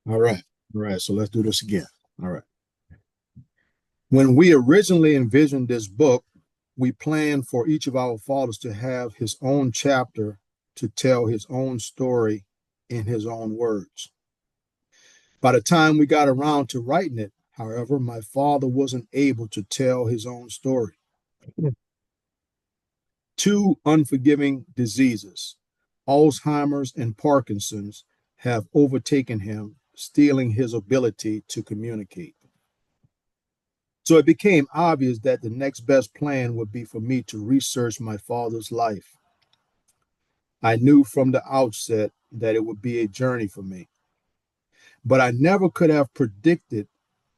All right. All right. So let's do this again. All right. When we originally envisioned this book, we planned for each of our fathers to have his own chapter to tell his own story in his own words. By the time we got around to writing it, however, my father wasn't able to tell his own story. Two unforgiving diseases, Alzheimer's and Parkinson's, have overtaken him, stealing his ability to communicate. So it became obvious that the next best plan would be for me to research my father's life. I knew from the outset that it would be a journey for me, but I never could have predicted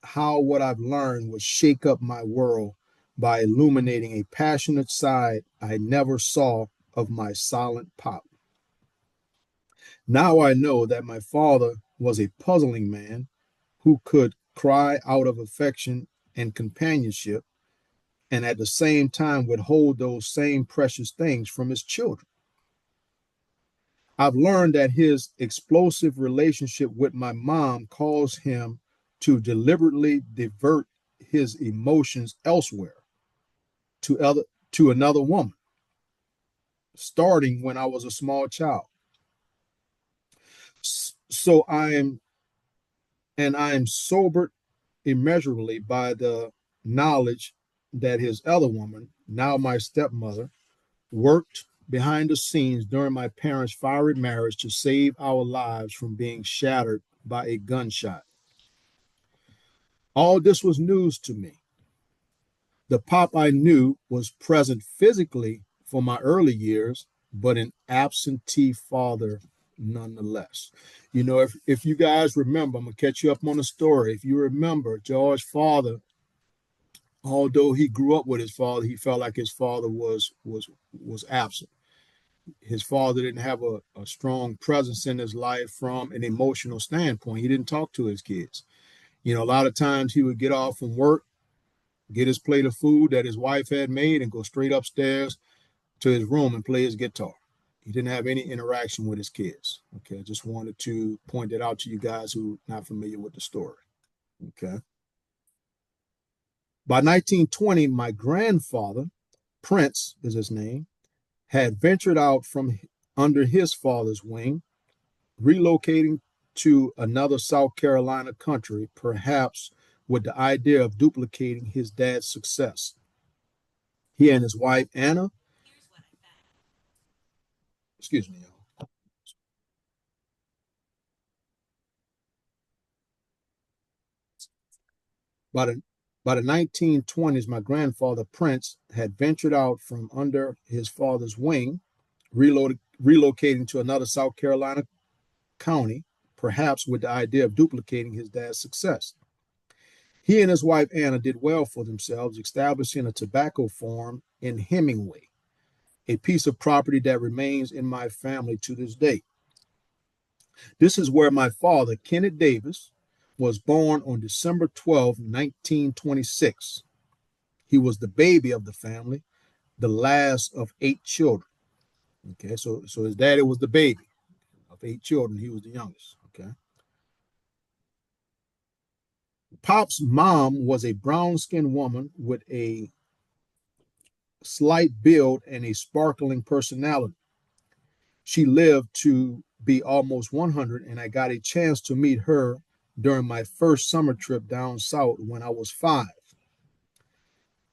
how what I've learned would shake up my world by illuminating a passionate side I never saw of my silent pop. Now I know that my father was a puzzling man who could cry out of affection and companionship and at the same time withhold those same precious things from his children. I've learned that his explosive relationship with my mom caused him to deliberately divert his emotions elsewhere to another woman, starting when I was a small child. So I am sobered immeasurably by the knowledge that his other woman, now my stepmother, worked behind the scenes during my parents' fiery marriage to save our lives from being shattered by a gunshot. All this was news to me. The pop I knew was present physically for my early years, but an absentee father nonetheless. You know, if you guys remember, I'm going to catch you up on the story. If you remember, George's father, although he grew up with his father, he felt like his father was absent. His father didn't have a strong presence in his life from an emotional standpoint. He didn't talk to his kids. You know, a lot of times he would get off from work, get his plate of food that his wife had made, and go straight upstairs to his room and play his guitar. He didn't have any interaction with his kids. Okay, I just wanted to point that out to you guys who are not familiar with the story. Okay. By 1920, my grandfather, Prince is his name, had ventured out from under his father's wing, relocating to another South Carolina country, perhaps with the idea of duplicating his dad's success. He and his wife, Anna, excuse me, by the, by the 1920s, my grandfather, Prince, had ventured out from under his father's wing, relocating to another South Carolina county, perhaps with the idea of duplicating his dad's success. He and his wife Anna did well for themselves, establishing a tobacco farm in Hemingway, a piece of property that remains in my family to this day. This is where my father, Kenneth Davis, was born on December 12, 1926. He was the baby of the family, the last of 8 children. Okay, so his daddy was the baby of 8 children. He was the youngest. Okay. Pop's mom was a brown skinned woman with a slight build and a sparkling personality. She lived to be almost 100, and I got a chance to meet her during my first summer trip down south when I was 5.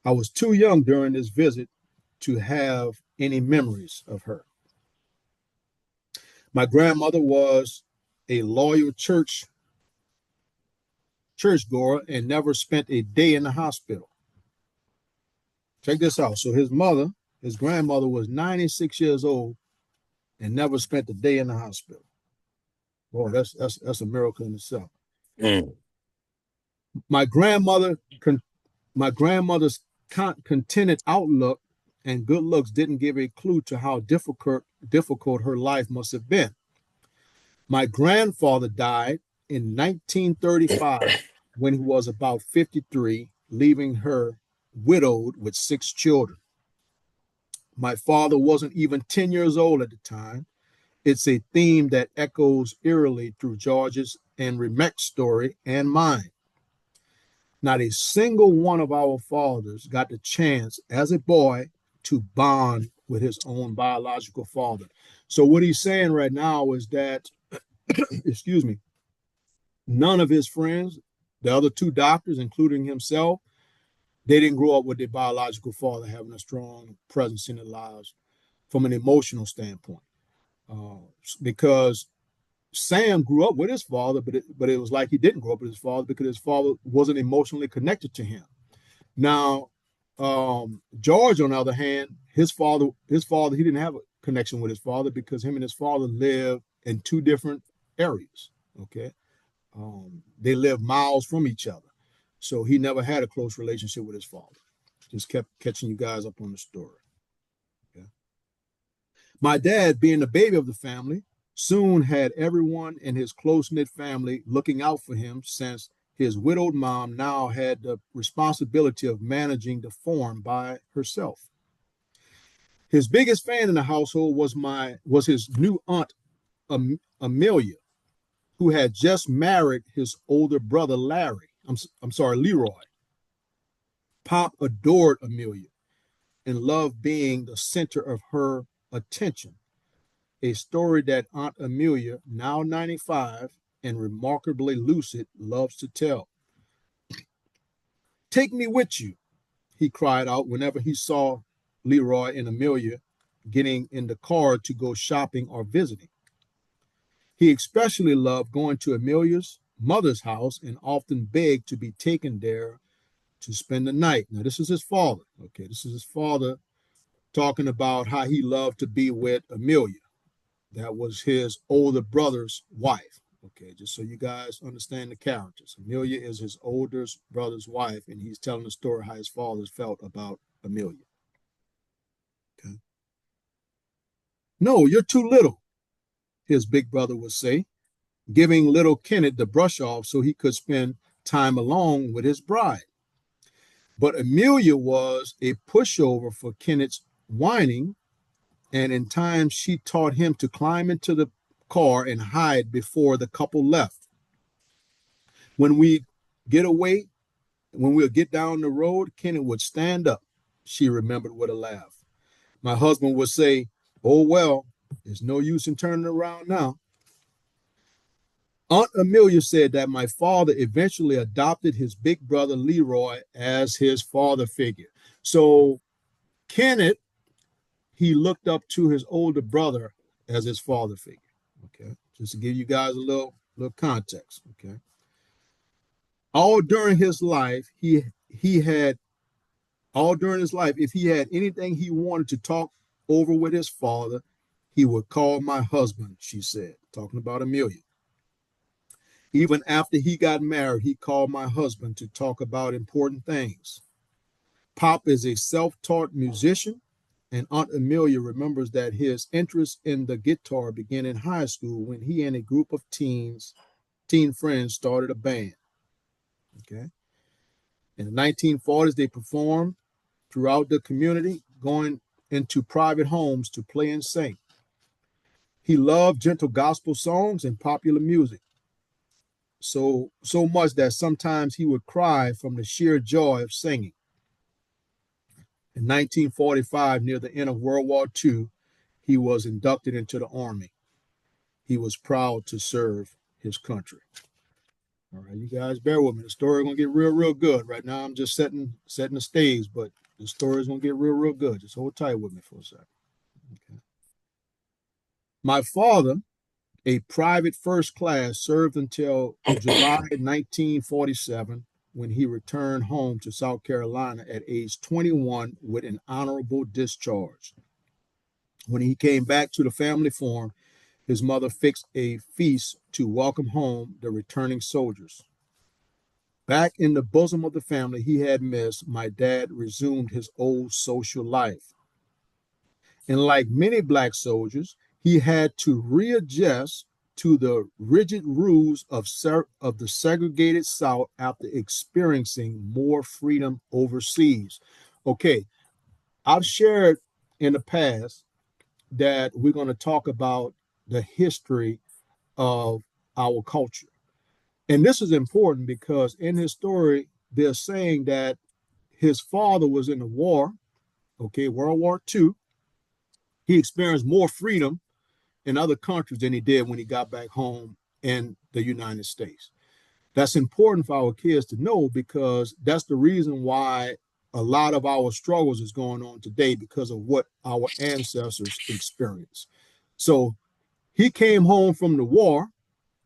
I was too young during this visit to have any memories of her. My grandmother was a loyal churchgoer and never spent a day in the hospital. Check this out. So his grandmother was 96 years old and never spent a day in the hospital. Boy, that's a miracle in itself. Mm. My grandmother, my grandmother's contented outlook and good looks didn't give a clue to how difficult her life must have been. My grandfather died in 1935 when he was about 53, leaving her widowed with 6 children. My father wasn't even 10 years old at the time. It's a theme that echoes eerily through George's and Remek's story and mine. Not a single one of our fathers got the chance as a boy to bond with his own biological father. So what he's saying right now is that, excuse me, none of his friends, the other two doctors, including himself, they didn't grow up with their biological father having a strong presence in their lives from an emotional standpoint. Because Sam grew up with his father, but it was like he didn't grow up with his father because his father wasn't emotionally connected to him. Now, George, on the other hand, his father, he didn't have a connection with his father because him and his father lived in two different areas. Okay, they lived miles from each other, so he never had a close relationship with his father. Just kept catching you guys up on the story. Okay. My dad, being the baby of the family, soon had everyone in his close-knit family looking out for him since his widowed mom now had the responsibility of managing the farm by herself. His biggest fan in the household was his new aunt Amelia, who had just married his older brother Larry. I'm sorry, Leroy. Pop adored Amelia and loved being the center of her attention. A story that Aunt Amelia, now 95 and remarkably lucid, loves to tell. Take me with you, he cried out whenever he saw Leroy and Amelia getting in the car to go shopping or visiting. He especially loved going to Amelia's mother's house and often begged to be taken there to spend the night. Now, this is his father. Okay, this is his father talking about how he loved to be with Amelia. That was his older brother's wife. Okay, just so you guys understand the characters. Amelia is his older brother's wife, and he's telling the story how his father felt about Amelia. Okay. No, you're too little, his big brother would say, giving little Kenneth the brush off so he could spend time alone with his bride. But Amelia was a pushover for Kenneth's whining, and in time she taught him to climb into the car and hide before the couple left. When we get away, when we'll get down the road, Kenneth would stand up, she remembered with a laugh. My husband would say, oh, well, there's no use in turning around now. Aunt Amelia said that my father eventually adopted his big brother Leroy as his father figure. So Kenneth, he looked up to his older brother as his father figure. Okay, just to give you guys a little context. Okay, all during his life, he had all during his life, if he had anything he wanted to talk over with his father, he would call my husband. She said, talking about Amelia. Even after he got married, he called my husband to talk about important things. Pop is a self-taught musician, and Aunt Amelia remembers that his interest in the guitar began in high school when he and a group of teen friends started a band. Okay. In the 1940s, they performed throughout the community, going into private homes to play and sing. He loved gentle gospel songs and popular music. So much that sometimes he would cry from the sheer joy of singing. In 1945, near the end of World War II, he was inducted into the Army. He was proud to serve his country. All right, you guys bear with me. The story is going to get real good. Right now, I'm just setting the stage, but the story is going to get real good. Just hold tight with me for a second. Okay. My father, a private first class, served until July 1947 when he returned home to South Carolina at age 21 with an honorable discharge. When he came back to the family farm, his mother fixed a feast to welcome home the returning soldiers. Back in the bosom of the family he had missed, my dad resumed his old social life. And like many black soldiers, he had to readjust to the rigid rules of the segregated South after experiencing more freedom overseas. Okay, I've shared in the past that we're going to talk about the history of our culture. And this is important because in his story, they're saying that his father was in the war, okay, World War II. He experienced more freedom in other countries than he did when he got back home in the United States. That's important for our kids to know because that's the reason why a lot of our struggles is going on today because of what our ancestors experienced. So he came home from the war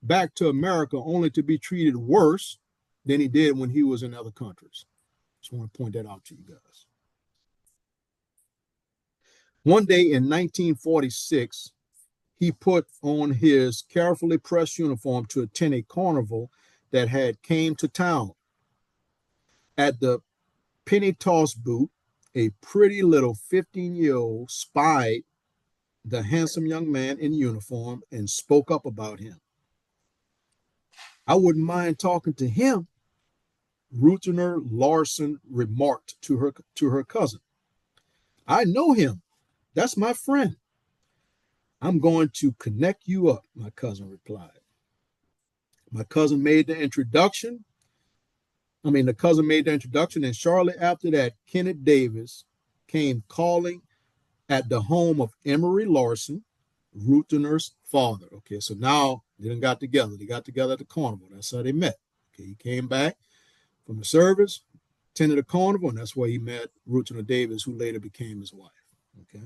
back to America only to be treated worse than he did when he was in other countries. Just want to point that out to you guys. One day in 1946, he put on his carefully pressed uniform to attend a carnival that had came to town. At the penny toss booth, a pretty little 15-year-old spied the handsome young man in uniform and spoke up about him. I wouldn't mind talking to him, Rutner Larson remarked to her cousin. I know him. That's my friend. I'm going to connect you up, my cousin replied. My cousin made the introduction. The cousin made the introduction, and shortly after that, Kenneth Davis came calling at the home of Emery Larson, Rutner's father. Okay, so now they done got together. They got together at the carnival. That's how they met. Okay, he came back from the service, attended the carnival, and that's where he met Rutner Davis, who later became his wife. Okay,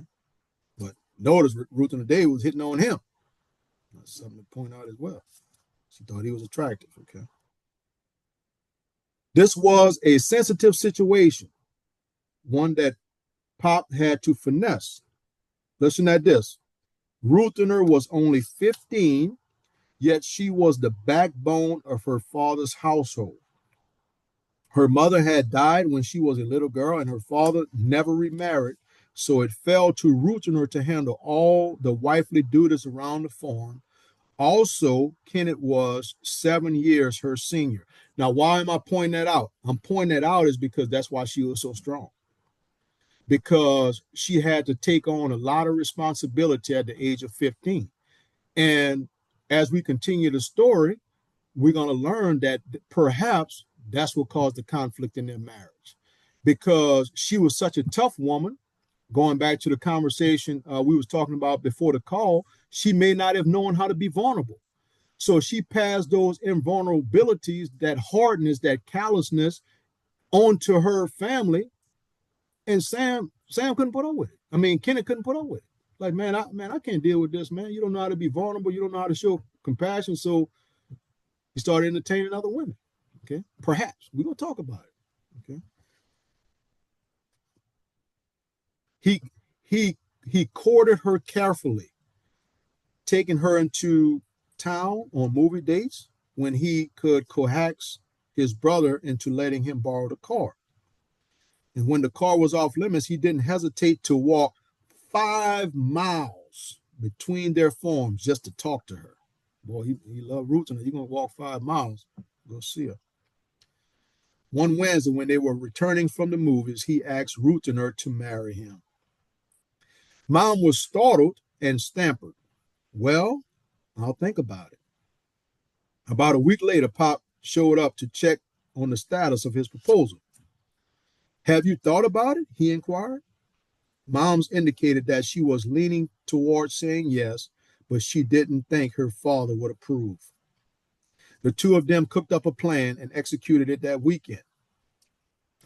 but notice Rutner Davis was hitting on him. That's something to point out as well. She thought he was attractive. Okay, this was a sensitive situation, one that Pop had to finesse. Listen at this. Rutner was only 15, yet she was the backbone of her father's household. Her mother had died when she was a little girl, and her father never remarried, so it fell to Rutner to handle all the wifely duties around the farm. Also, Kenneth was 7 years her senior. Now, why am I pointing that out? I'm pointing that out is because that's why she was so strong. Because she had to take on a lot of responsibility at the age of 15. And as we continue the story, we're going to learn that perhaps that's what caused the conflict in their marriage. Because she was such a tough woman, going back to the conversation we was talking about before the call, she may not have known how to be vulnerable. So she passed those invulnerabilities, that hardness, that callousness onto her family, and Sam couldn't put up with it. Kenneth couldn't put up with it. Like, I can't deal with this, man. You don't know how to be vulnerable. You don't know how to show compassion. So he started entertaining other women. Okay, perhaps we're gonna talk about it. Okay, he courted her carefully, taking her into town on movie dates when he could coax his brother into letting him borrow the car. And when the car was off limits, he didn't hesitate to walk 5 miles between their farms just to talk to her. Boy, he loved Rutner. You're going to walk 5 miles, go see her. One Wednesday, when they were returning from the movies, he asked Rutner to marry him. Mom was startled and stammered. Well, I'll think about it. About a week later, Pop showed up to check on the status of his proposal. Have you thought about it? He inquired. Mom's indicated that she was leaning towards saying yes, but she didn't think her father would approve. The two of them cooked up a plan and executed it that weekend.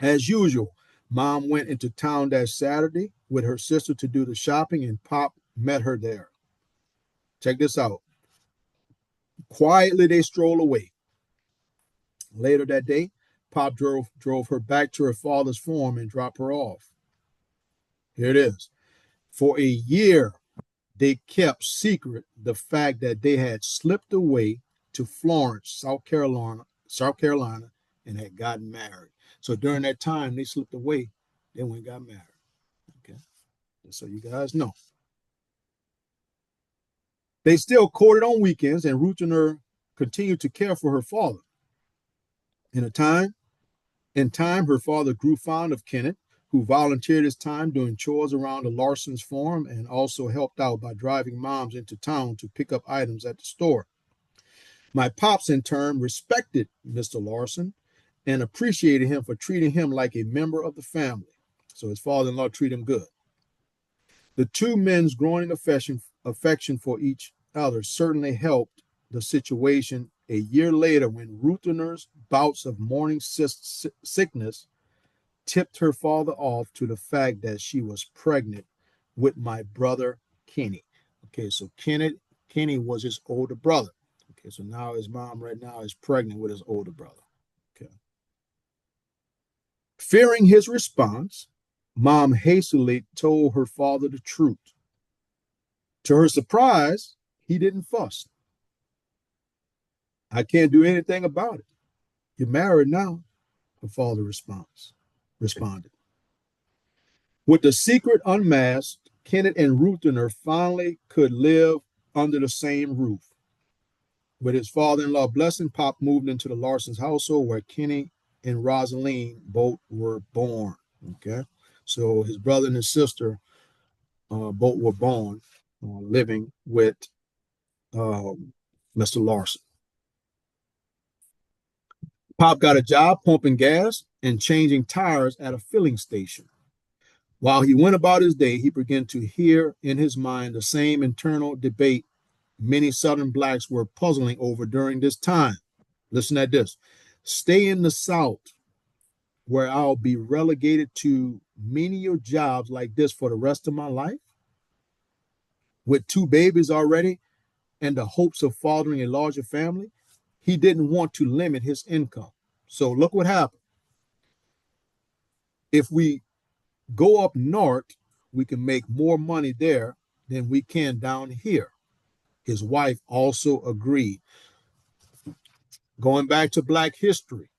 As usual, Mom went into town that Saturday with her sister to do the shopping, and Pop met her there. Check this out. Quietly, they strolled away. Later that day, Pop drove her back to her father's farm and dropped her off. Here it is. For a year, they kept secret the fact that they had slipped away to Florence, South Carolina, and had gotten married. So during that time, they slipped away. They went and got married. Okay, just so you guys know. They still courted on weekends, and Rutner continued to care for her father. In time, her father grew fond of Kenneth, who volunteered his time doing chores around the Larson's farm and also helped out by driving moms into town to pick up items at the store. My pops, in turn, respected Mr. Larson and appreciated him for treating him like a member of the family. So his father-in-law treated him good. The two men's growing affection for each other certainly helped the situation a year later when Rutherner's bouts of morning sickness tipped her father off to the fact that she was pregnant with my brother Kenny. Okay, so Kenny was his older brother. Okay, so now his mom right now is pregnant with his older brother. Okay. Fearing his response, mom hastily told her father the truth. To her surprise, he didn't fuss. I can't do anything about it. You're married now, her father responded. With the secret unmasked, Kenneth and Rutherner finally could live under the same roof. With his father-in-law blessing, Pop moved into the Larson's household where Kenny and Rosaline both were born. Okay, so his brother and his sister both were born living with Mr. Larson. Pop got a job pumping gas and changing tires at a filling station. While he went about his day, he began to hear in his mind the same internal debate many Southern blacks were puzzling over during this time. Listen at this. Stay in the South, where I'll be relegated to menial jobs like this for the rest of my life, with 2 babies already and the hopes of fathering a larger family. He didn't want to limit his income. So look what happened. If we go up north, we can make more money there than we can down here. His wife also agreed. Going back to Black history,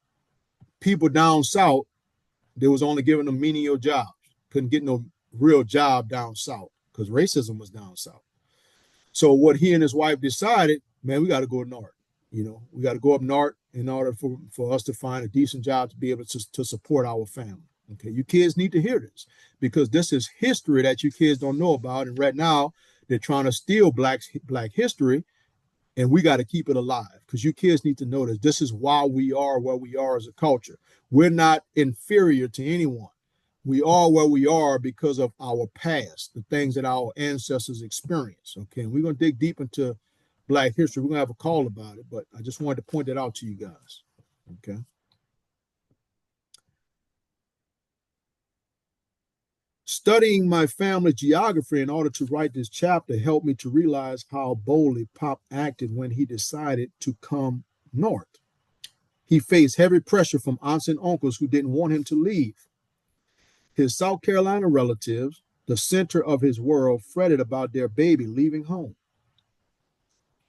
people down south, they was only giving them menial jobs. Couldn't get no real job down south because racism was down south. So what he and his wife decided, man, we got to go north. You know, we got to go up north in order for us to find a decent job to be able to support our family. Okay, you kids need to hear this because this is history that you kids don't know about. And right now, they're trying to steal Black history, and we got to keep it alive because you kids need to know this. This is why we are where we are as a culture. We're not inferior to anyone. We are where we are because of our past, the things that our ancestors experienced. Okay, and we're going to dig deep into Black history. We're going to have a call about it, but I just wanted to point that out to you guys. Okay. Studying my family geography in order to write this chapter helped me to realize how boldly Pop acted when he decided to come north. He faced heavy pressure from aunts and uncles who didn't want him to leave. His South Carolina relatives, the center of his world, fretted about their baby leaving home.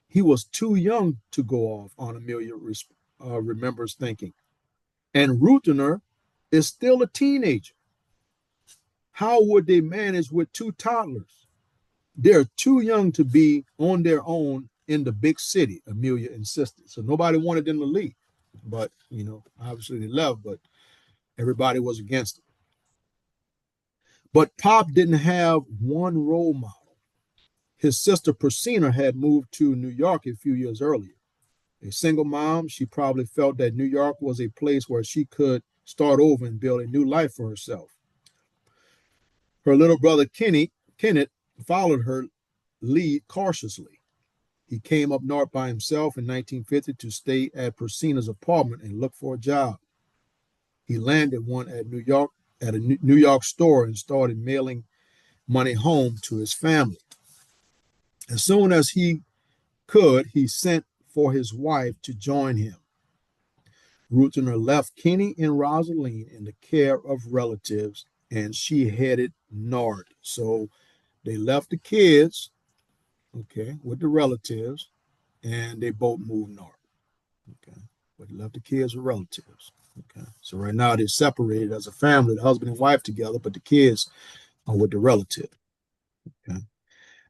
He was too young to go off, Aunt Amelia remembers thinking. And Rutherner is still a teenager. How would they manage with 2 toddlers? They're too young to be on their own in the big city, Amelia insisted. So nobody wanted them to leave. But, you know, obviously they left, but everybody was against it. But Pop didn't have one role model. His sister Persina had moved to New York a few years earlier. A single mom, she probably felt that New York was a place where she could start over and build a new life for herself. Her little brother Kenneth followed her lead cautiously. He came up north by himself in 1950 to stay at Persina's apartment and look for a job. He landed one at a New York store and started mailing money home to his family. As soon as he could, he sent for his wife to join him. Rutherner left Kenny and Rosaline in the care of relatives, and she headed north. So they left the kids, okay, with the relatives, and they both moved north. Okay, but they left the kids with relatives. Okay, so right now they're separated as a family, the husband and wife together, but the kids are with the relative. Okay,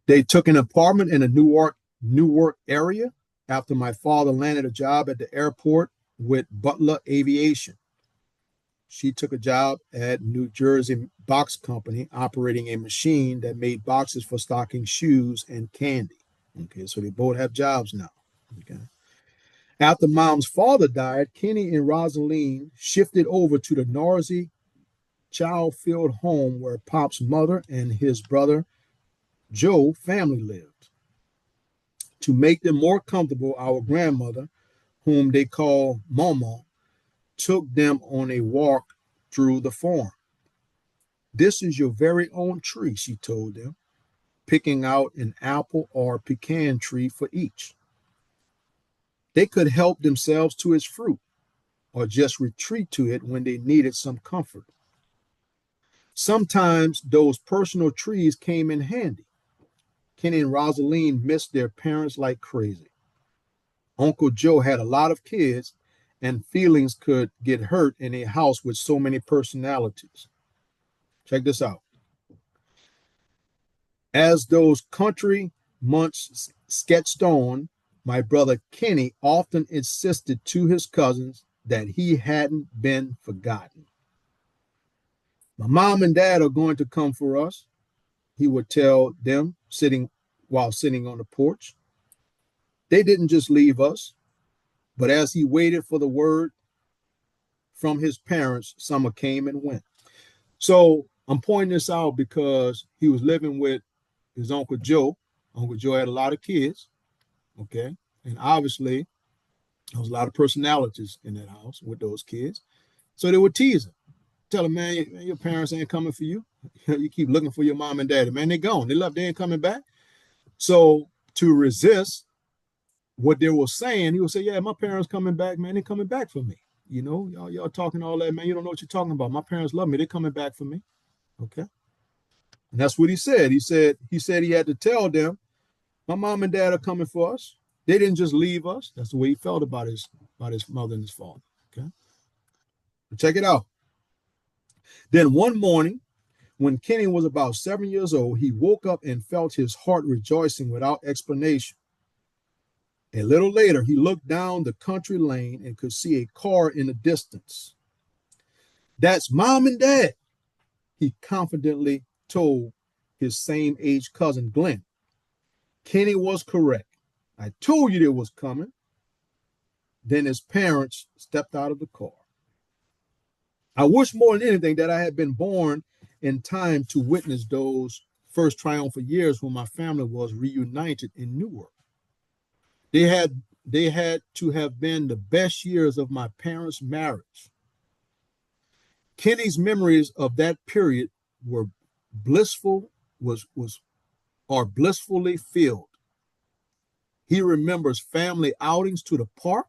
they took an apartment in the Newark area after my father landed a job at the airport with Butler Aviation. She took a job at New Jersey Box Company, operating a machine that made boxes for stocking shoes and candy. Okay, so they both have jobs now. Okay. After mom's father died, Kenny and Rosaline shifted over to the noisy, child-filled home where Pop's mother and his brother Joe family lived. To make them more comfortable, our grandmother, whom they call Mama, took them on a walk through the farm. This is your very own tree, she told them, picking out an apple or pecan tree for each. They could help themselves to its fruit or just retreat to it when they needed some comfort. Sometimes those personal trees came in handy. Kenny and Rosaline missed their parents like crazy. Uncle Joe had a lot of kids, and feelings could get hurt in a house with so many personalities. Check this out. As those country months sketched on, my brother Kenny often insisted to his cousins that he hadn't been forgotten. My mom and dad are going to come for us, he would tell them while sitting on the porch. They didn't just leave us, but as he waited for the word from his parents, summer came and went. So I'm pointing this out because he was living with his Uncle Joe. Uncle Joe had a lot of kids, okay? And obviously, there was a lot of personalities in that house with those kids. So they would tease him. Tell him, man, your parents ain't coming for you. You keep looking for your mom and daddy. Man, they're gone. They left. They ain't coming back. So to resist what they were saying, he would say, yeah, my parents coming back, man. They're coming back for me. You know, y'all talking all that, man. You don't know what you're talking about. My parents love me. They're coming back for me. Okay. And that's what he said. He had to tell them, my mom and dad are coming for us. They didn't just leave us. That's the way he felt about his mother and his father. Okay. But check it out. Then one morning, when Kenny was about 7 years old, he woke up and felt his heart rejoicing without explanation. A little later, he looked down the country lane and could see a car in the distance. That's mom and dad, he confidently told his same age cousin Glenn. Kenny was correct. I told you they was coming. Then his parents stepped out of the car. I wish more than anything that I had been born in time to witness those first triumphant years when my family was reunited in Newark. They had to have been the best years of my parents' marriage. Kenny's memories of that period were blissfully filled. He remembers family outings to the park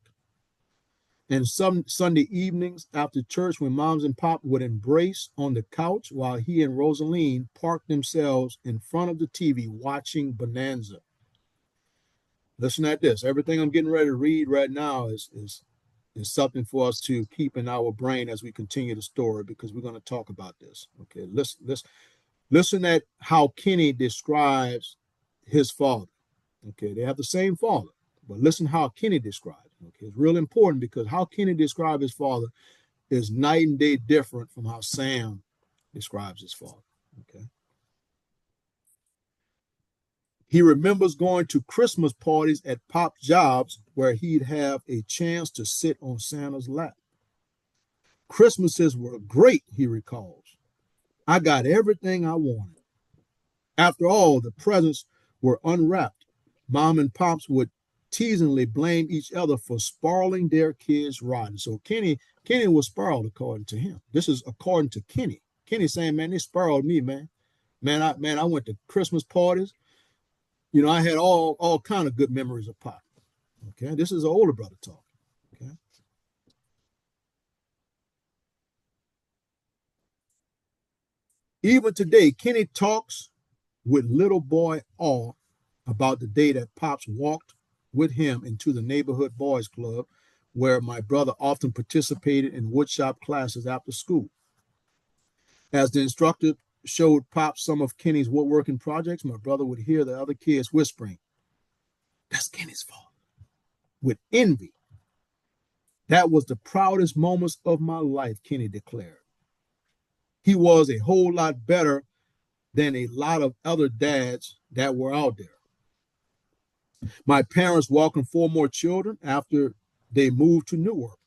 and some Sunday evenings after church when moms and pop would embrace on the couch while he and Rosaline parked themselves in front of the TV watching Bonanza. Listen at this. Everything I'm getting ready to read right now is something for us to keep in our brain as we continue the story, because we're going to talk about this. Okay, listen at how Kenny describes his father. Okay, they have the same father, but listen how Kenny describes it. Okay, it's real important because how Kenny describes his father is night and day different from how Sam describes his father. Okay. He remembers going to Christmas parties at Pop's jobs where he'd have a chance to sit on Santa's lap. Christmases were great, he recalls. I got everything I wanted. After all, the presents were unwrapped. Mom and Pops would teasingly blame each other for spoiling their kids rotten. So Kenny was spoiled according to him. This is according to Kenny. Kenny saying, man, they spoiled me, man. I went to Christmas parties. You know, I had all kind of good memories of Pop. Okay, this is an older brother talking. Okay. Even today, Kenny talks with little boy awe about the day that Pops walked with him into the neighborhood boys club where my brother often participated in woodshop classes after school. As the instructor showed Pops some of Kenny's woodworking projects, my brother would hear the other kids whispering, that's Kenny's fault, with envy. That was the proudest moments of my life, Kenny declared. He was a whole lot better than a lot of other dads that were out there. My parents welcomed 4 more children after they moved to Newark.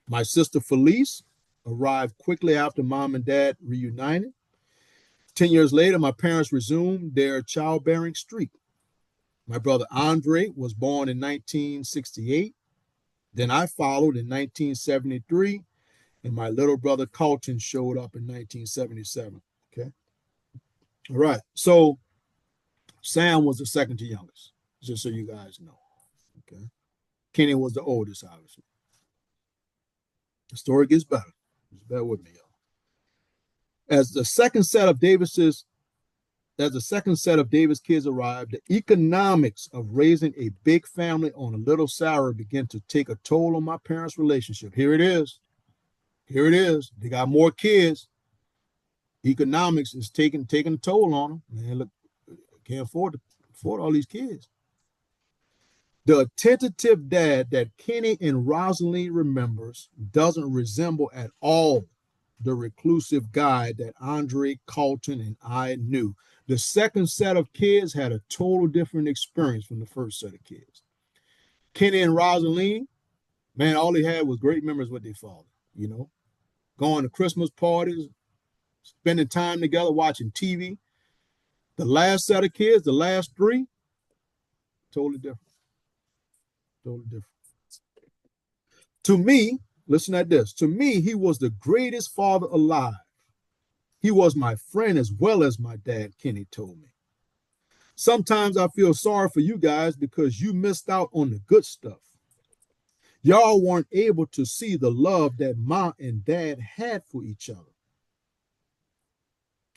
My sister Felice arrived quickly after mom and dad reunited. 10 years later, my parents resumed their childbearing streak. My brother Andre was born in 1968. Then I followed in 1973, and my little brother Colton showed up in 1977. Okay. All right. So Sam was the second to youngest, just so you guys know. Okay. Kenny was the oldest, obviously. The story gets better. Just bear with me, y'all. As the second set of David's kids arrived, the economics of raising a big family on a little salary began to take a toll on my parents' relationship. Here it is. Here it is. They got more kids. Economics is taking a toll on them. Man, look, can't afford all these kids. The attentive dad that Kenny and Rosalind remembers doesn't resemble at all the reclusive guy that Andre, Colton, and I knew. The second set of kids had a total different experience from the first set of kids. Kenny and Rosalind, man, all they had was great memories with their father, you know, going to Christmas parties, spending time together, watching TV. The last set of kids, the last 3, totally different. Totally different. To me, listen at this. To me, he was the greatest father alive. He was my friend as well as my dad, Kenny told me. Sometimes I feel sorry for you guys because you missed out on the good stuff. Y'all weren't able to see the love that mom and dad had for each other.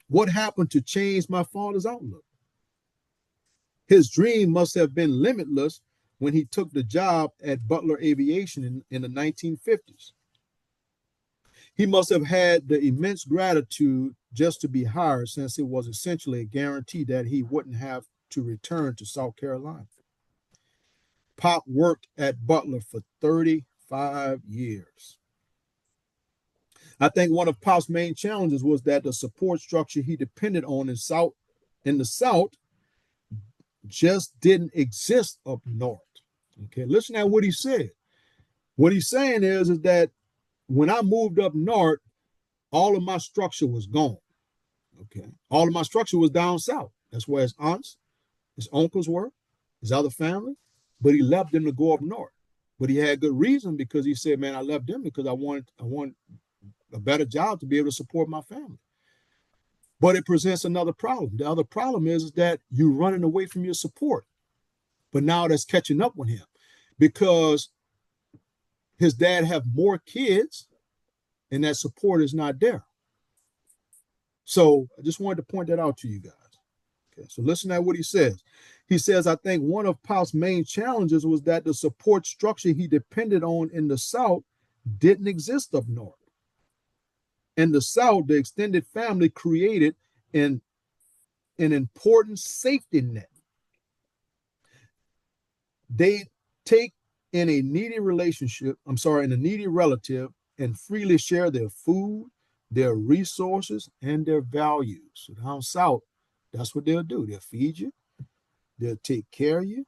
What happened to change my father's outlook? His dream must have been limitless when he took the job at Butler Aviation in the 1950s. He must have had the immense gratitude just to be hired, since it was essentially a guarantee that he wouldn't have to return to South Carolina. Pop worked at Butler for 35 years. I think one of Pop's main challenges was that the support structure he depended on in the South just didn't exist up north. Okay, listen to what he said. What he's saying is that when I moved up north, all of my structure was gone. Okay, all of my structure was down south. That's where his aunts, his uncles were, his other family. But he left them to go up north. But he had good reason, because he said, "Man, I left them because I want a better job to be able to support my family." But it presents another problem. The other problem is that you're running away from your support. But now that's catching up with him, because his dad have more kids and that support is not there. So I just wanted to point that out to you guys. Okay, so listen to what he says. He says, I think one of Pop's main challenges was that the support structure he depended on in the South didn't exist up north. In the South, the extended family created an important safety net. They take in a needy relative, and freely share their food, their resources, and their values. So down south, that's what they'll do. They'll feed you, they'll take care of you,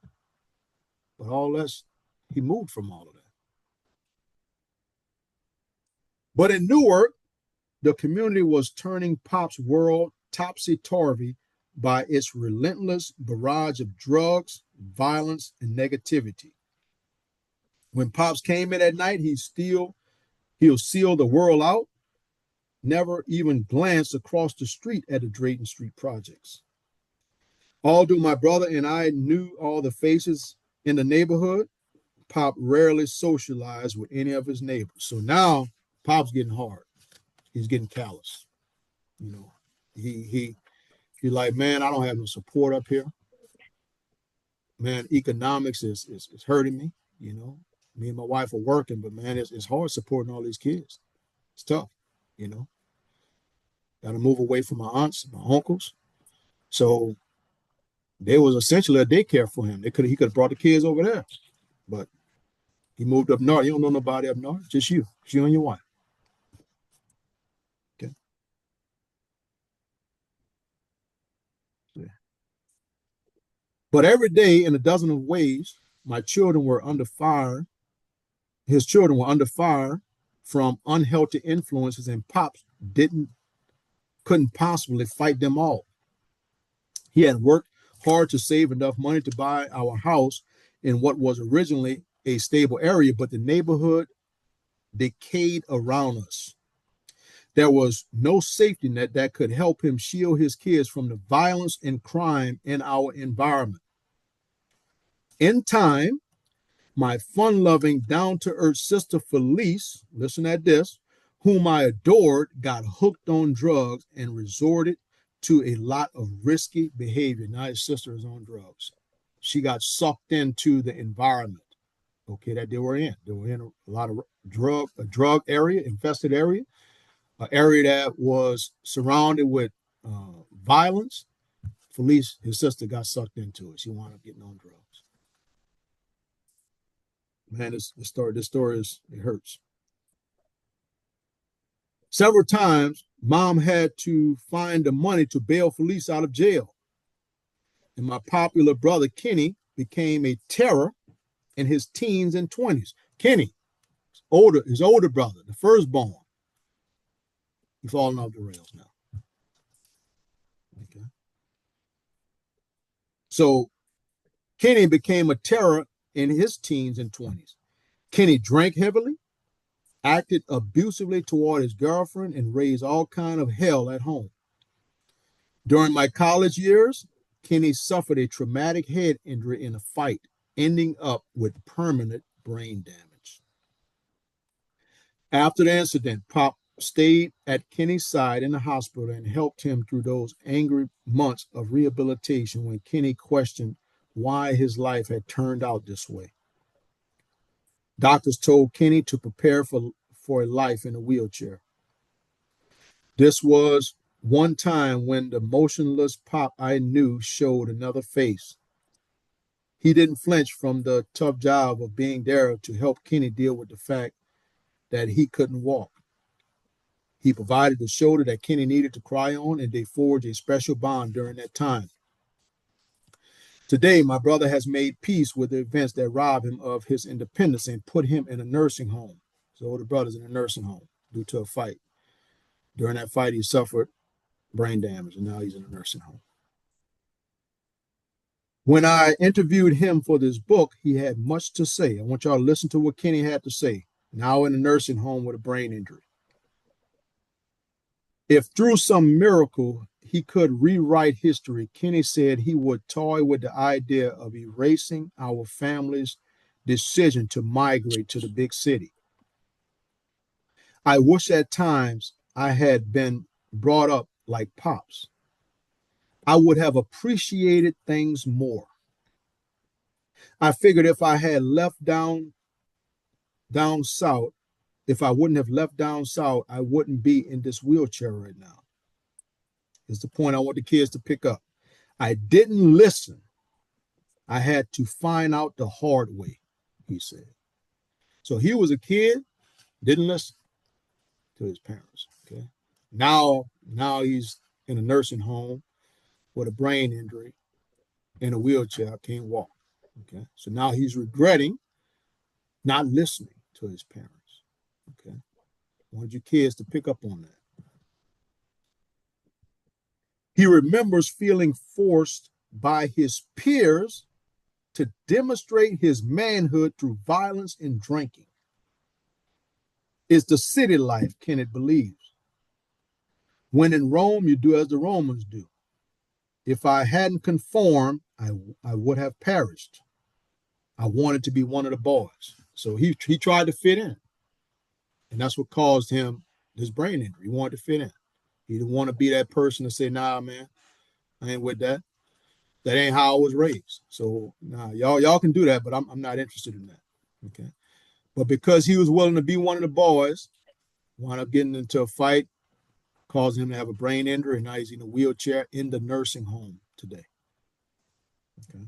but all that's, he moved from all of that. But in Newark, the community was turning Pop's world topsy-turvy by its relentless barrage of drugs, violence, and negativity. When Pops came in at night, he'll seal the world out, never even glance across the street at the Drayton Street projects. Although my brother and I knew all the faces in the neighborhood, Pop rarely socialized with any of his neighbors. So now Pop's getting hard. He's getting callous. You know, he's like, man, I don't have no support up here. Man, economics is hurting me. You know, me and my wife are working, but man, it's hard supporting all these kids. It's tough, you know. Got to move away from my aunts, my uncles. So there was essentially a daycare for him. He could have brought the kids over there, but He moved up north. You don't know nobody up north, just you and your wife. Okay. Yeah. But every day, in a dozen of ways, my children were under fire. His children were under fire from unhealthy influences, and Pops couldn't possibly fight them all. He had worked hard to save enough money to buy our house in what was originally a stable area, but the neighborhood decayed around us. There was no safety net that could help him shield his kids from the violence and crime in our environment. In time, my fun loving, down to earth sister Felice, listen at this, whom I adored, got hooked on drugs and resorted to a lot of risky behavior. Now his sister is on drugs. She got sucked into the environment, okay, that they were in. They were in a lot of a drug area, infested area, an area that was surrounded with violence. Felice, his sister, got sucked into it. She wound up getting on drugs. Man, this story it hurts. Several times, Mom had to find the money to bail Felice out of jail. And my popular brother, Kenny, became a terror in his teens and 20s. Kenny, his older brother, the firstborn, he's falling off the rails now. Okay. So Kenny became a terror in his teens and 20s. Kenny drank heavily, acted abusively toward his girlfriend, and raised all kind of hell at home. During my college years, Kenny suffered a traumatic head injury in a fight, ending up with permanent brain damage. After the incident, Pop stayed at Kenny's side in the hospital and helped him through those angry months of rehabilitation when Kenny questioned why his life had turned out this way. Doctors told Kenny to prepare for a life in a wheelchair. This was one time when the motionless Pop I knew showed another face. He didn't flinch from the tough job of being there to help Kenny deal with the fact that he couldn't walk. He provided the shoulder that Kenny needed to cry on, and they forged a special bond during that time. Today, my brother has made peace with the events that robbed him of his independence and put him in a nursing home. His older brother's in a nursing home due to a fight. During that fight, he suffered brain damage, and now he's in a nursing home. When I interviewed him for this book, he had much to say. I want y'all to listen to what Kenny had to say, now in a nursing home with a brain injury. If through some miracle he could rewrite history, Kenny said he would toy with the idea of erasing our family's decision to migrate to the big city. I wish at times I had been brought up like Pops. I would have appreciated things more. I figured if I had left down south, if I wouldn't have left down south, I wouldn't be in this wheelchair right now. Is the point I want the kids to pick up. I didn't listen. I had to find out the hard way, he said. So he was a kid, didn't listen to his parents. Okay. Now he's in a nursing home with a brain injury, in a wheelchair, can't walk. Okay. So now he's regretting not listening to his parents. Okay. I want you kids to pick up on that. He remembers feeling forced by his peers to demonstrate his manhood through violence and drinking. It's the city life, Kenneth believes. When in Rome, you do as the Romans do. If I hadn't conformed, I would have perished. I wanted to be one of the boys. So he tried to fit in. And that's what caused him this brain injury. He wanted to fit in. He didn't want to be that person to say, nah, man, I ain't with that. That ain't how I was raised. So nah, y'all can do that, but I'm not interested in that. Okay. But because he was willing to be one of the boys, wound up getting into a fight, causing him to have a brain injury, and now he's in a wheelchair in the nursing home today. Okay.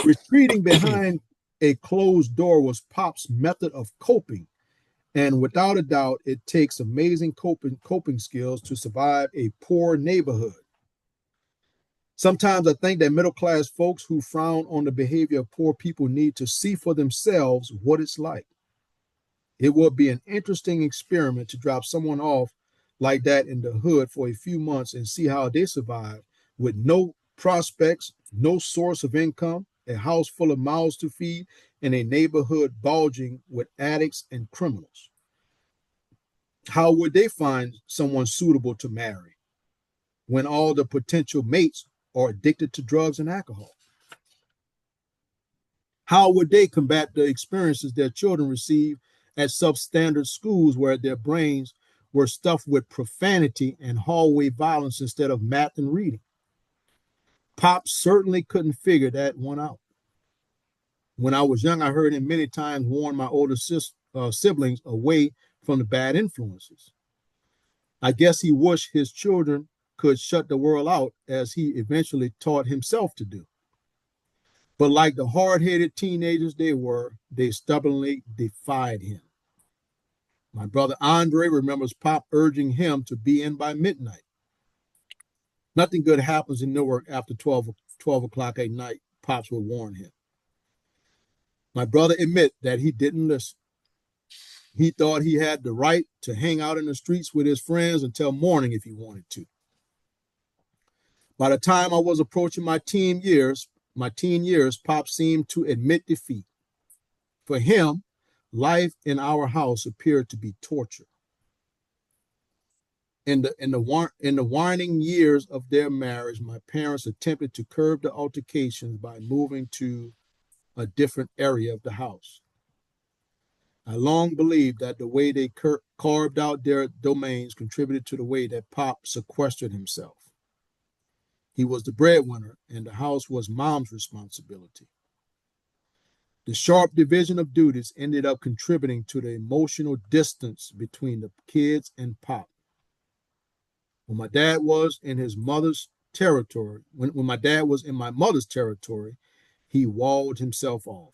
Retreating behind a closed door was Pop's method of coping. And without a doubt, it takes amazing coping skills to survive a poor neighborhood. Sometimes I think that middle class folks who frown on the behavior of poor people need to see for themselves what it's like. It would be an interesting experiment to drop someone off like that in the hood for a few months and see how they survive with no prospects, no source of income, a house full of mouths to feed, and a neighborhood bulging with addicts and criminals. How would they find someone suitable to marry when all the potential mates are addicted to drugs and alcohol? How would they combat the experiences their children receive at substandard schools where their brains were stuffed with profanity and hallway violence instead of math and reading? Pop certainly couldn't figure that one out. When I was young, I heard him many times warn my older siblings away from the bad influences. I guess he wished his children could shut the world out as he eventually taught himself to do. But like the hard-headed teenagers they were, they stubbornly defied him. My brother Andre remembers Pop urging him to be in by midnight. Nothing good happens in Newark after 12 o'clock at night, Pops would warn him. My brother admit that he didn't listen. He thought he had the right to hang out in the streets with his friends until morning if he wanted to. By the time I was approaching my teen years, Pop seemed to admit defeat. For him, life in our house appeared to be torture. In the waning years of their marriage, my parents attempted to curb the altercations by moving to a different area of the house. I long believed that the way they carved out their domains contributed to the way that Pop sequestered himself. He was the breadwinner, and the house was Mom's responsibility. The sharp division of duties ended up contributing to the emotional distance between the kids and Pop. When my dad was in his mother's territory, when my dad was in my mother's territory, he walled himself off.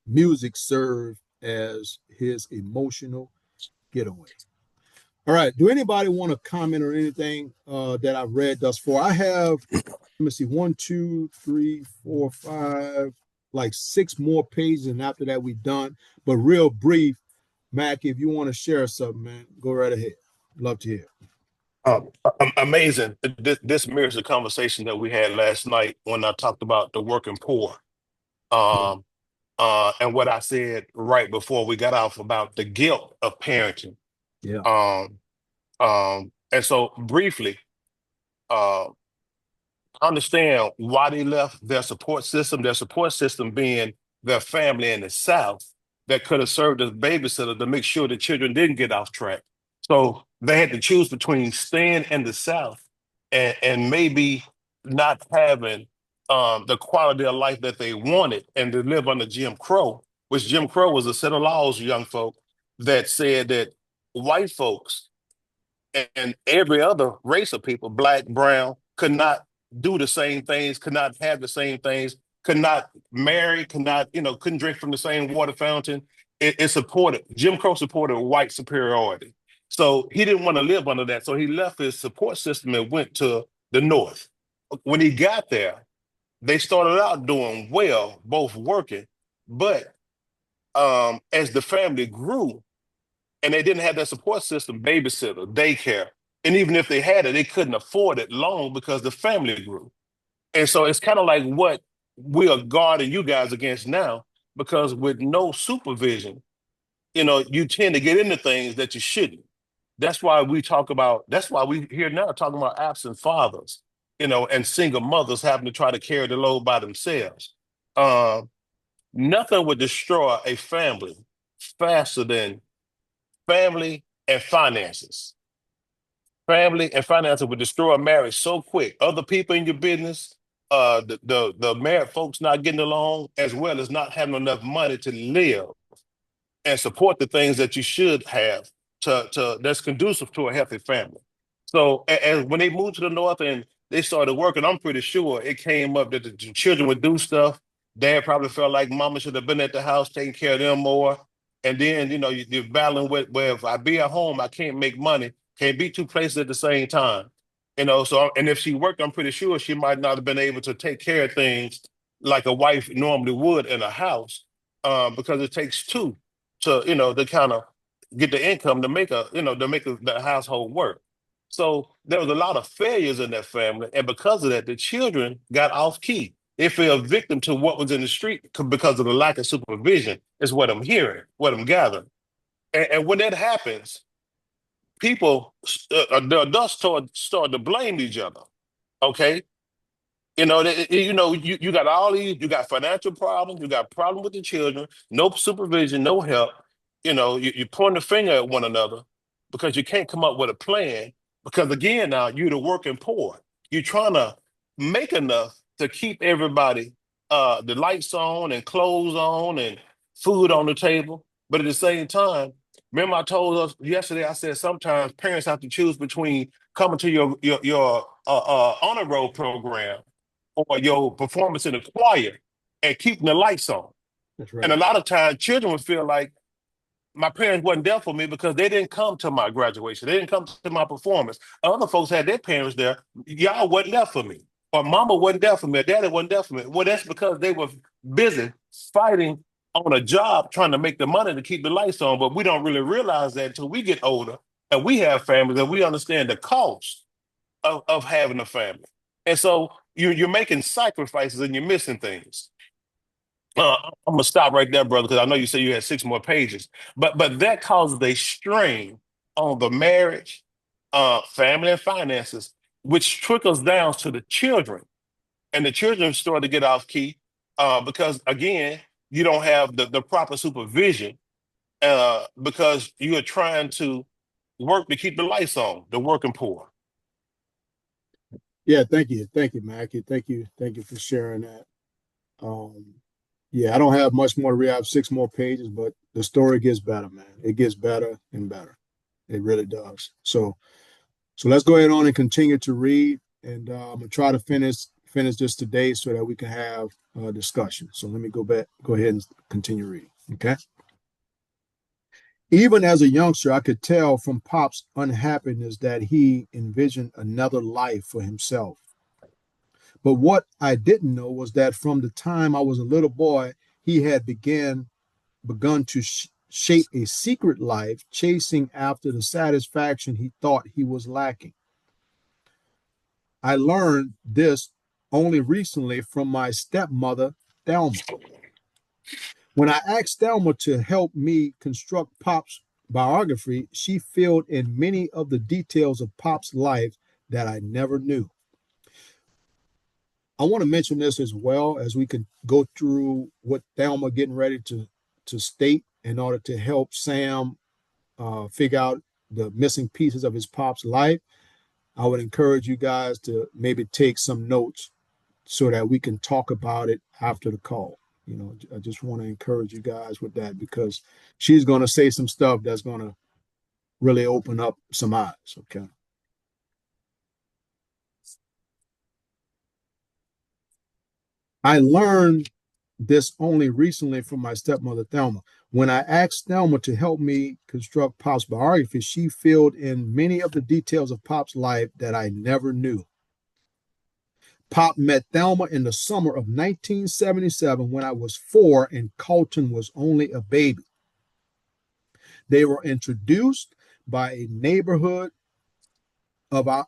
Music served as his emotional getaway. All right. Do anybody want to comment on anything that I've read thus far? I have, let me see, 1, 2, 3, 4, 5, like 6 more pages, and after that we're done. But real brief, Mac, if you want to share something, man, go right ahead. Love to hear. Amazing. This mirrors the conversation that we had last night when I talked about the working poor. Yeah. Um, and what I said right before we got off about the guilt of parenting. Yeah. Um, and so briefly, uh, I understand why they left their support system being their family in the South that could have served as babysitter to make sure the children didn't get off track. So they had to choose between staying in the South and maybe not having the quality of life that they wanted and to live under Jim Crow, which Jim Crow was a set of laws, young folk, that said that white folks and every other race of people, black, brown, could not do the same things, could not have the same things, could not marry, could not, couldn't drink from the same water fountain. It supported, Jim Crow supported white superiority. So he didn't want to live under that. So he left his support system and went to the North. When he got there, they started out doing well, both working, but as the family grew, and they didn't have that support system, babysitter, daycare. And even if they had it, they couldn't afford it long because the family grew. And so it's kind of like what we are guarding you guys against now, because with no supervision, you tend to get into things that you shouldn't. That's why we here now talking about absent fathers, and single mothers having to try to carry the load by themselves. Um, Nothing would destroy a family faster than family and finances. Family and finances would destroy a marriage so quick. Other people in your business, the married folks not getting along, as well as not having enough money to live and support the things that you should have to that's conducive to a healthy family. So and when they moved to the north and they started working, I'm pretty sure it came up that the children would do stuff Dad probably felt like mama should have been at the house taking care of them more. And then, you're battling with, where if I be at home, I can't make money, can't be two places at the same time. So, and if she worked, I'm pretty sure she might not have been able to take care of things like a wife normally would in a house, because it takes two to kind of get the income to make the household work. So there was a lot of failures in that family, and because of that, the children got off key. They fell victim to what was in the street because of the lack of supervision. Is what I'm hearing, what I'm gathering, and when that happens, people, the adults start to blame each other. Okay, you got all these, you got financial problems, you got problem with the children, no supervision, no help. You point the finger at one another because you can't come up with a plan. Because again, now you're the working poor. You're trying to make enough to keep everybody, the lights on and clothes on and food on the table. But at the same time, remember I told us yesterday, I said sometimes parents have to choose between coming to your honor roll program or your performance in the choir and keeping the lights on. That's And a right. lot of times children would feel like my parents wasn't there for me because they didn't come to my graduation. They didn't come to my performance. Other folks had their parents there. Y'all wasn't there for me. Or mama wasn't there for me. Or daddy wasn't there for me. Well, that's because they were busy fighting on a job trying to make the money to keep the lights on. But we don't really realize that until we get older and we have families and we understand the cost of having a family. And so you're making sacrifices and you're missing things. I'm gonna stop right there, brother, because I know you said you had six more pages. But that causes a strain on the marriage, family, and finances, which trickles down to the children, and the children start to get off key, because again, you don't have the proper supervision, because you are trying to work to keep the lights on, the working poor. Yeah, thank you, Mackie. Thank you for sharing that. Um, yeah, I don't have much more to read. I have six more pages, but the story gets better, man. It gets better and better. It really does. So let's go ahead on and continue to read, and I'm gonna try to finish this today so that we can have a discussion. So let me go ahead and continue reading. Okay. Even as a youngster, I could tell from Pop's unhappiness that he envisioned another life for himself. But what I didn't know was that from the time I was a little boy, he had begun to shape a secret life, chasing after the satisfaction he thought he was lacking. I learned this only recently from my stepmother, Thelma. When I asked Thelma to help me construct Pop's biography, she filled in many of the details of Pop's life that I never knew. I want to mention this as well as we can go through what Thelma getting ready to state in order to help Sam figure out the missing pieces of his pop's life. I would encourage you guys to maybe take some notes so that we can talk about it after the call. I just want to encourage you guys with that because she's going to say some stuff that's going to really open up some eyes. Okay. I learned this only recently from my stepmother, Thelma. When I asked Thelma to help me construct Pop's biography, she filled in many of the details of Pop's life that I never knew. Pop met Thelma in the summer of 1977 when I was 4 and Colton was only a baby. They were introduced by a neighborhood of our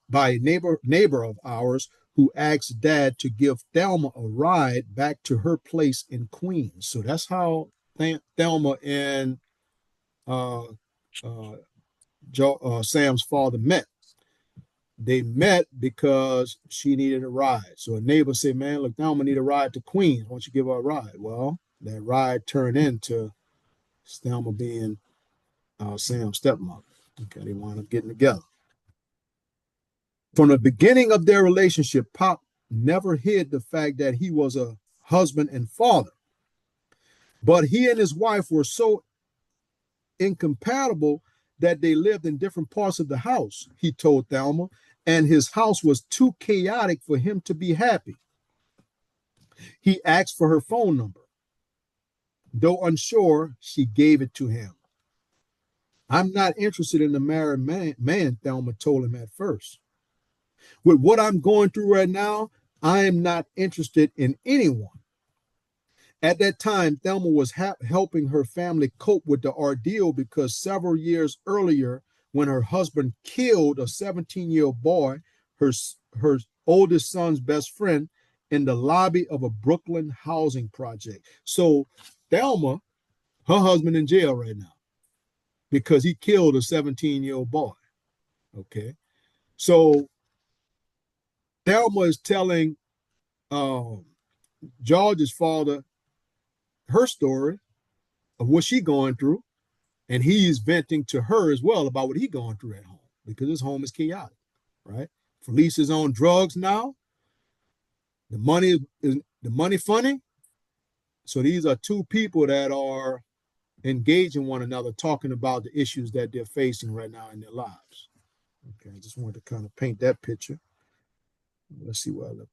by a neighbor of ours who asked Dad to give Thelma a ride back to her place in Queens. So that's how Thelma and uh, uh, Sam's father met. They met because she needed a ride. So a neighbor said, "Man, look, Thelma need a ride to Queens. Why don't you give her a ride?" Well, that ride turned into Thelma being Sam's stepmother. Okay, they wound up getting together. From the beginning of their relationship, Pop never hid the fact that he was a husband and father. But he and his wife were so incompatible that they lived in different parts of the house, he told Thelma, and his house was too chaotic for him to be happy. He asked for her phone number. Though unsure, she gave it to him. I'm not interested in the married man, Thelma told him at first. With what I'm going through right now, I am not interested in anyone. At that time, Thelma was helping her family cope with the ordeal because several years earlier, when her husband killed a 17-year-old boy, her, her oldest son's best friend, in the lobby of a Brooklyn housing project. So Thelma, her husband in jail right now because he killed a 17-year-old boy. Okay. So Thelma is telling George's father her story of what she's going through, and he's venting to her as well about what he's going through at home because his home is chaotic, right? Felice is on drugs now. The money funny. So these are two people that are engaging one another, talking about the issues that they're facing right now in their lives. Okay, I just wanted to kind of paint that picture. Let's see where I look.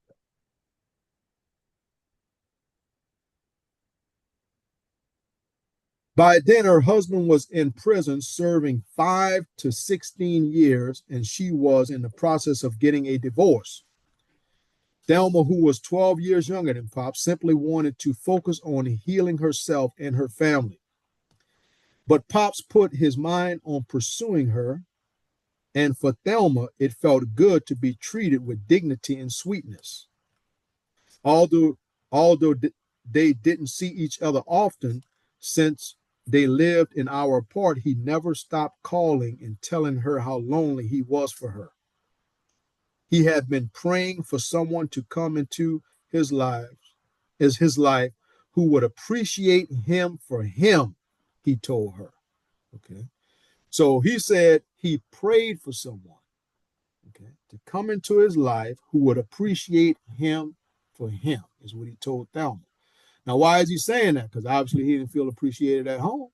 By then, her husband was in prison serving 5 to 16 years, and she was in the process of getting a divorce. Thelma, who was 12 years younger than Pop, simply wanted to focus on healing herself and her family. But Pops put his mind on pursuing her, and for Thelma, it felt good to be treated with dignity and sweetness. Although they didn't see each other often, since they lived an hour apart, he never stopped calling and telling her how lonely he was for her. He had been praying for someone to come into his life, who would appreciate him for him, he told her. Okay. So he said he prayed for someone, okay, to come into his life who would appreciate him for him, is what he told Thelma. Now, why is he saying that? Because obviously he didn't feel appreciated at home,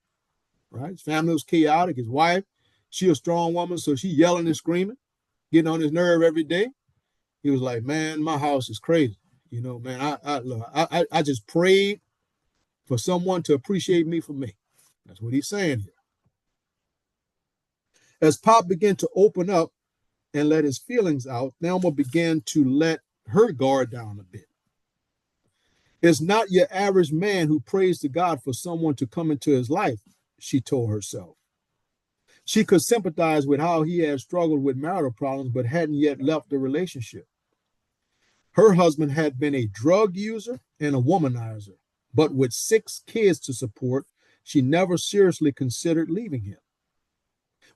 right? His family was chaotic. His wife, she a strong woman, so she yelling and screaming, getting on his nerve every day. He was like, man, my house is crazy. Man, I just prayed for someone to appreciate me for me. That's what he's saying here. As Pop began to open up and let his feelings out, Thelma began to let her guard down a bit. It's not your average man who prays to God for someone to come into his life, she told herself. She could sympathize with how he had struggled with marital problems, but hadn't yet left the relationship. Her husband had been a drug user and a womanizer, but with 6 kids to support, she never seriously considered leaving him.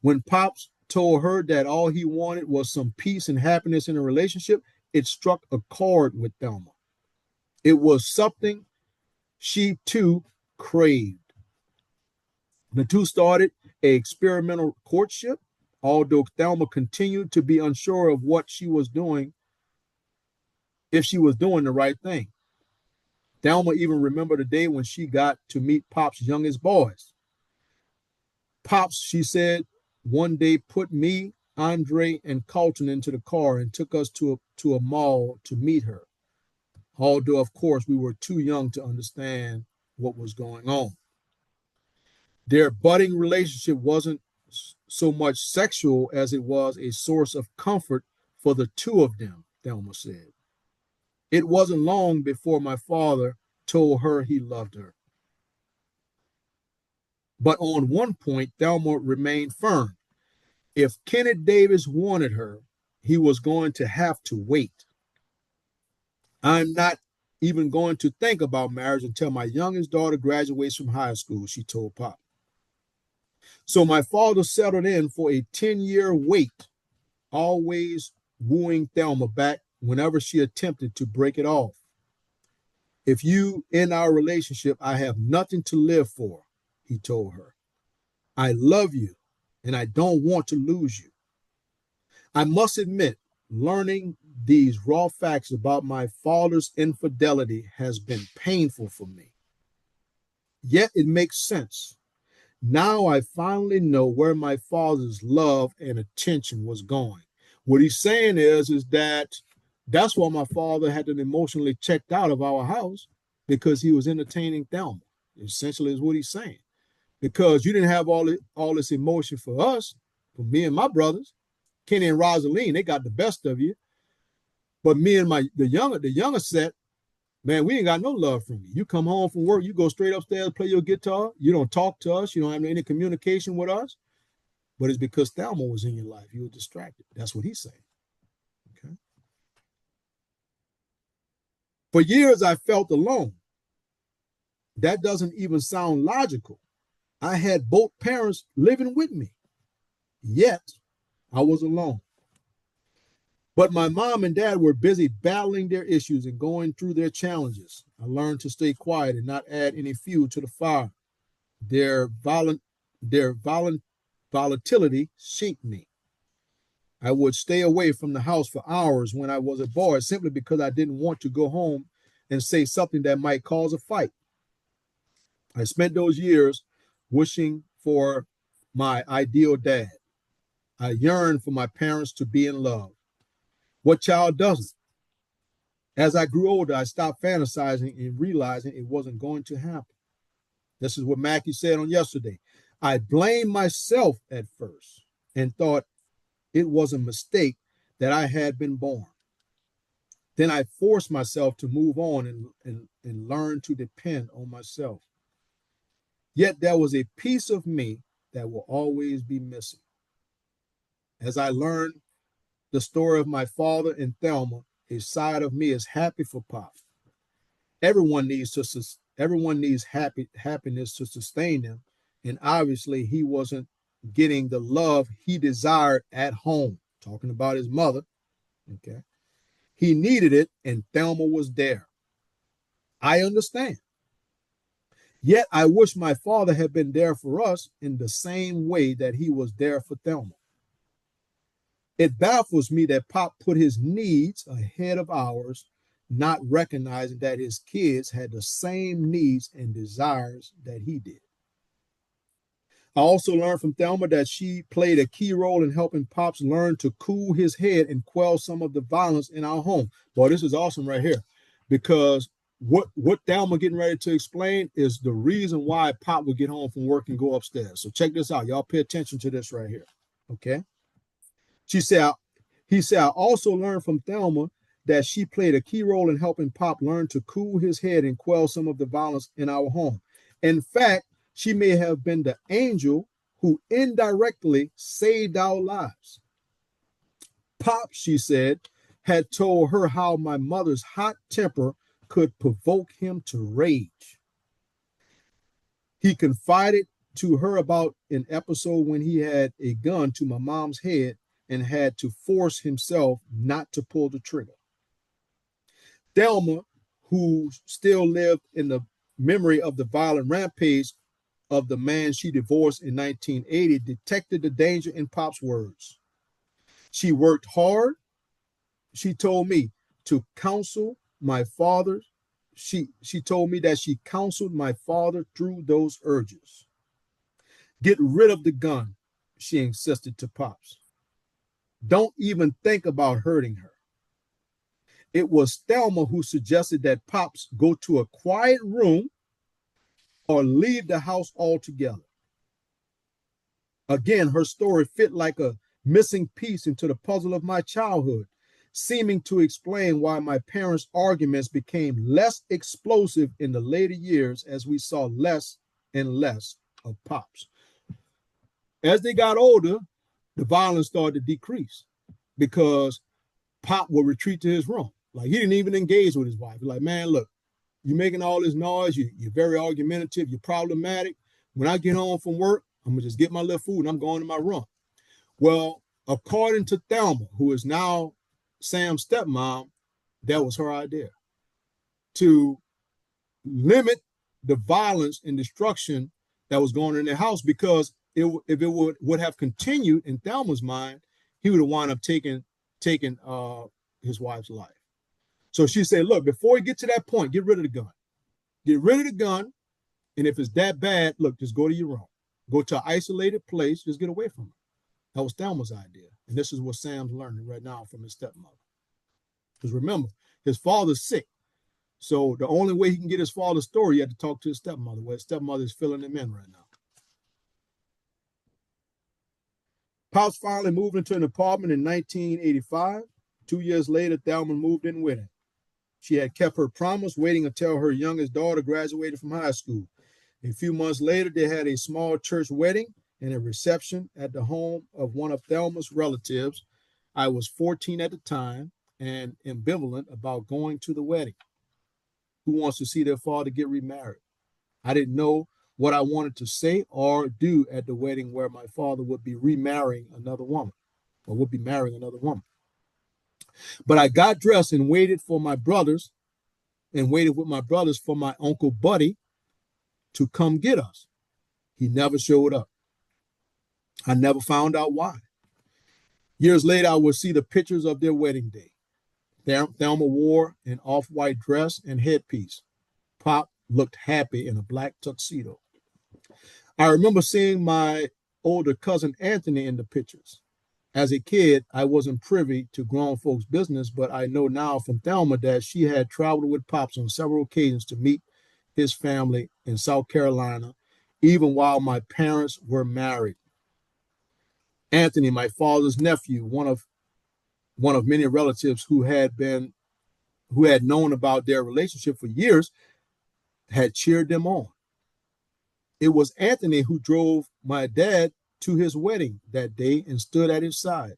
When Pops told her that all he wanted was some peace and happiness in a relationship, it struck a chord with Thelma. It was something she too craved. The two started an experimental courtship, although Thelma continued to be unsure of what she was doing, if she was doing the right thing. Thelma even remembered a day when she got to meet Pop's youngest boys. Pops, she said, one day put me, Andre, and Carlton into the car and took us to a mall to meet her. Although, of course, we were too young to understand what was going on. Their budding relationship wasn't so much sexual as it was a source of comfort for the two of them, Thelma said. It wasn't long before my father told her he loved her. But on one point, Thelma remained firm. If Kenneth Davis wanted her, he was going to have to wait. I'm not even going to think about marriage until my youngest daughter graduates from high school, she told Pop. So my father settled in for a 10-year wait, always wooing Thelma back whenever she attempted to break it off. If you end our relationship, I have nothing to live for, he told her. I love you, and I don't want to lose you. I must admit, learning these raw facts about my father's infidelity has been painful for me. Yet it makes sense. Now I finally know where my father's love and attention was going. What he's saying is that That's why my father had to emotionally checked out of our house because he was entertaining Thelma. Essentially, is what he's saying. Because you didn't have all this emotion for us, for me and my brothers, Kenny and Rosaline. They got the best of you, but me and the younger set, man, we ain't got no love from you. You come home from work, you go straight upstairs, play your guitar. You don't talk to us. You don't have any communication with us. But it's because Thelma was in your life. You were distracted. That's what he's saying. Okay. For years, I felt alone. That doesn't even sound logical. I had both parents living with me, yet I was alone. But my mom and dad were busy battling their issues and going through their challenges. I learned to stay quiet and not add any fuel to the fire. Their violent, their volatility shaped me. I would stay away from the house for hours when I was a boy simply because I didn't want to go home and say something that might cause a fight. I spent those years wishing for my ideal dad. I yearned for my parents to be in love. What child doesn't? As I grew older, I stopped fantasizing and realizing it wasn't going to happen. This is what Mackie said on yesterday. I blamed myself at first and thought it was a mistake that I had been born. Then I forced myself to move on and learn to depend on myself. Yet there was a piece of me that will always be missing. As I learned the story of my father and Thelma, a side of me is happy for Pop. Everyone needs happiness to sustain them, and obviously he wasn't getting the love he desired at home. Talking about his mother, okay? He needed it, and Thelma was there. I understand. Yet I wish my father had been there for us in the same way that he was there for Thelma. It baffles me that Pop put his needs ahead of ours, not recognizing that his kids had the same needs and desires that he did. I also learned from Thelma that she played a key role in helping Pops learn to cool his head and quell some of the violence in our home. Boy, this is awesome right here, because what Thelma getting ready to explain is the reason why Pop would get home from work and go upstairs. So check this out. Y'all pay attention to this right here. Okay. She said, he said, I also learned from Thelma that she played a key role in helping Pop learn to cool his head and quell some of the violence in our home. In fact, she may have been the angel who indirectly saved our lives. Pop, she said, had told her how my mother's hot temper could provoke him to rage. He confided to her about an episode when he had a gun to my mom's head and had to force himself not to pull the trigger. Thelma, who still lived in the memory of the violent rampage of the man she divorced in 1980, detected the danger in Pop's words. She worked hard, she told me, to counsel my father. She told me that she counseled my father through those urges. Get rid of the gun, she insisted to Pops. Don't even think about hurting her. It was Thelma who suggested that Pops go to a quiet room or leave the house altogether. Again, her story fit like a missing piece into the puzzle of my childhood, seeming to explain why my parents' arguments became less explosive in the later years as we saw less and less of Pops. As they got older, the violence started to decrease because Pop would retreat to his room. Like, he didn't even engage with his wife. Like, man, look, you're making all this noise. You're very argumentative. You're problematic. When I get home from work, I'm going to just get my little food and I'm going to my room. Well, according to Thelma, who is now Sam's stepmom, that was her idea, to limit the violence and destruction that was going on in their house, because if it would have continued in Thelma's mind, he would have wound up taking his wife's life. So she said, look, before you get to that point, get rid of the gun. Get rid of the gun. And if it's that bad, look, just go to your room. Go to an isolated place. Just get away from her. That was Thelma's idea. And this is what Sam's learning right now from his stepmother. Because remember, his father's sick. So the only way he can get his father's story, he had to talk to his stepmother, where his stepmother is filling him in right now. Pops finally moved into an apartment in 1985. 2 years later, Thelma moved in with him. She had kept her promise, waiting until her youngest daughter graduated from high school. A few months later, they had a small church wedding and a reception at the home of one of Thelma's relatives. I was 14 at the time and ambivalent about going to the wedding. Who wants to see their father get remarried? I didn't know what I wanted to say or do at the wedding where my father would be remarrying another woman or would be marrying another woman. But I got dressed and waited with my brothers for my Uncle Buddy to come get us. He never showed up. I never found out why. Years later, I would see the pictures of their wedding day. Thelma wore an off-white dress and headpiece. Pop looked happy in a black tuxedo. I remember seeing my older cousin Anthony in the pictures. As a kid, I wasn't privy to grown folks' business, but I know now from Thelma that she had traveled with Pops on several occasions to meet his family in South Carolina, even while my parents were married. Anthony, my father's nephew, one of many relatives who had known about their relationship for years, had cheered them on. It was Anthony who drove my dad to his wedding that day and stood at his side.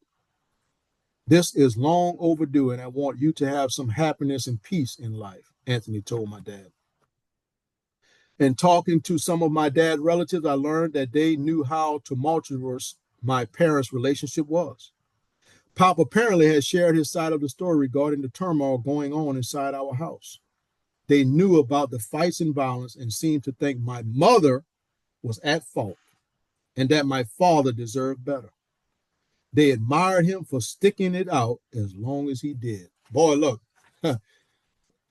This is long overdue, and I want you to have some happiness and peace in life, Anthony told my dad. In talking to some of my dad's relatives, I learned that they knew how tumultuous my parents' relationship was. Pop apparently had shared his side of the story regarding the turmoil going on inside our house. They knew about the fights and violence and seemed to think my mother was at fault and that my father deserved better. They admired him for sticking it out as long as he did. Boy, look, I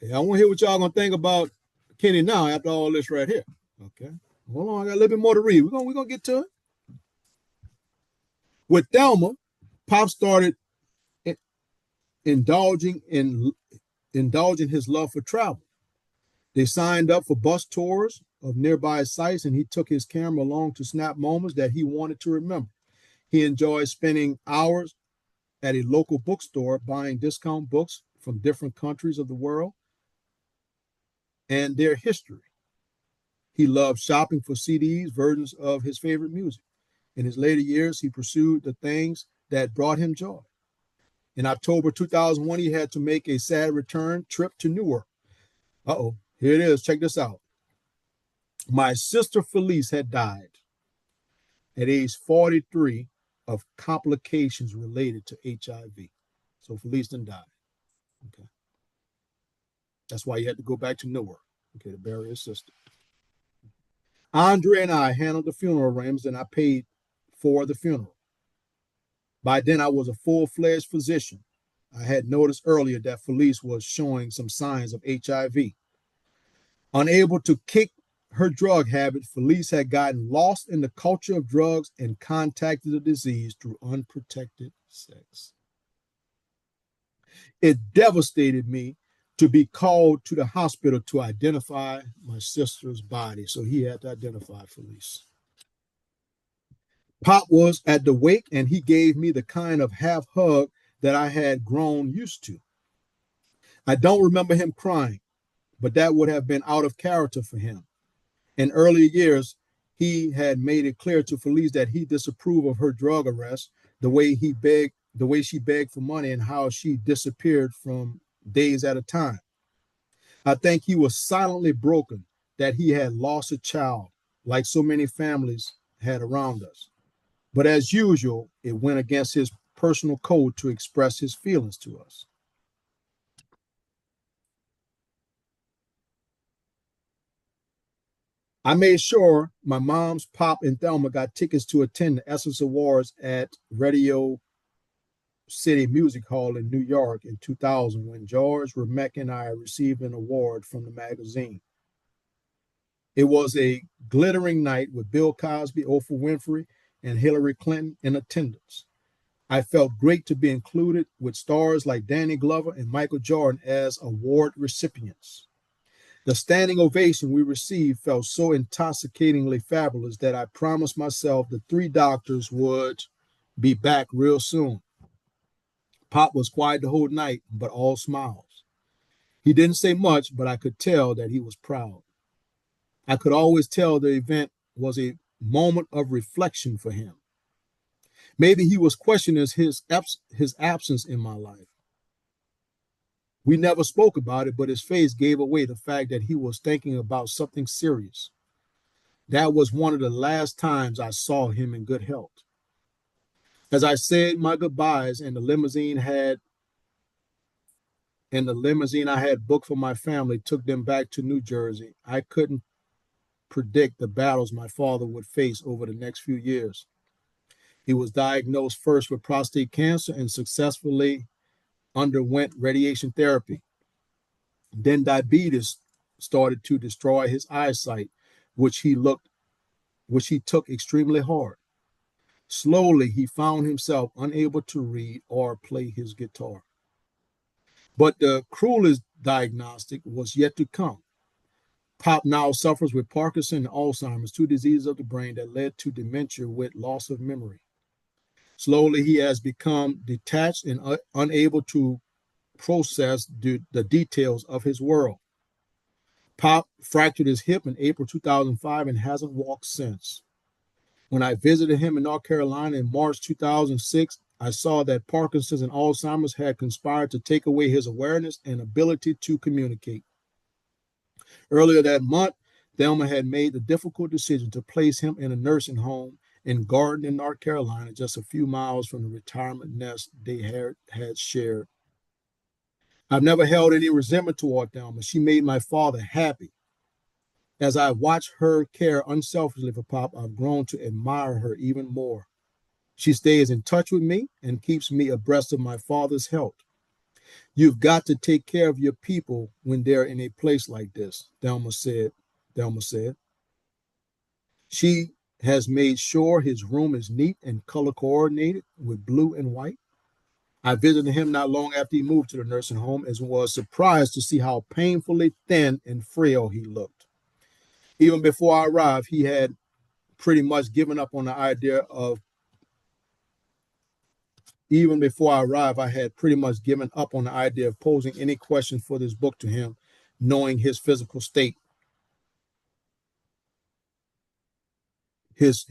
want to hear what y'all going to think about Kenny now after all this right here. Okay. Hold on, I got a little bit more to read. We're going to get to it. With Thelma, Pop started indulging his love for travel. They signed up for bus tours of nearby sites, and he took his camera along to snap moments that he wanted to remember. He enjoyed spending hours at a local bookstore buying discount books from different countries of the world and their history. He loved shopping for CDs, versions of his favorite music. In his later years, he pursued the things that brought him joy. In October 2001, he had to make a sad return trip to Newark. Uh-oh, here it is. Check this out. My sister Felice had died at age 43 of complications related to HIV. So Felice done died. Okay. That's why he had to go back to Newark, okay, to bury his sister. Andre and I handled the funeral arrangements, and I paid for the funeral. By then, I was a full-fledged physician. I had noticed earlier that Felice was showing some signs of HIV. Unable to kick her drug habit, Felice had gotten lost in the culture of drugs and contacted the disease through unprotected sex. It devastated me to be called to the hospital to identify my sister's body. So he had to identify Felice. Pop was at the wake, and he gave me the kind of half hug that I had grown used to. I don't remember him crying, but that would have been out of character for him. In earlier years, he had made it clear to Felice that he disapproved of her drug arrest, the way she begged for money, and how she disappeared from days at a time. I think he was silently broken that he had lost a child, like so many families had around us. But as usual, it went against his personal code to express his feelings to us. I made sure my mom's Pop and Thelma got tickets to attend the Essence Awards at Radio City Music Hall in New York in 2000 when George, Rebecca, and I received an award from the magazine. It was a glittering night with Bill Cosby, Oprah Winfrey, and Hillary Clinton in attendance. I felt great to be included with stars like Danny Glover and Michael Jordan as award recipients. The standing ovation we received felt so intoxicatingly fabulous that I promised myself the three doctors would be back real soon. Pop was quiet the whole night, but all smiles. He didn't say much, but I could tell that he was proud. I could always tell the event was a moment of reflection for him. Maybe he was questioning his absence in my life. We never spoke about it, but his face gave away the fact that he was thinking about something serious. That was one of the last times I saw him in good health. As I said my goodbyes and the limousine I had booked for my family took them back to New Jersey, I couldn't predict the battles my father would face over the next few years. He was diagnosed first with prostate cancer and successfully underwent radiation therapy. Then diabetes started to destroy his eyesight, which he looked which he took extremely hard. Slowly he found himself unable to read or play his guitar. But the cruelest diagnostic was yet to come. Pop now suffers with Parkinson and Alzheimer's, two diseases of the brain that led to dementia with loss of memory. Slowly, he has become detached and unable to process the details of his world. Pop fractured his hip in April 2005 and hasn't walked since. When I visited him in North Carolina in March 2006, I saw that Parkinson's and Alzheimer's had conspired to take away his awareness and ability to communicate. Earlier that month, Thelma had made the difficult decision to place him in a nursing home in Garden, North Carolina, just a few miles from the retirement nest they had shared. I've never held any resentment toward Thelma. She made my father happy. As I watched her care unselfishly for Pop, I've grown to admire her even more. She stays in touch with me and keeps me abreast of my father's health. You've got to take care of your people when they're in a place like this, Thelma said. She has made sure his room is neat and color coordinated with blue and white. I visited him not long after he moved to the nursing home and was surprised to see how painfully thin and frail he looked. Even before I arrived, he had pretty much given up on the idea of Even before I arrived, I had pretty much given up on the idea of posing any questions for this book to him, knowing his physical state. His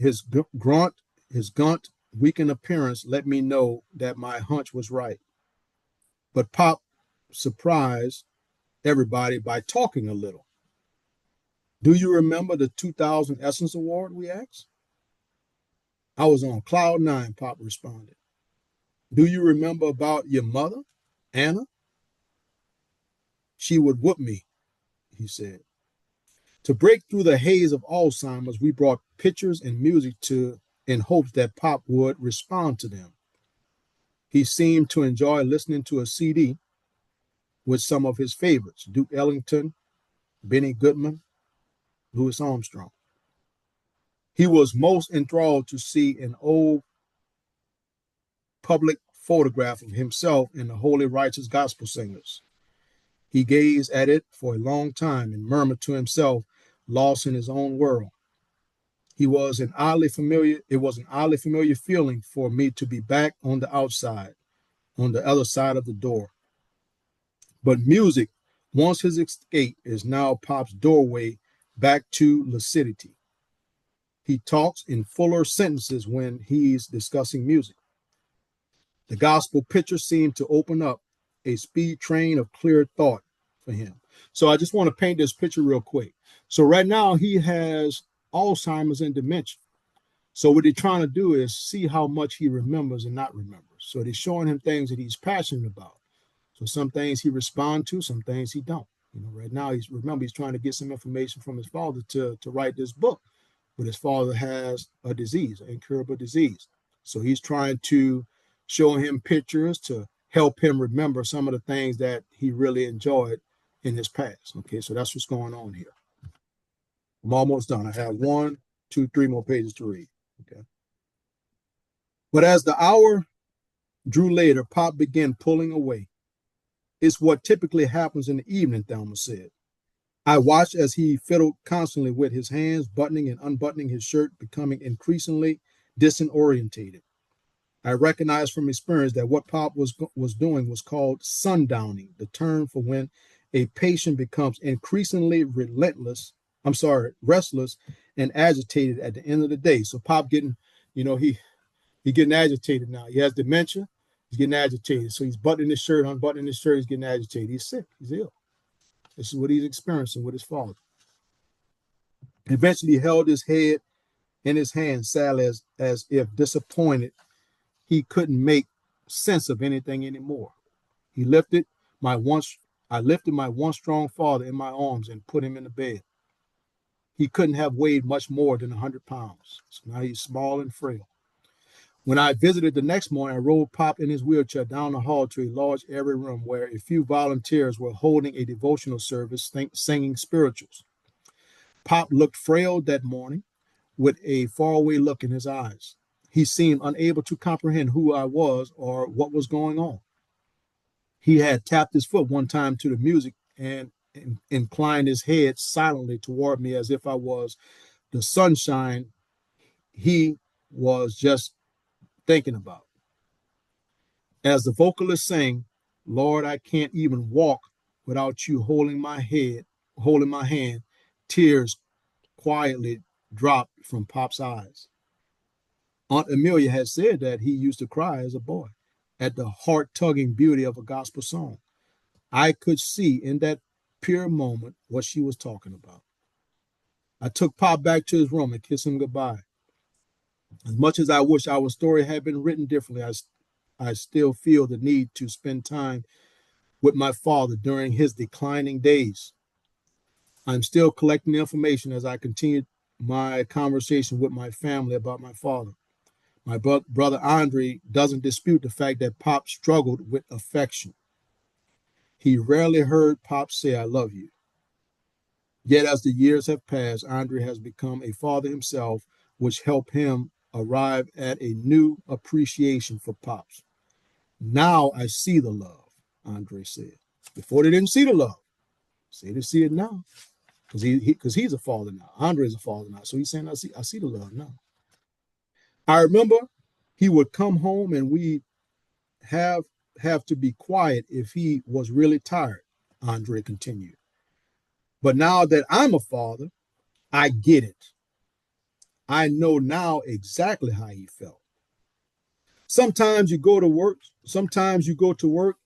grunt, his gaunt, weakened appearance let me know that my hunch was right. But Pop surprised everybody by talking a little. Do you remember the 2000 Essence Award? We asked. I was on cloud nine, Pop responded. Do you remember about your mother, Anna? She would whoop me, he said. To break through the haze of Alzheimer's, we brought pictures and music in hopes that Pop would respond to them. He seemed to enjoy listening to a CD with some of his favorites, Duke Ellington, Benny Goodman, Louis Armstrong. He was most enthralled to see an old public photograph of himself and the Holy Righteous Gospel Singers. He gazed at it for a long time and murmured to himself, lost in his own world. It was an oddly familiar feeling for me to be back on the outside, on the other side of the door. But music, once his escape, is now Pop's doorway back to lucidity. He talks in fuller sentences when he's discussing music. The gospel picture seemed to open up a speed train of clear thought for him. So I just want to paint this picture real quick. So right now he has Alzheimer's and dementia. So what they're trying to do is see how much he remembers and not remembers. So they're showing him things that he's passionate about. So some things he responds to, some things he don't. Right now he's trying to get some information from his father to write this book. But his father has a disease, an incurable disease. So he's trying to show him pictures to help him remember some of the things that he really enjoyed in his past. Okay, so that's what's going on here. I'm almost done. I have 1, 2, 3 more pages to read. Okay. But as the hour Drew later, Pop began pulling away. It's what typically happens in the evening, Thelma said. I watched as he fiddled constantly with his hands, buttoning and unbuttoning his shirt, becoming increasingly disorientated. I recognized from experience that what Pop was doing was called sundowning, the term for when a patient becomes increasingly restless and agitated at the end of the day. So Pop getting, he getting agitated now. He has dementia. He's getting agitated. So he's buttoning his shirt, unbuttoning his shirt. He's getting agitated. He's sick. He's ill. This is what he's experiencing with his father. Eventually, he held his head in his hand, sadly, as if disappointed he couldn't make sense of anything anymore. He lifted my once I lifted my once strong father in my arms and put him in the bed. He couldn't have weighed much more than 100 pounds. So now he's small and frail. When I visited the next morning, I rolled Pop in his wheelchair down the hall to a large airy room where a few volunteers were holding a devotional service, singing spirituals. Pop looked frail that morning with a faraway look in his eyes. He seemed unable to comprehend who I was or what was going on. He had tapped his foot one time to the music and inclined his head silently toward me as if I was the sunshine he was just thinking about. As the vocalist sang, Lord, I can't even walk without you holding my hand, tears quietly dropped from Pop's eyes. Aunt Amelia had said that he used to cry as a boy at the heart-tugging beauty of a gospel song. I could see in that pure moment what she was talking about. I took Pop back to his room and kissed him goodbye. As much as I wish our story had been written differently, I still feel the need to spend time with my father during his declining days. I'm still collecting the information as I continue my conversation with my family about my father. My brother Andre doesn't dispute the fact that Pop struggled with affection. He rarely heard Pop say, I love you. Yet as the years have passed, Andre has become a father himself, which helped him arrive at a new appreciation for Pops. Now I see the love, Andre said. Before they didn't see the love. Say they see it now. Because he's a father now. Andre is a father now. So he's saying, I see the love now. I remember he would come home and we have to be quiet if he was really tired, Andre continued. But now that I'm a father, I get it. I know now exactly how he felt. Sometimes you go to work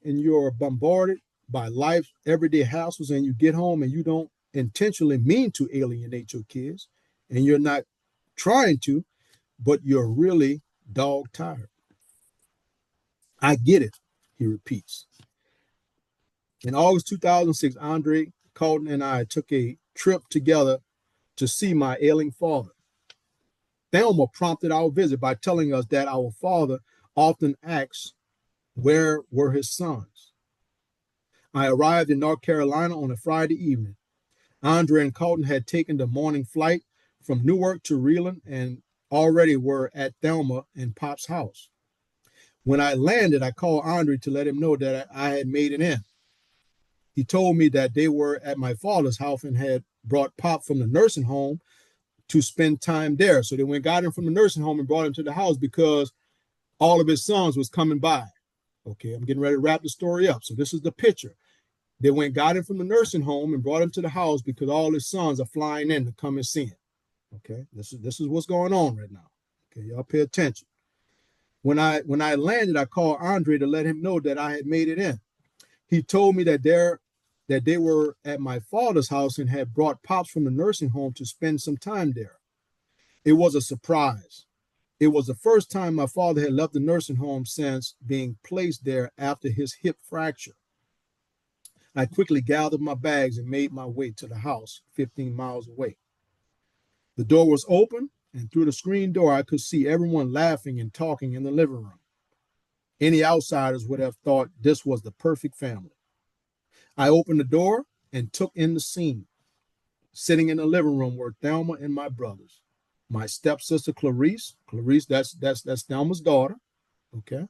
and you're bombarded by life's everyday hassles and you get home and you don't intentionally mean to alienate your kids and you're not trying to, but you're really dog tired. I get it, he repeats. In August 2006, Andre Colton and I took a trip together to see my ailing father. Thelma prompted our visit by telling us that our father often asks, where were his sons? I arrived in North Carolina on a Friday evening. Andre and Colton had taken the morning flight from Newark to Reeland and already were at Thelma and Pop's house. When I landed, I called Andre to let him know that I had made it in. He told me that they were at my father's house and had brought Pop from the nursing home to spend time there. So they went got him from the nursing home and brought him to the house because all of his sons was coming by. Okay, I'm getting ready to wrap the story up. So this is the picture. They went got him from the nursing home and brought him to the house because all his sons are flying in to come and see him. Okay, this is what's going on right now. Okay, y'all pay attention. When I landed, I called Andre to let him know that I had made it in. He told me that they were at my father's house and had brought Pops from the nursing home to spend some time there. It was a surprise. It was the first time my father had left the nursing home since being placed there after his hip fracture. I quickly gathered my bags and made my way to the house 15 miles away. The door was open, and through the screen door, I could see everyone laughing and talking in the living room. Any outsiders would have thought this was the perfect family. I opened the door and took in the scene. Sitting in the living room were Thelma and my brothers. My stepsister Clarice, that's Thelma's daughter, okay?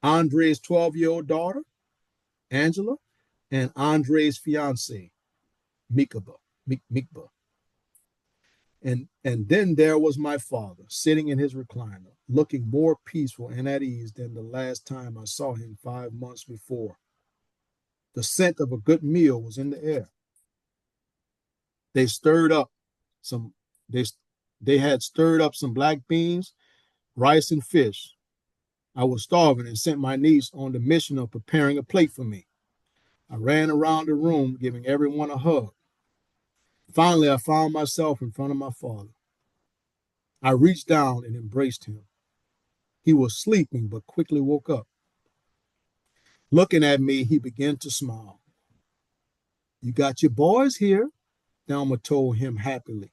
Andre's 12-year-old daughter, Angela, and Andre's fiance, Mikaba. Mikba. And then there was my father sitting in his recliner, looking more peaceful and at ease than the last time I saw him 5 months before. The scent of a good meal was in the air. They stirred up some they they had stirred up some black beans, rice, and fish. I was starving and sent my niece on the mission of preparing a plate for me. I ran around the room, giving everyone a hug. Finally, I found myself in front of my father. I reached down and embraced him. He was sleeping, but quickly woke up. Looking at me, he began to smile. You got your boys here, Thelma told him happily.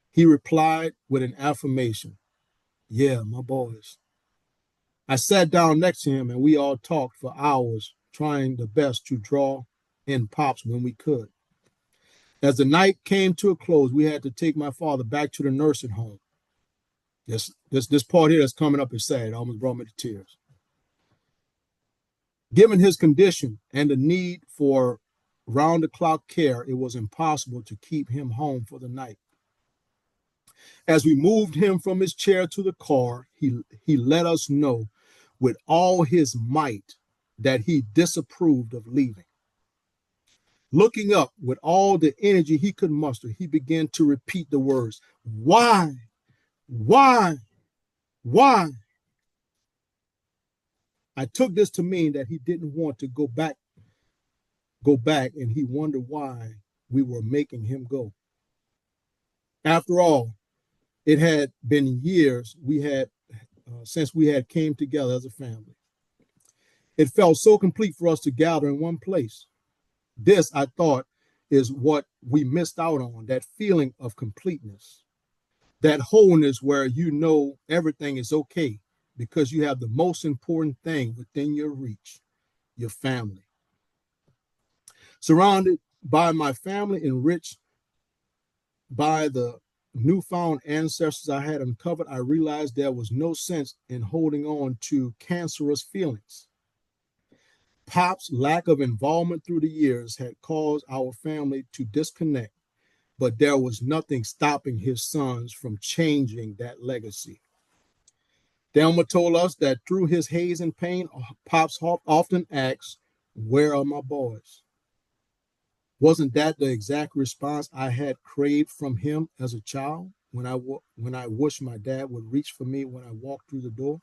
He replied with an affirmation. Yeah, my boys. I sat down next to him and we all talked for hours, trying the best to draw in Pops when we could. As the night came to a close, we had to take my father back to the nursing home. This part here that's coming up is sad. It almost brought me to tears. Given his condition and the need for round-the-clock care, it was impossible to keep him home for the night. As we moved him from his chair to the car, he let us know with all his might that he disapproved of leaving. Looking up with all the energy he could muster, he began to repeat the words, why, why, why? I took this to mean that he didn't want to go back, and he wondered why we were making him go. After all, it had been years since we had came together as a family. It felt so complete for us to gather in one place. This, I thought, is what we missed out on, that feeling of completeness, that wholeness where you know everything is okay because you have the most important thing within your reach, your family. Surrounded by my family, enriched by the newfound ancestors I had uncovered, I realized there was no sense in holding on to cancerous feelings. Pop's lack of involvement through the years had caused our family to disconnect, but there was nothing stopping his sons from changing that legacy. Thelma told us that through his haze and pain, Pops often asks, where are my boys? Wasn't that the exact response I had craved from him as a child when I wished my dad would reach for me when I walked through the door?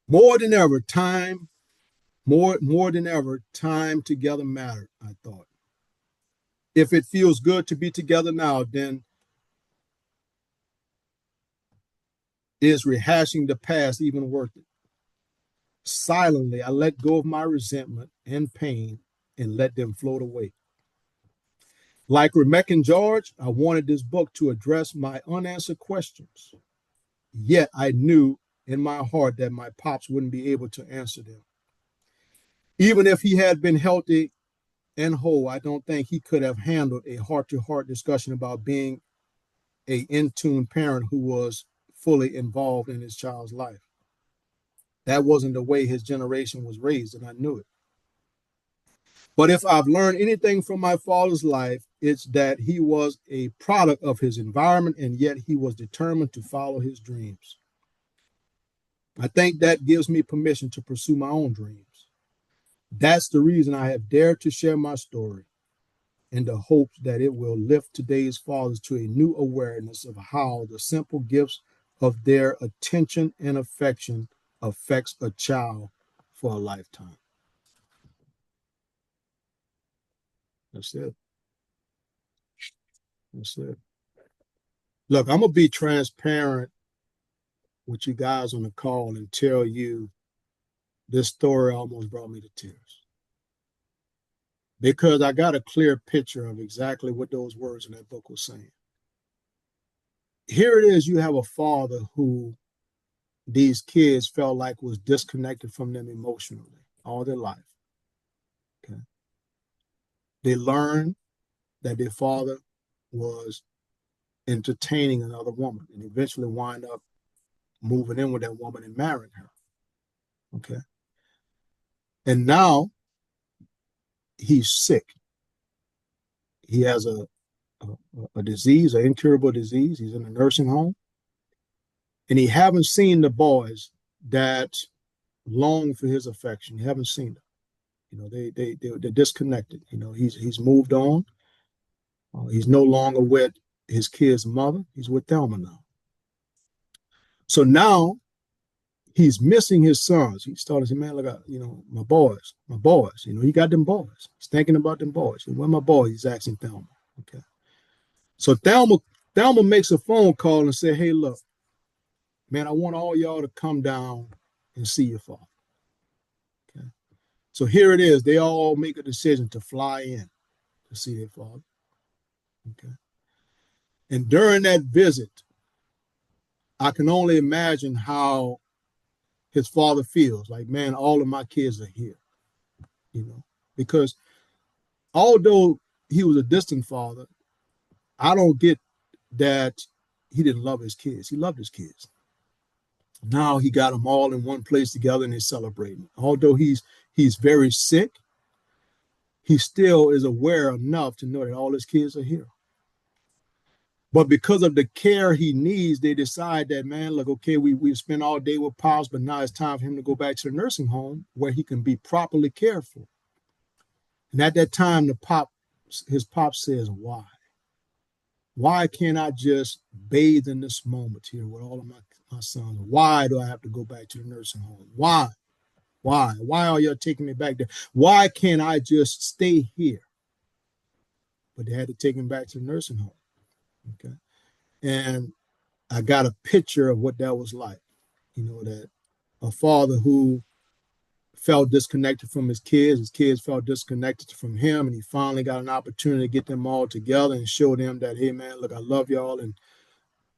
More than ever, time together mattered, I thought. If it feels good to be together now, then is rehashing the past even worth it? Silently, I let go of my resentment and pain and let them float away. Like Rebecca and George, I wanted this book to address my unanswered questions. Yet I knew in my heart that my pops wouldn't be able to answer them. Even if he had been healthy and whole, I don't think he could have handled a heart-to-heart discussion about being a in-tune parent who was fully involved in his child's life. That wasn't the way his generation was raised, and I knew it. But if I've learned anything from my father's life, it's that he was a product of his environment, and yet he was determined to follow his dreams. I think that gives me permission to pursue my own dreams. That's the reason I have dared to share my story, in the hopes that it will lift today's fathers to a new awareness of how the simple gifts of their attention and affection affects a child for a lifetime. That's it. That's it. Look, I'm going to be transparent with you guys on the call and tell you this story almost brought me to tears because I got a clear picture of exactly what those words in that book were saying. Here it is, you have a father who these kids felt like was disconnected from them emotionally all their life. Okay. They learned that their father was entertaining another woman and eventually wind up moving in with that woman and marrying her. Okay. And now he's sick. He has a disease, an incurable disease. He's in a nursing home. And he haven't seen the boys that long for his affection. He haven't seen them. They're disconnected. He's moved on. He's no longer with his kid's mother. He's with Thelma now. So now he's missing his sons. He started saying, man, look, my boys. He got them boys. He's thinking about them boys. Where my boys? He's asking Thelma. Okay. So Thelma makes a phone call and say, hey, look, man, I want all y'all to come down and see your father. Okay. So here it is. They all make a decision to fly in to see their father. Okay. And during that visit, I can only imagine how his father feels. Like, man, all of my kids are here, because although he was a distant father, I don't get that he didn't love his kids. He loved his kids. Now he got them all in one place together and they're celebrating. Although he's very sick, he still is aware enough to know that all his kids are here. But because of the care he needs, they decide that, man, look, okay, we've spent all day with Pops, but now it's time for him to go back to the nursing home where he can be properly cared for. And at that time, his pop says, why? Why can't I just bathe in this moment here with all of my sons? Why do I have to go back to the nursing home? Why? Why are y'all taking me back there? Why can't I just stay here? But they had to take him back to the nursing home. Okay. And I got a picture of what that was like. That a father who felt disconnected from his kids felt disconnected from him, and he finally got an opportunity to get them all together and show them that, hey, man, look, I love y'all, and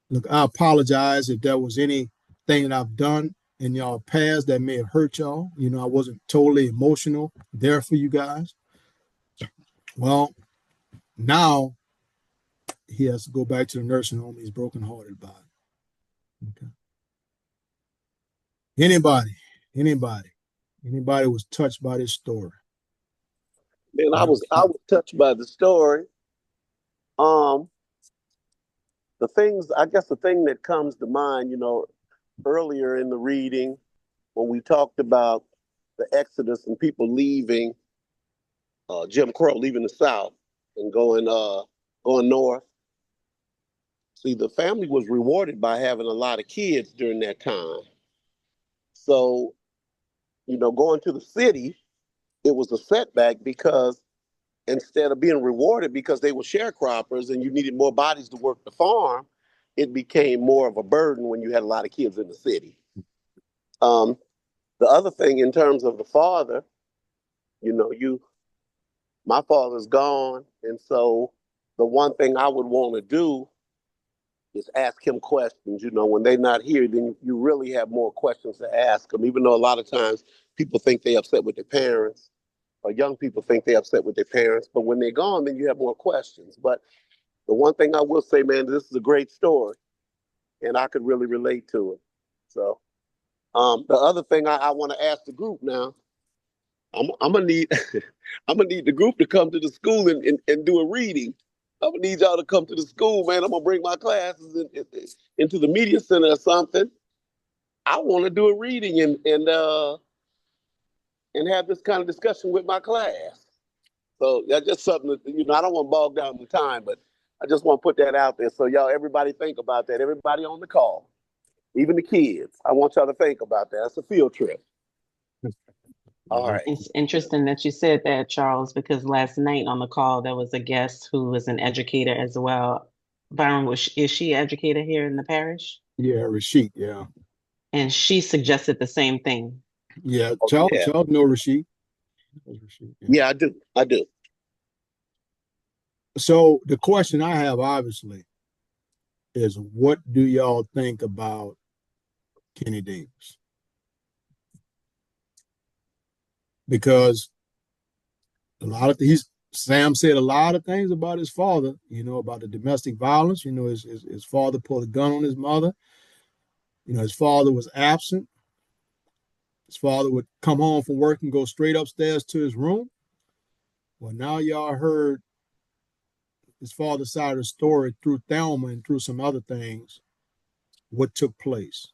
look, I apologize if there was anything that I've done in y'all past that may have hurt y'all. I wasn't totally emotional there for you guys. Well, now he has to go back to the nursing home. He's brokenhearted by it. Okay. Anybody was touched by this story? Man, I was touched by the story. Um, the thing that comes to mind, earlier in the reading when we talked about the Exodus and people leaving Jim Crow, leaving the South and going north. See, the family was rewarded by having a lot of kids during that time. So, going to the city, it was a setback because instead of being rewarded because they were sharecroppers and you needed more bodies to work the farm, it became more of a burden when you had a lot of kids in the city. Um, the other thing in terms of the father, my father's gone, and so the one thing I would want to do is ask him questions. When they're not here, then you really have more questions to ask them, even though a lot of times people think they're upset with their parents or young people think they're upset with their parents. But when they're gone, then you have more questions. But the one thing I will say, man, this is a great story and I could really relate to it. So the other thing I want to ask the group now, I'm gonna need I'm gonna need the group to come to the school and do a reading. I'm gonna need y'all to come to the school, man. I'm gonna bring my classes into the media center or something. I want to do a reading and have this kind of discussion with my class. So that's just something that, I don't want to bog down the time, but I just want to put that out there. So y'all, everybody think about that. Everybody on the call, even the kids. I want y'all to think about that. That's a field trip. All right. It's interesting that you said that, Charles, because last night on the call, there was a guest who was an educator as well. Byron, is she an educator here in the parish? Yeah, Rashid. Yeah. And she suggested the same thing. Yeah. Oh, Charles know Rashid. Yeah, I do. I do. So the question I have, obviously, is what do y'all think about Kenny Davis? Because Sam said a lot of things about his father, about the domestic violence. His father pulled a gun on his mother. His father was absent. His father would come home from work and go straight upstairs to his room. Well, now y'all heard his father's side of the story through Thelma and through some other things, what took place.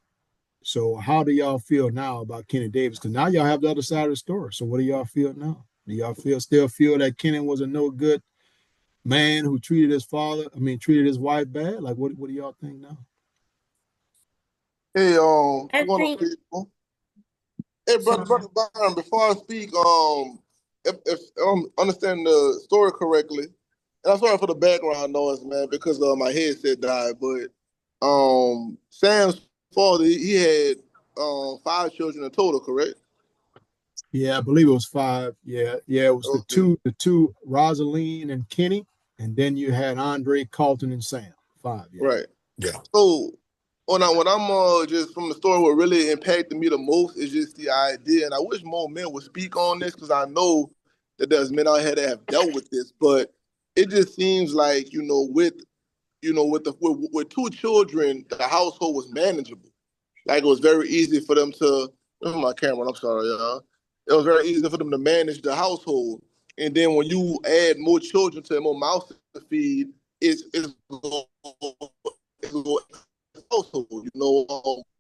So how do y'all feel now about Kenny Davis? Because now y'all have the other side of the story. So what do y'all feel now? Do y'all still feel that Kenny was a no good man who treated his wife bad? Like what do y'all think now? Hey, I one of think people. Hey, brother so. Byron. Before I speak, if understand the story correctly, and I'm sorry for the background noise, man, because my headset died. But Sam's father, he had five children in total, correct? Yeah, I believe it was five. Yeah, it was Okay, the two, Rosaline and Kenny, and then you had Andre, Carlton, and Sam. Five, yeah. right. Yeah. So when I'm just from the story, what really impacted me the most is just the idea, and I wish more men would speak on this because I know that there's men out here that have dealt with this, but it just seems like with two children, the household was manageable. Like it was very easy for them to. Oh, my camera. I'm sorry, y'all. It was very easy for them to manage the household, and then when you add more children to more mouths to feed, it's household.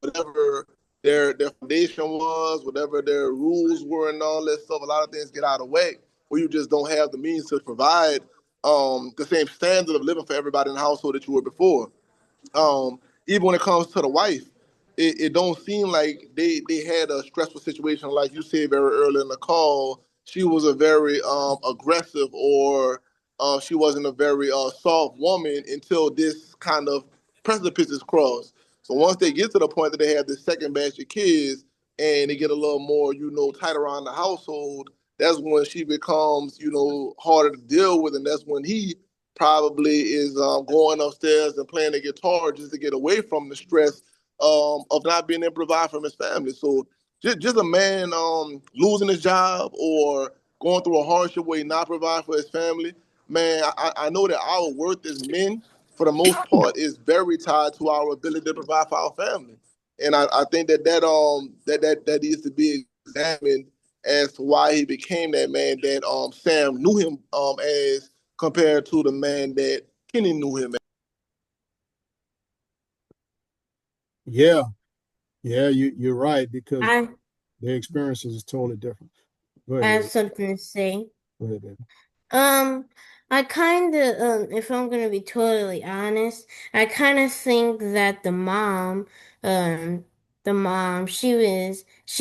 Whatever their foundation was, whatever their rules were, and all that stuff. A lot of things get out of whack where you just don't have the means to provide the same standard of living for everybody in the household that you were before. Even when it comes to the wife, it don't seem like they had a stressful situation like you said very early in the call. She was a very aggressive or she wasn't a very soft woman until this kind of precipice is crossed. So once they get to the point that they have this second batch of kids and they get a little more, tight around the household, that's when she becomes, harder to deal with, and that's when he probably is going upstairs and playing the guitar just to get away from the stress of not being able to provide for his family. So just a man losing his job or going through a hardship where he not provide for his family, man, I know that our worth as men, for the most part, is very tied to our ability to provide for our family. And I think that needs to be examined as to why he became that man that Sam knew him as compared to the man that Kenny knew him as. Yeah, yeah, you're right because I their experiences is totally different. Go ahead, have Ed. something to say. Go ahead, Ed. Um, I kind of, if I'm gonna be totally honest, I kind of think that um, she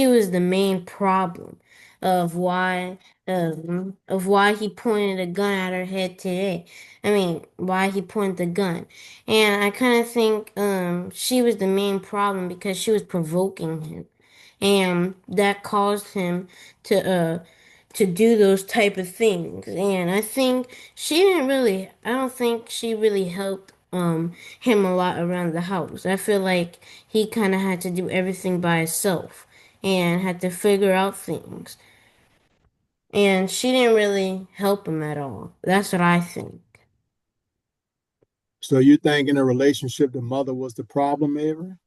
was the main problem of why he pointed a gun at her head today. I mean, why he pointed the gun, and I kind of think, she was the main problem because she was provoking him, and that caused him to do those type of things. And I don't think she really helped him a lot around the house. I feel like he kind of had to do everything by himself and had to figure out things. And she didn't really help him at all. That's what I think. So you think in a relationship the mother was the problem, Avery?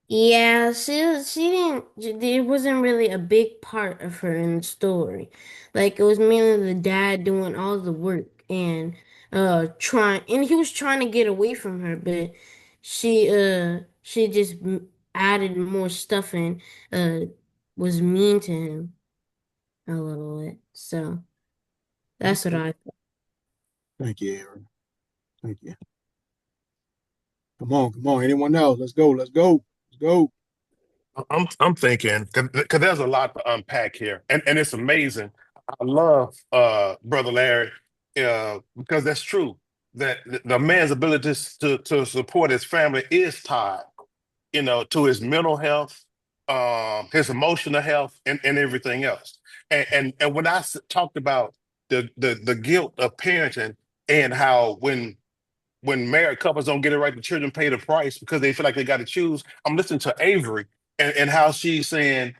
Yeah, she didn't, it wasn't really a big part of her in the story. Like it was mainly the dad doing all the work and and he was trying to get away from her, but she just added more stuff and uh was mean to him a little bit. So that's what Okay. I Thank you, Avery. Thank you. Come on, come on. Anyone else? Let's go. Let's go. Let's go. I'm thinking because there's a lot to unpack here, and it's amazing. I love brother Larry because that's true that the man's ability to support his family is tied, to his mental health, his emotional health, and everything else. And when talked about the guilt of parenting and how when married couples don't get it right, the children pay the price because they feel like they got to choose. I'm listening to Avery and how she's saying,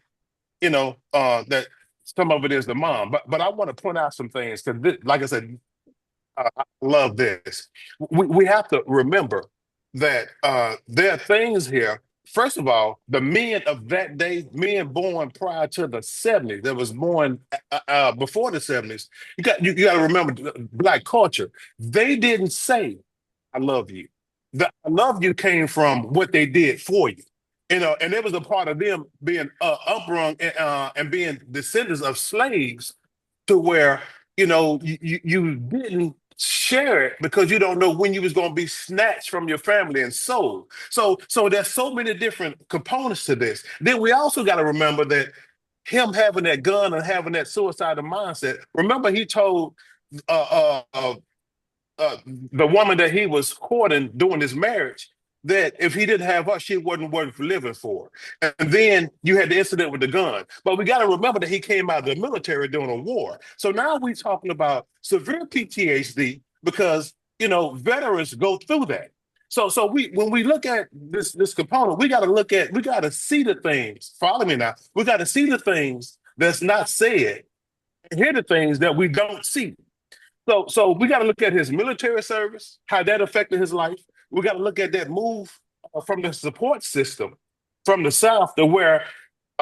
that some of it is the mom. But I want to point out some things because, like I said, I love this. We have to remember that there are things here. first of all, the men of that day, men born prior to the 70s, that was born before the 70s, you got to remember Black culture. They didn't say, I love you. The I love you came from what they did for you. And it was a part of them being uprung and being descendants of slaves to where you didn't share it because you don't know when you was going to be snatched from your family and sold. So there's so many different components to this. Then we also got to remember that him having that gun and having that suicidal mindset. Remember, he told uh, uh, uh, the woman that he was courting during his marriage that if he didn't have her, she wasn't worth living for. And then you had the incident with the gun. But we got to remember that he came out of the military during a war. So now we're talking about severe PTSD because veterans go through that. So we when we look at this component, we got to see the things. Follow me now. We got to see the things that's not said and hear the things that we don't see. So we got to look at his military service, how that affected his life. We got to look at that move from the support system from the South to where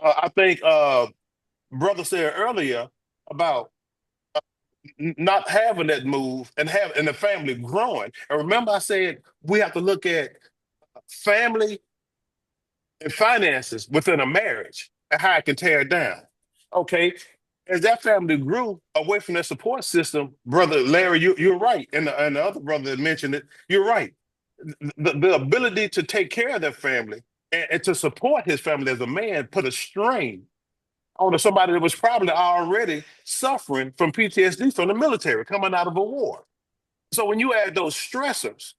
I think brother said earlier about not having that move and the family growing. And remember, I said we have to look at family and finances within a marriage and how it can tear it down. Okay. As that family grew away from their support system, brother Larry, you're right. And the other brother that mentioned it, you're right. The ability to take care of their family and to support his family as a man put a strain on somebody that was probably already suffering from PTSD from the military coming out of a war. So when you add those stressors,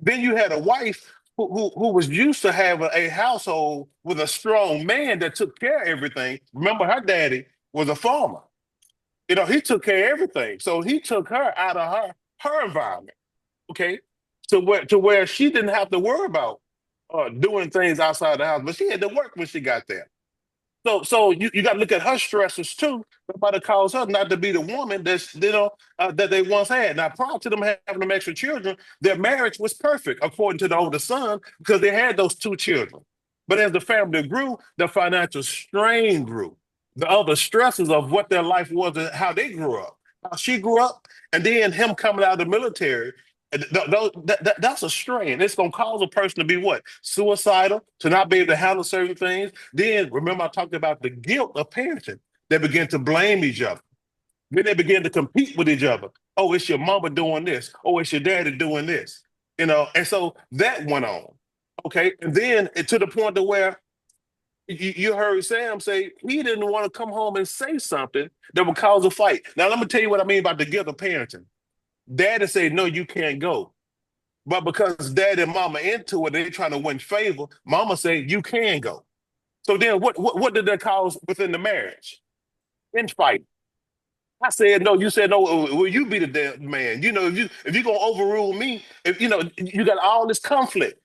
then you had a wife who was used to having a household with a strong man that took care of everything. Remember, her daddy was a farmer. He took care of everything. So he took her out of her environment. Okay. To where she didn't have to worry about doing things outside the house, but she had to work when she got there. So you got to look at her stressors too. That might have caused her not to be the woman that they once had. Now, prior to them having them extra children, their marriage was perfect according to the older son because they had those two children. But as the family grew, the financial strain grew. The other stresses of what their life was and how they grew up, how she grew up, and then him coming out of the military. That's a strain. It's going to cause a person to be what? Suicidal, to not be able to handle certain things. Then remember, I talked about the guilt of parenting. They begin to blame each other. Then they begin to compete with each other. Oh, it's your mama doing this. Oh, it's your daddy doing this. And so that went on. Okay. And then to the point to where you heard Sam say he didn't want to come home and say something that would cause a fight. Now, let me tell you what I mean by the guilt of parenting. Daddy said, no, you can't go. But because dad and mama into it, they're trying to win favor. Mama said, you can go. So then what did that cause within the marriage? Infight. I said no. You said no. Will you be the damn man? If you're gonna overrule me, if you got all this conflict.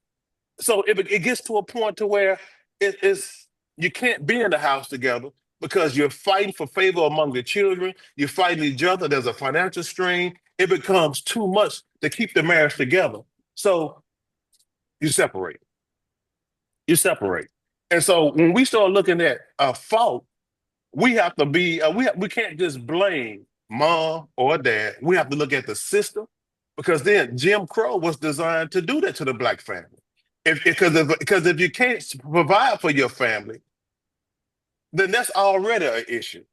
So it gets to a point to where it's you can't be in the house together because you're fighting for favor among the children. You're fighting each other. There's a financial strain. It becomes too much to keep the marriage together. So you separate. You separate. And so when we start looking at a fault, we have to be we can't just blame mom or dad. We have to look at the system because then Jim Crow was designed to do that to the black family. Because if you can't provide for your family, then that's already an issue.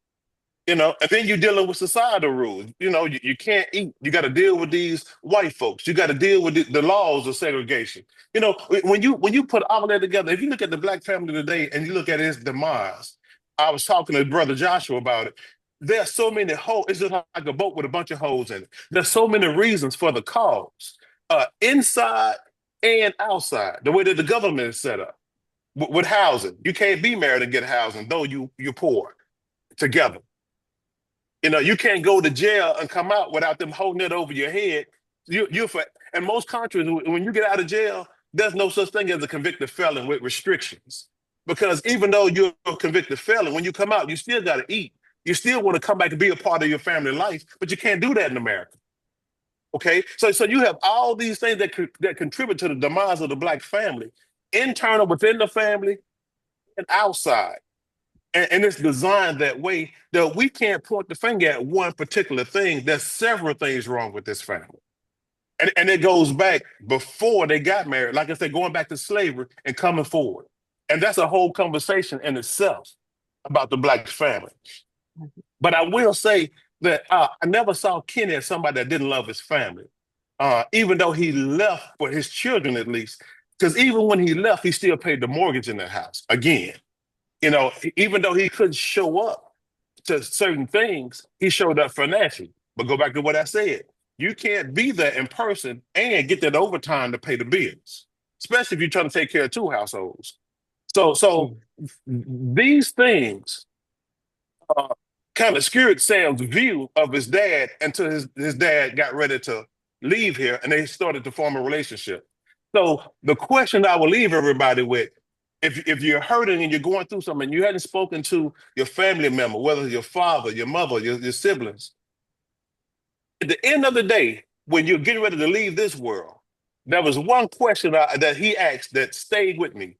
And then you're dealing with societal rules. You can't eat. You got to deal with these white folks. You got to deal with the laws of segregation. When you put all that together, if you look at the black family today and you look at its demise, I was talking to brother Joshua about it. There's so many holes. It's just like a boat with a bunch of holes in it. There's so many reasons for the cause, inside and outside. The way that the government is set up with housing, you can't be married and get housing, though you're poor together. You can't go to jail and come out without them holding it over your head. In most countries, when you get out of jail, there's no such thing as a convicted felon with restrictions. Because even though you're a convicted felon, when you come out, you still got to eat. You still want to come back and be a part of your family life, but you can't do that in America. Okay, so you have all these things that contribute to the demise of the black family, internal within the family and outside. And it's designed that way that we can't point the finger at one particular thing. There's several things wrong with this family. And it goes back before they got married. Like I said, going back to slavery and coming forward. And that's a whole conversation in itself about the Black family. But I will say that I never saw Kenny as somebody that didn't love his family, even though he left for his children at least. Because even when he left, he still paid the mortgage in the house. Again, even though he couldn't show up to certain things, he showed up financially. But go back to what I said. You can't be there in person and get that overtime to pay the bills, especially if you're trying to take care of two households. So these things uh, kind of skewed Sam's view of his dad until his dad got ready to leave here and they started to form a relationship. So the question I will leave everybody with, if you're hurting and you're going through something, you hadn't spoken to your family member, whether it's your father, your mother, your siblings, at the end of the day, when you're getting ready to leave this world, there was one question that he asked that stayed with me.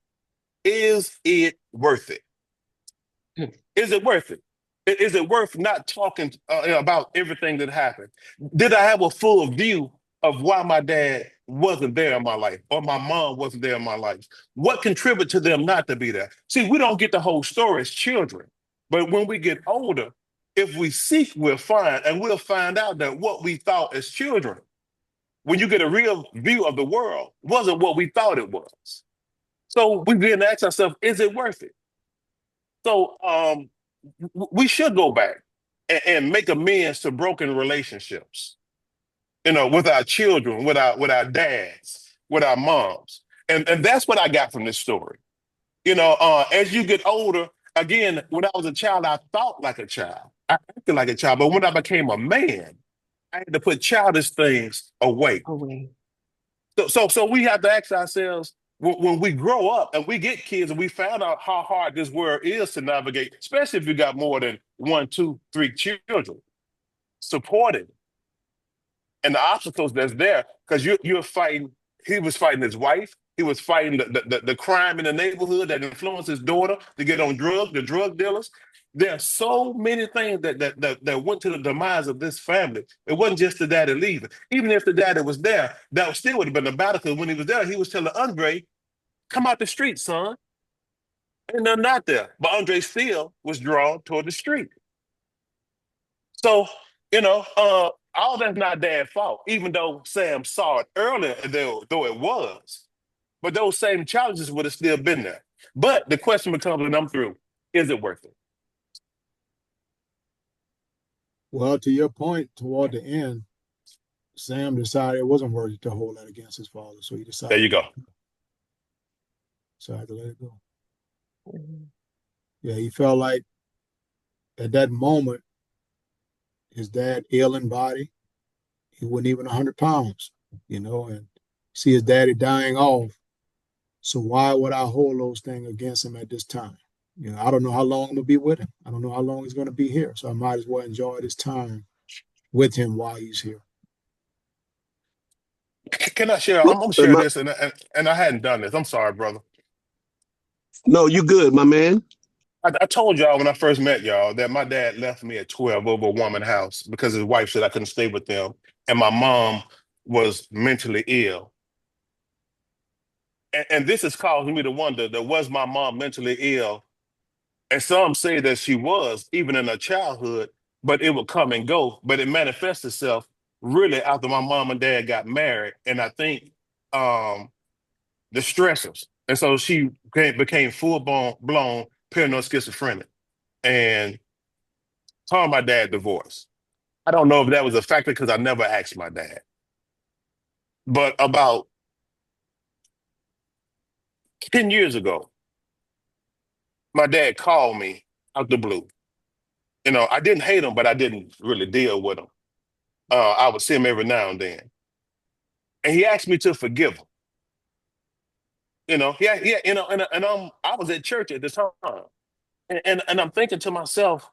Is it worth it? Is it worth it? Is it worth not talking about everything that happened? Did I have a full view of why my dad wasn't there in my life or my mom wasn't there in my life? What contributed to them not to be there? See, we don't get the whole story as children, but when we get older, if we seek, we'll find, and we'll find out that what we thought as children, when you get a real view of the world, wasn't what we thought it was. So we begin to ask ourselves, is it worth it? So we should go back and make amends to broken relationships, with our children, with our dads, with our moms. And that's what I got from this story. As you get older, again, when I was a child, I thought like a child. I acted like a child. But when I became a man, I had to put childish things away. Away. So we have to ask ourselves when we grow up and we get kids and we find out how hard this world is to navigate, especially if you got more than one, two, three children, supporting and the obstacles that's there because you're fighting. He was fighting his wife. He was fighting the crime in the neighborhood that influenced his daughter to get on drugs, the drug dealers. There are so many things that went to the demise of this family. It wasn't just the daddy leaving. Even if the daddy was there, that still would have been a battle because when he was there, he was telling Andre, come out the street, son. And they're not there. But Andre still was drawn toward the street. So, all that's not dad's fault, even though Sam saw it earlier, though it was. But those same challenges would have still been there. But the question becomes, and I'm through, is it worth it? Well, to your point, toward the end, Sam decided it wasn't worth it to hold that against his father, so he There you decided go. decided to let it go. Mm-hmm. Yeah, he felt like at that moment, his dad ill in body, he wasn't even 100 pounds, and see his daddy dying off. So why would I hold those things against him at this time? I don't know how long I'm gonna be with him. I don't know how long he's gonna be here. So I might as well enjoy this time with him while he's here. Can I share? I'm gonna Am share I- this, and I hadn't done this. I'm sorry, brother. No, you good, my man. I told y'all when I first met y'all that my dad left me at 12 over a woman's house because his wife said I couldn't stay with them, and my mom was mentally ill. And this is causing me to wonder that was my mom mentally ill? And some say that she was, even in her childhood, but it would come and go. But it manifests itself really after my mom and dad got married. And I think the stressors. And so she became full blown paranoid schizophrenic. And her and my dad divorced. I don't know if that was a factor because I never asked my dad. But about 10 years ago, my dad called me out the blue. I didn't hate him, but I didn't really deal with him. I would see him every now and then. And he asked me to forgive him. I was at church at the time. And I'm thinking to myself,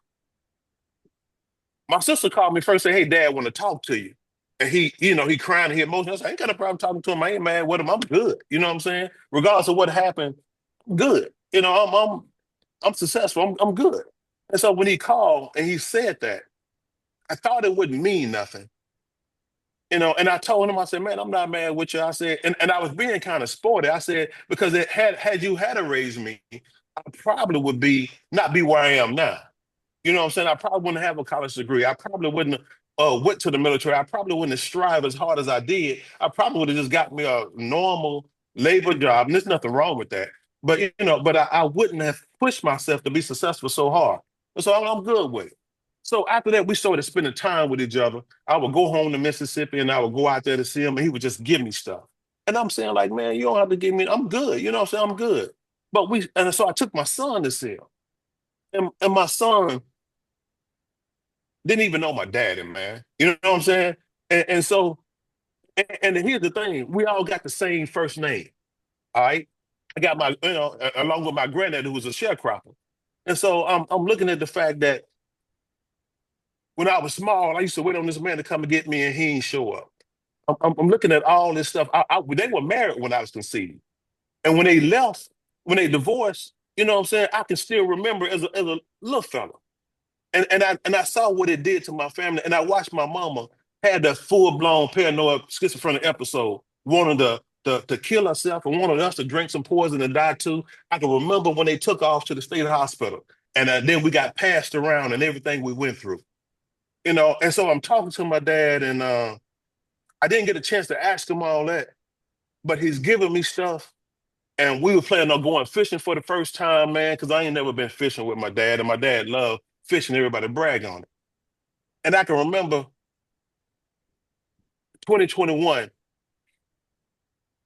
my sister called me first and said, hey, Dad, want to talk to you. And he crying, he emotional. I said, I ain't got a problem talking to him. I ain't mad with him. I'm good. You know what I'm saying? Regardless of what happened, I'm good. I'm successful. I'm good. And so when he called and he said that, I thought it wouldn't mean nothing. And I told him, I said, man, I'm not mad with you. I said, and I was being kind of sporty. I said, because it had you had to raise me, I probably would not be where I am now. You know what I'm saying? I probably wouldn't have a college degree. I probably wouldn't went to the military. I probably wouldn't have strived as hard as I did. I probably would have just got me a normal labor job. And there's nothing wrong with that. But I wouldn't have pushed myself to be successful so hard. And so I'm good with it. So after that, we started spending time with each other. I would go home to Mississippi and I would go out there to see him and he would just give me stuff. And I'm saying, like, man, you don't have to give me, I'm good. You know what I'm saying? I'm good. And so I took my son to see him. And my son didn't even know my daddy, man. You know what I'm saying? And so, and here's the thing, we all got the same first name. All right. I got along with my granddad who was a sharecropper. And so I'm looking at the fact that when I was small, I used to wait on this man to come and get me and he ain't show up. I'm looking at all this stuff. They were married when I was conceived. And when they left, when they divorced, you know what I'm saying? I can still remember as a little fella. And I saw what it did to my family, and I watched my mama had that full blown paranoid schizophrenic episode, wanting to kill herself and wanted us to drink some poison and die too. I can remember when they took off to the state hospital, and then we got passed around and everything we went through, And so I'm talking to my dad, and I didn't get a chance to ask him all that, but he's giving me stuff. And we were planning on going fishing for the first time, man, because I ain't never been fishing with my dad, and my dad loved fishing. Everybody brag on it. And I can remember 2021,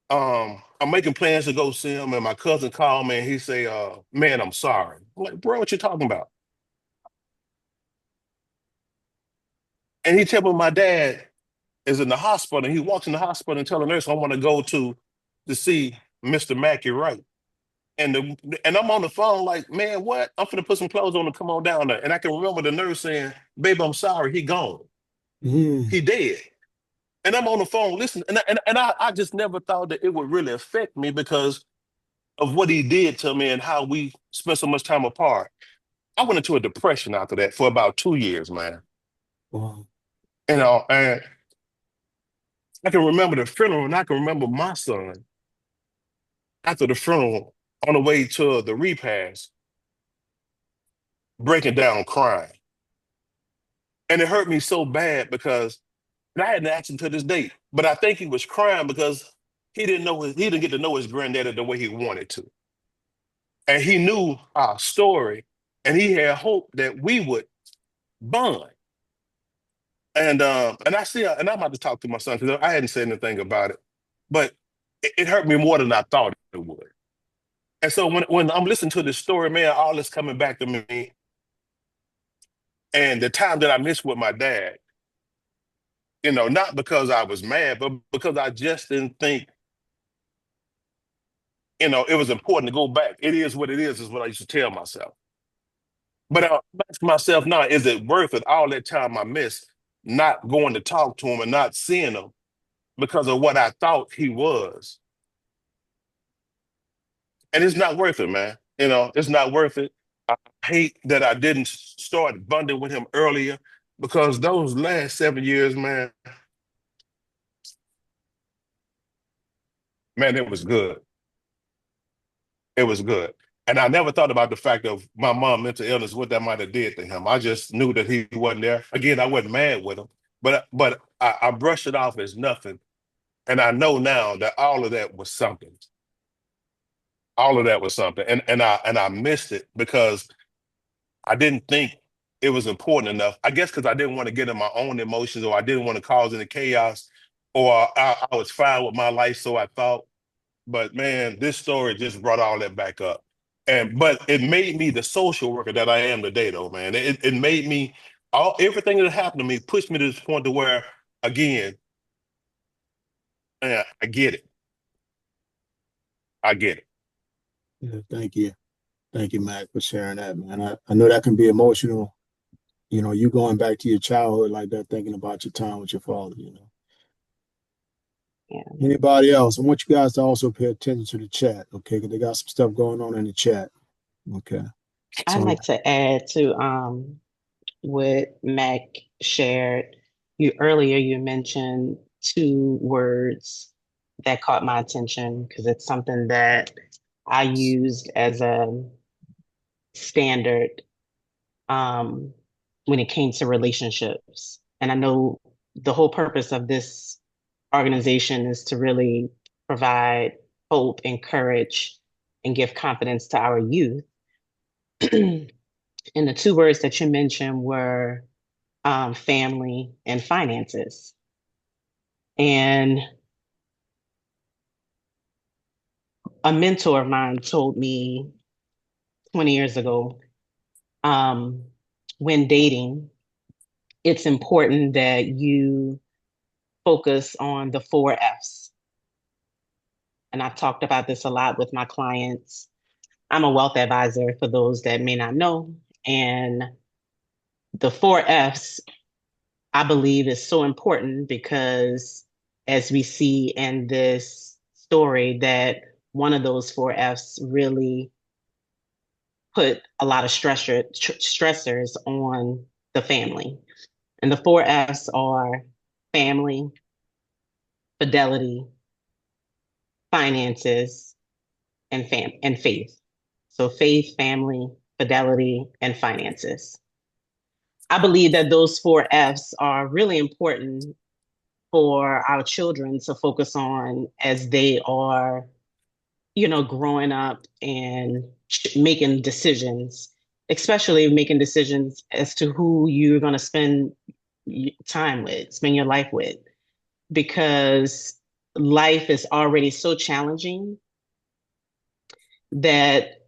I'm making plans to go see him, and my cousin called me and he say, man, I'm sorry. I'm like, bro, what you talking about? And he tell me my dad is in the hospital, and he walks in the hospital and tell the nurse, I want to go to see Mr. Mackey Wright. And I'm on the phone like, man, what? I'm finna put some clothes on and come on down there. And I can remember the nurse saying, babe, I'm sorry, he gone. Mm. He dead. And I'm on the phone listening. And I just never thought that it would really affect me because of what he did to me and how we spent so much time apart. I went into a depression after that for about 2 years, man. Wow. And I can remember the funeral, and I can remember my son after the funeral on the way to the repast, breaking down crying. And it hurt me so bad because and I hadn't asked him to this date, but I think he was crying because he didn't get to know his granddaddy the way he wanted to. And he knew our story, and he had hope that we would bond. And I'm about to talk to my son because I hadn't said anything about it, but it hurt me more than I thought it would. And so when I'm listening to this story, man, all this coming back to me, and the time that I missed with my dad, not because I was mad, but because I just didn't think, it was important to go back. It is what I used to tell myself. But I ask myself now, is it worth it all that time I missed not going to talk to him and not seeing him because of what I thought he was? And it's not worth it, man. It's not worth it. I hate that I didn't start bonding with him earlier because those last 7 years, man, it was good. It was good. And I never thought about the fact of my mom mental illness, what that might have did to him. I just knew that he wasn't there. Again, I wasn't mad with him, but I brushed it off as nothing. And I know now that all of that was something. All of that was something. And I missed it because I didn't think it was important enough. I guess because I didn't want to get in my own emotions, or I didn't want to cause any chaos, or I was fine with my life, so I thought. But man, this story just brought all that back up. But it made me the social worker that I am today, though, man. It made me everything that happened to me pushed me to this point to where, again, I get it. I get it. Yeah, thank you. Thank you, Mac, for sharing that, man. I know that can be emotional, you going back to your childhood like that, thinking about your time with your father. Yeah. Anybody else? I want you guys to also pay attention to the chat, okay? Because they got some stuff going on in the chat. Okay. I'd So like to add to what Mac shared. You earlier you mentioned two words that caught my attention because it's something that I used as a standard um, when it came to relationships. And I know the whole purpose of this organization is to really provide hope, encourage, and give confidence to our youth. And the two words that you mentioned were family and finances. And a mentor of mine told me 20 years ago, um, when dating, it's important that you focus on the four F's. And I've talked about this a lot with my clients. I'm a wealth advisor for those that may not know. And the four F's, I believe, is so important because as we see in this story, that one of those four F's really put a lot of stressors on the family. And the four F's are family, fidelity, finances, and faith. So faith, family, fidelity, and finances. I believe that those four F's are really important for our children to focus on as they are, growing up and making decisions, especially making decisions as to who you're going to spend time with, spend your life with, because life is already so challenging that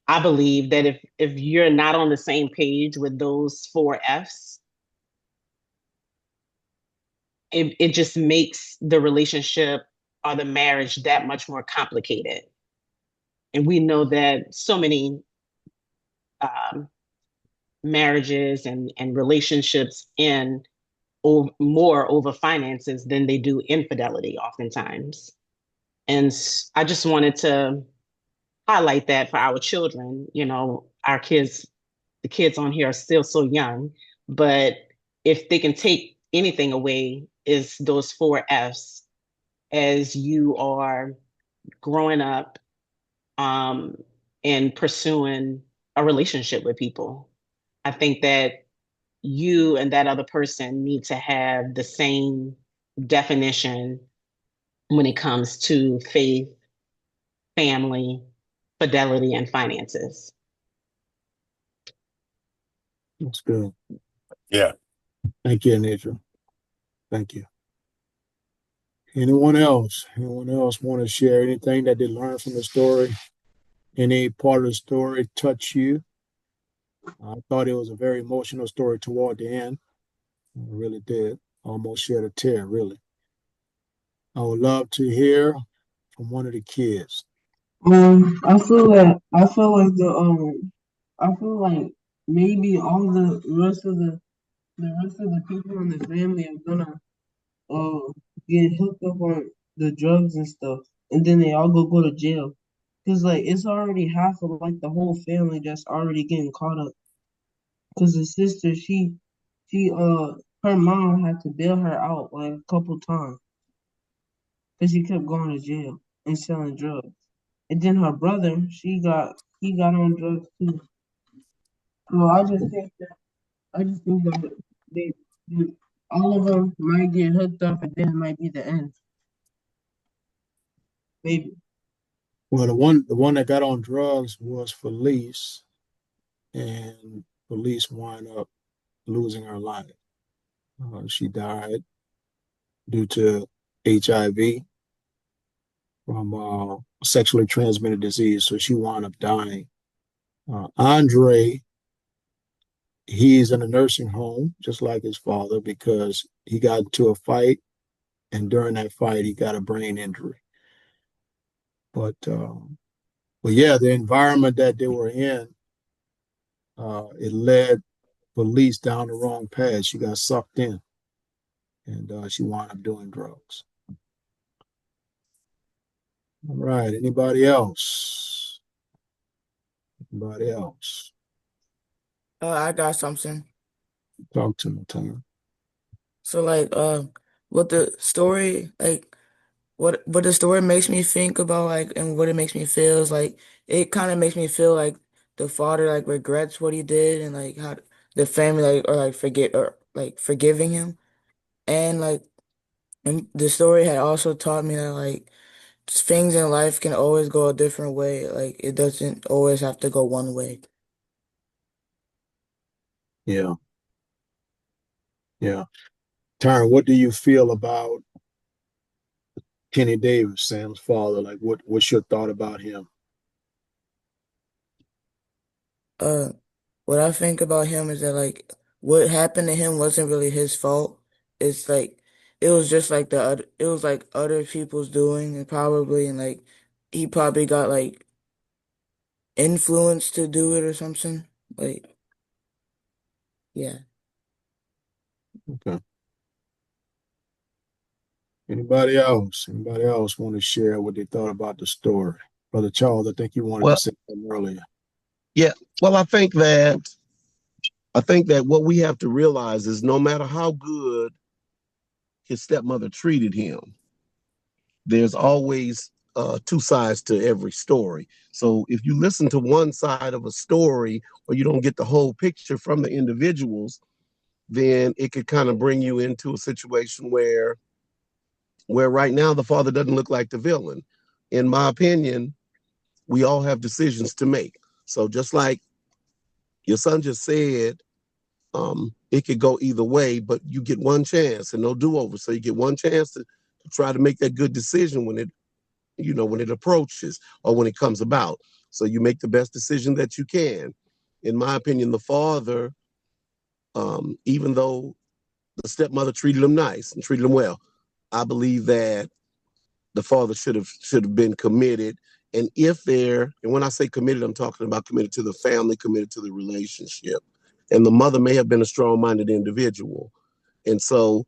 I believe that if you're not on the same page with those four F's, it just makes the relationship or the marriage that much more complicated. And we know that so many um, marriages and relationships end more over finances than they do infidelity, oftentimes. And I just wanted to highlight that for our children. Our kids, the kids on here are still so young, but if they can take anything away, is those four F's as you are growing up um, and pursuing a relationship with people. I think that you and that other person need to have the same definition when it comes to faith, family, fidelity, and finances. that's good. Yeah. Thank you, Anitra. Thank you. Anyone else? Anyone else want to share anything that they learned from the story? Any part of the story touch you? I thought it was a very emotional story toward the end. I really did. Almost shed a tear, really. I would love to hear from one of the kids. I feel like maybe all the rest of the people in the family are gonna uh get hooked up on the drugs and stuff, and then they all go to jail. Cause like it's already half of like the whole family that's already getting caught up. Cause the sister, her mom had to bail her out like a couple times, cause she kept going to jail and selling drugs. And then her brother, he got on drugs too. So I just think that they all of them might get hooked up, and then it might be the end. Maybe. Well, the one that got on drugs was Felice, and Felice wound up losing her life. She died due to HIV from sexually transmitted disease, so she wound up dying. Andre, he's in a nursing home, just like his father, because he got into a fight, and during that fight, he got a brain injury. But yeah, the environment that they were in, it led police down the wrong path. She got sucked in, and she wound up doing drugs. All right. Anybody else? Anybody else? I got something. Talk to me, Tom. So what the story what the story makes me think about and what it makes me feel is it kind of makes me feel like the father regrets what he did and how the family or forget or forgiving him and and the story had also taught me that things in life can always go a different way. It doesn't always have to go one way. Yeah. Yeah. Tyron, what do you feel about Kenny Davis, Sam's father? Like, what's your thought about him? Uh, what I think about him is that what happened to him wasn't really his fault. It's it was just it was other people's doing and probably and he probably got influenced to do it or something. Like yeah. Okay. Anybody else? Anybody else want to share what they thought about the story? Brother Charles, I think you wanted to Well, say something earlier. yeah. Well, I think that what we have to realize is no matter how good his stepmother treated him, there's always two sides to every story. So if you listen to one side of a story or you don't get the whole picture from the individuals, then it could kind of bring you into a situation where right now the father doesn't look like the villain. In my opinion, we all have decisions to make. So just like your son just said, it could go either way, but you get one chance and no do-over. So you get one chance to try to make that good decision when it approaches or when it comes about. So you make the best decision that you can. In my opinion, the father, even though the stepmother treated him nice and treated him well, I believe that the father should have been committed. And when I say committed, I'm talking about committed to the family, committed to the relationship. And the mother may have been a strong-minded individual. And so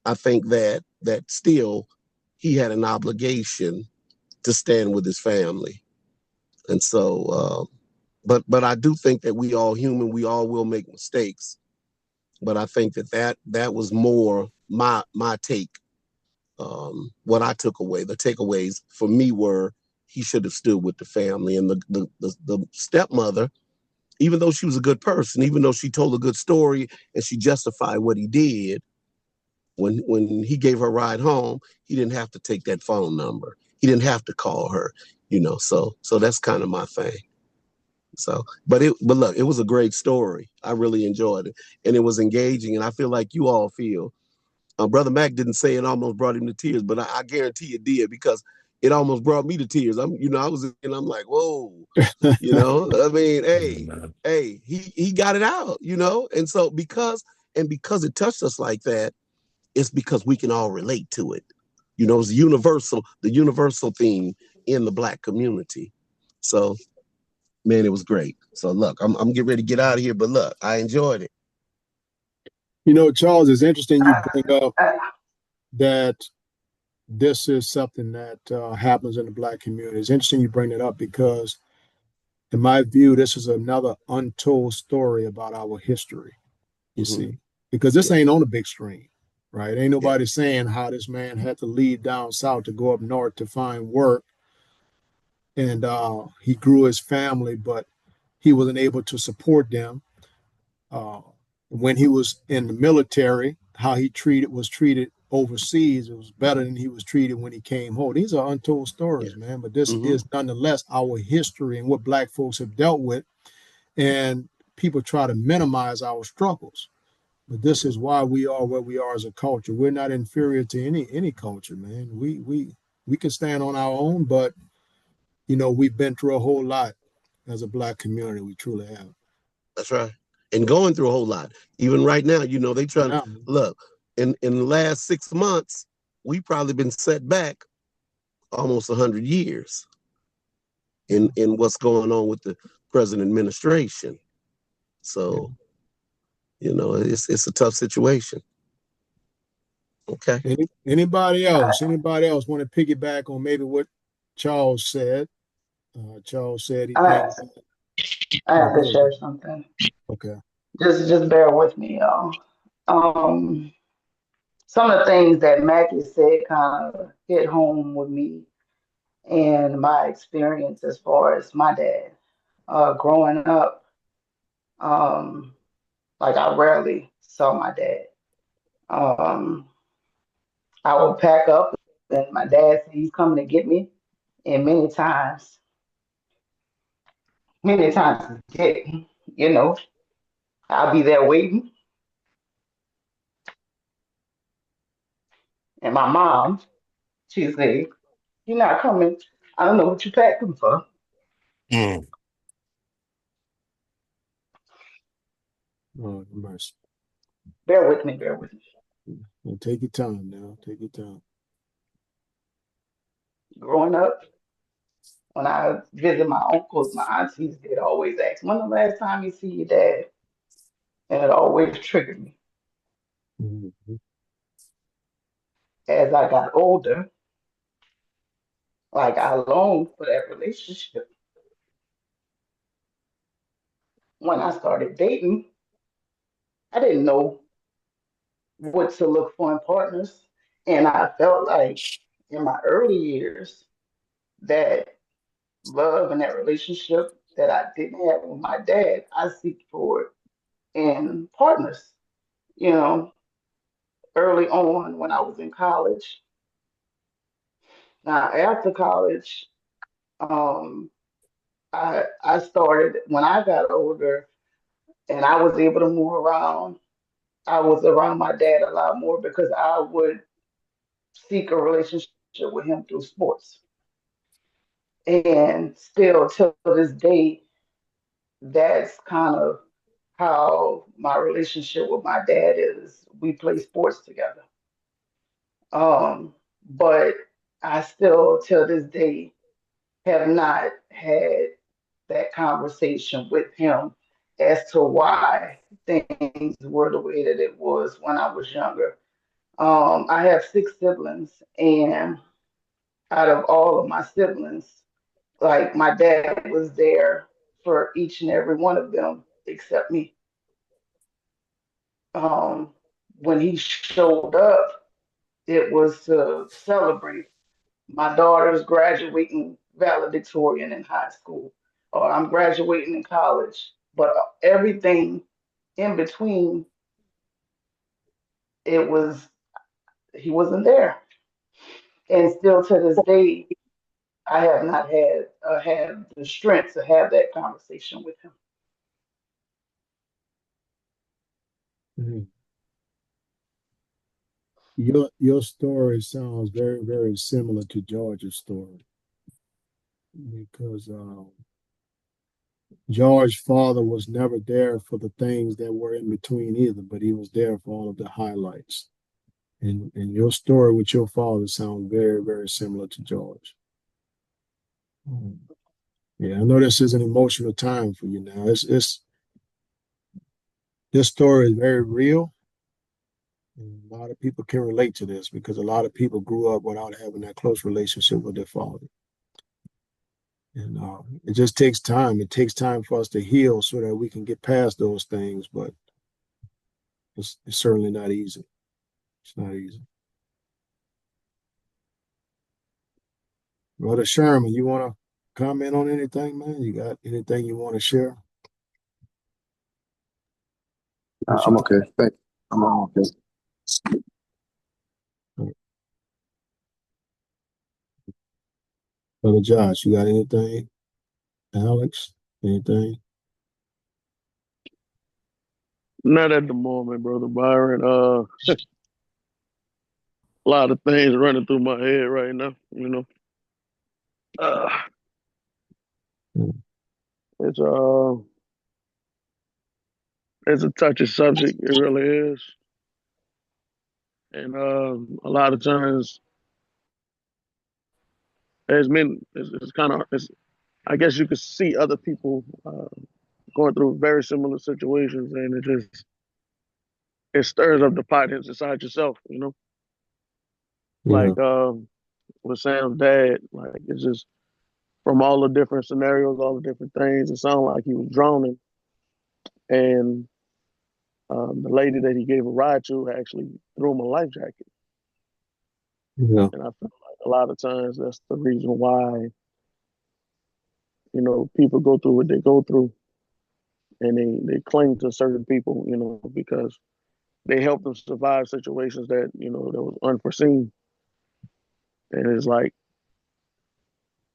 I think that still he had an obligation to stand with his family. And so, but I do think that we all human, we all will make mistakes. But I think that was more my take. What I took away, the takeaways for me were he should have stood with the family and the stepmother, even though she was a good person, even though she told a good story and she justified what he did. When he gave her a ride home, he didn't have to take that phone number. He didn't have to call her, So that's kind of my thing. But look, it was a great story. I really enjoyed it, and it was engaging. And I feel like you all feel. Brother Mac didn't say it almost brought him to tears, but I guarantee it did because it almost brought me to tears. I'm like, whoa, I mean, he got it out, and so because it touched us like that, it's because we can all relate to it. It's the universal theme in the Black community. So, man, it was great. So, look, I'm getting ready to get out of here, but look, I enjoyed it. Charles, it's interesting you bring up that this is something that happens in the Black community. It's interesting you bring that up because, in my view, this is another untold story about our history, you Mm-hmm. see, because this Yeah. ain't on the big screen, right? Ain't Yeah. nobody saying how this man had to leave down south to go up north to find work. And he grew his family, but he wasn't able to support them. Uh, when he was in the military, how he was treated overseas, it was better than he was treated when he came home. These are untold Yeah. stories, man. But this Mm-hmm. is nonetheless our history and what Black folks have dealt with. And people try to minimize our struggles. But this Mm-hmm. is why we are where we are as a culture. We're not inferior to any culture, man. We can stand on our own, but we've been through a whole lot as a Black community. We truly have. That's right. And going through a whole lot. Even right now, they trying to Yeah. look in the last 6 months, we probably been set back almost 100 years Yeah. in what's going on with the present administration. Yeah. So, it's a tough situation. Okay. Anybody else? Anybody else want to piggyback on maybe what Charles said. Charles said he I thanked. I Oh, have to go ahead. share something. Okay. Just bear with me, y'all. Um, some of the things that Mackie said kind of hit home with me and my experience as far as my dad. Growing up, um, like I rarely saw my dad. Um, I would pack up and my dad said he's coming to get me, and many times he didn't. You know, I'll be there waiting, and my mom, she said, "You're not coming. I don't know what you packed him for." Mm. Oh, mercy. Bear with me, bear with me. Well, take your time now. Take your time. Growing up, when I visit my uncles, my aunties, they'd always ask, "When the last time you see your dad?" And it always triggered me. Mm-hmm. As I got older, like I longed for that relationship. When I started dating, I didn't know what to look for in partners. And I felt like in my early years that love and that relationship that I didn't have with my dad, I seek for it in partners. You know, early on when I was in college. Now after college, um, I started when I got older and I was able to move around. I was around my dad a lot more because I would seek a relationship with him through sports. And still till this day, that's kind of how my relationship with my dad is. We play sports together. But I still till this day have not had that conversation with him as to why things were the way that it was when I was younger. I have six siblings, and out of all of my siblings, like my dad was there for each and every one of them except me. Um, when he showed up, it was to celebrate my daughter's graduating valedictorian in high school, or I'm graduating in college. But everything in between, it was he wasn't there. And still to this day, I have not had the strength to have that conversation with him. Mm-hmm. Your story sounds very, very similar to George's story because George's father was never there for the things that were in between either, but he was there for all of the highlights. And your story with your father sounds very, very similar to George. Mm. Yeah, I know this is an emotional time for you now. It's this story is very real. And a lot of people can relate to this because a lot of people grew up without having that close relationship with their father. And it just takes time. It takes time for us to heal so that we can get past those things, but it's certainly not easy. It's not easy. Brother Sherman, you want to comment on anything, man? You got anything you want to share? What's your I'm okay. Thank you. I'm okay. Brother Josh, you got anything? Alex, anything? Not at the moment, brother Byron. A lot of things running through my head right now. Uh, Mm. it's it's a touchy subject. It really is, and a lot of times, it's kind of it's. I guess you could see other people going through very similar situations, and it stirs up the pot inside yourself. Yeah. Like with Sam's dad. Like it's just from all the different scenarios, all the different things. It sounded like he was drowning, and the lady that he gave a ride to actually threw him a life jacket. Yeah. And I feel like a lot of times that's the reason why people go through what they go through, and they cling to certain people, because they help them survive situations that that was unforeseen. And it's like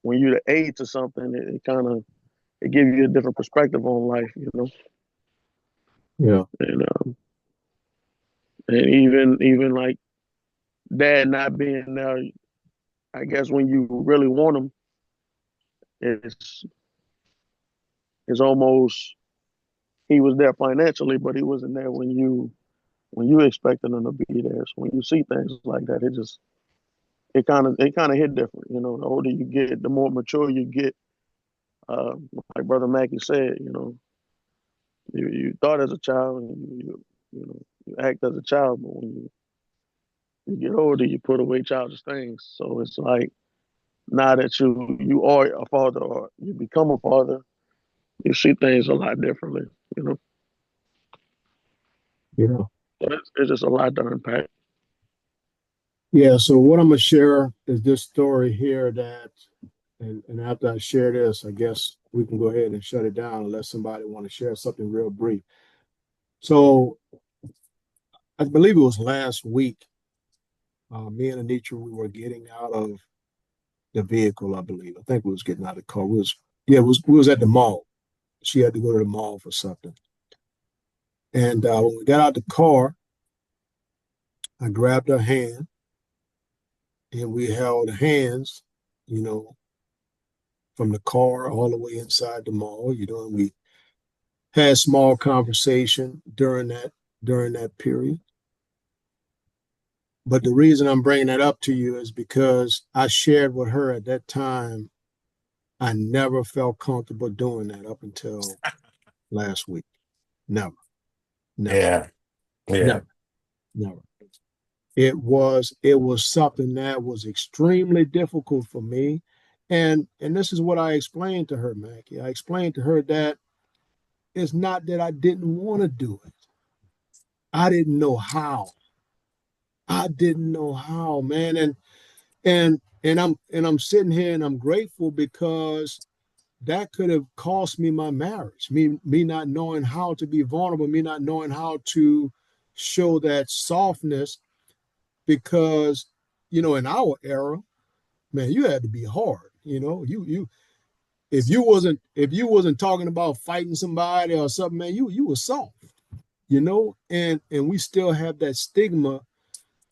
when you're the aid to something, it kind of it gives you a different perspective on life. Yeah. And even like dad not being there, I guess when you really want him, it's it's almost he was there financially, but he wasn't there when you expected him to be there. So when you see things like that, it kind of hit different. The older you get, the more mature you get. Uh, like Brother Mackey said, you thought as a child, and you act as a child, but when you get older, you put away childish things. So it's like now that you are a father or you become a father, you see things a lot differently. You know, Yeah. so it's just a lot to unpack. Yeah. So what I'm gonna share is this story here that, and after I share this, I guess we can go ahead and shut it down unless somebody want to share something real brief. So I believe it was last week. Me and Anitra, we were getting out of the vehicle. I believe. I think we was getting out of the car. We was at the mall. She had to go to the mall for something. And when we got out the car, I grabbed her hand and we held hands, you know, from the car all the way inside the mall, and we had small conversation during that period. But the reason I'm bringing that up to you is because I shared with her at that time, I never felt comfortable doing that up until last week. Never, never, Yeah. Yeah. never, never. It was something that was extremely difficult for me. And this is what I explained to her, Mackie. I explained to her that it's not that I didn't want to do it. I didn't know how. I didn't know how, man. And I'm sitting here and I'm grateful because that could have cost me my marriage. Me not knowing how to be vulnerable, me not knowing how to show that softness because in our era, man, you had to be hard. You if you wasn't talking about fighting somebody or something, man, you were soft. And we still have that stigma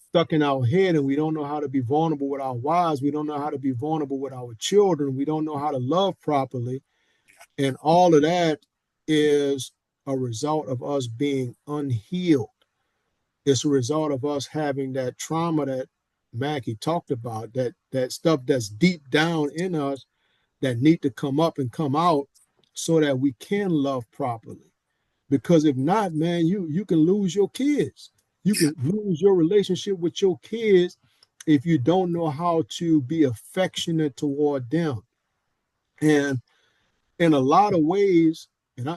stuck in our head, and we don't know how to be vulnerable with our wives. We don't know how to be vulnerable with our children. We don't know how to love properly. And all of that is a result of us being unhealed. It's a result of us having that trauma that Mackie talked about, that stuff that's deep down in us that need to come up and come out so that we can love properly. Because if not, man, you can lose your kids. You can lose your relationship with your kids if you don't know how to be affectionate toward them. And in a lot of ways, and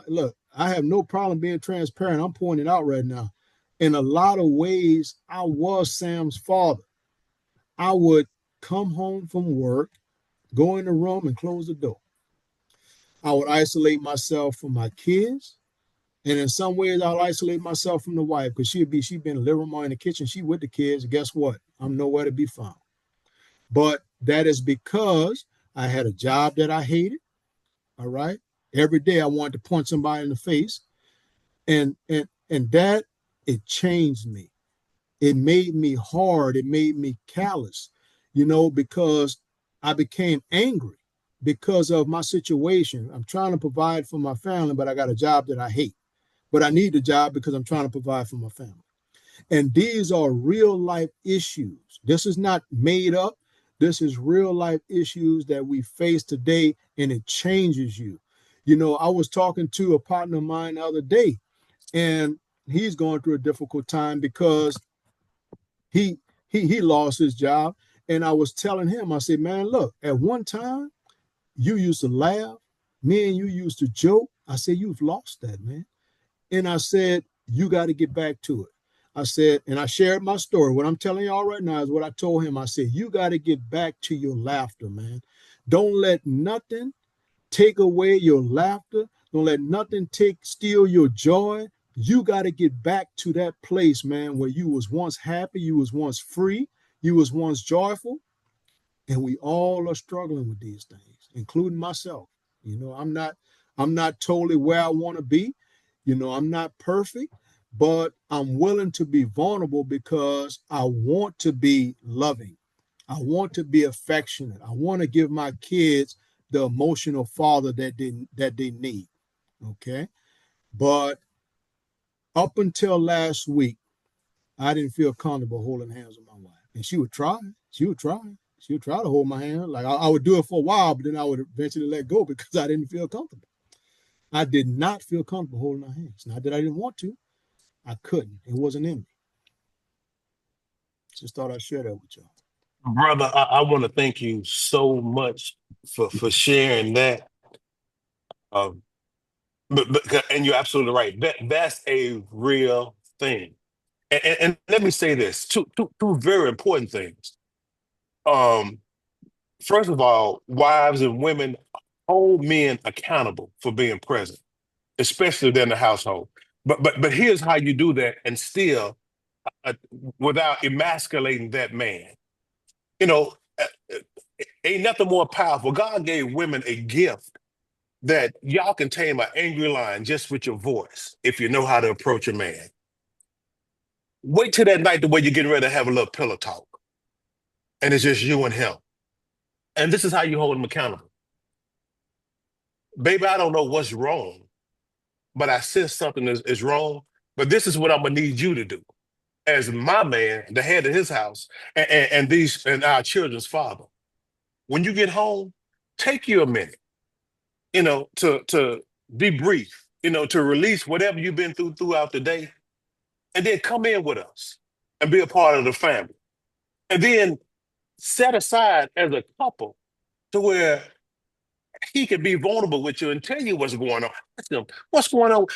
I have no problem being transparent. I'm pointing out right now. In a lot of ways, I was Sam's father. I would come home from work, go in the room and close the door. I would isolate myself from my kids. And in some ways, I'll isolate myself from the wife because she'd been in the living room in the kitchen. She with the kids. Guess what? I'm nowhere to be found. But that is because I had a job that I hated. All right. Every day I wanted to punch somebody in the face. And that it changed me. It made me hard. It made me callous, because I became angry because of my situation. I'm trying to provide for my family, but I got a job that I hate. But I need the job because I'm trying to provide for my family. And these are real life issues. This is not made up. This is real life issues that we face today, and it changes you. I was talking to a partner of mine the other day, and he's going through a difficult time because he lost his job, And I was telling him, I said, man, look, at one time, you used to laugh. Me and you used to joke. I said, you've lost that, man. And I said, you got to get back to it. I said, and I shared my story. What I'm telling y'all right now is what I told him. I said, you got to get back to your laughter, man. Don't let nothing take away your laughter. Don't let nothing steal your joy. You got to get back to that place, man, where you was once happy, you was once free, you was once joyful. And we all are struggling with these things, including myself. I'm not totally where I want to be. I'm not perfect, but I'm willing to be vulnerable because I want to be loving. I want to be affectionate. I want to give my kids the emotional father that they need. Okay. But up until last week, I didn't feel comfortable holding hands with my wife. And she would try. She would try. She would try to hold my hand. Like I would do it for a while, but then I would eventually let go because I didn't feel comfortable. I did not feel comfortable holding her hands. Not that I didn't want to. I couldn't. It wasn't in me. Just thought I'd share that with y'all. Brother, I want to thank you so much for sharing that. Um, and you're absolutely right. That's a real thing. And let me say this: two very important things. Um, First of all, wives and women hold men accountable for being present, especially within the household. But here's how you do that, and still uh, without emasculating that man. You know, uh, uh, ain't nothing more powerful. God gave women a gift that y'all can tame an angry lion just with your voice if you know how to approach a man. Wait till that night the way you're getting ready to have a little pillow talk, and it's just you and him. And this is how you hold him accountable. Baby, I don't know what's wrong, but I sense something is wrong. But this is what I'm gonna need you to do as my man, the head of his house, and our children's father. When you get home, take you a minute, to be brief, to release whatever you've been throughout the day, and then come in with us and be a part of the family. And then set aside as a couple to where he can be vulnerable with you and tell you what's going on. Ask him, what's going on?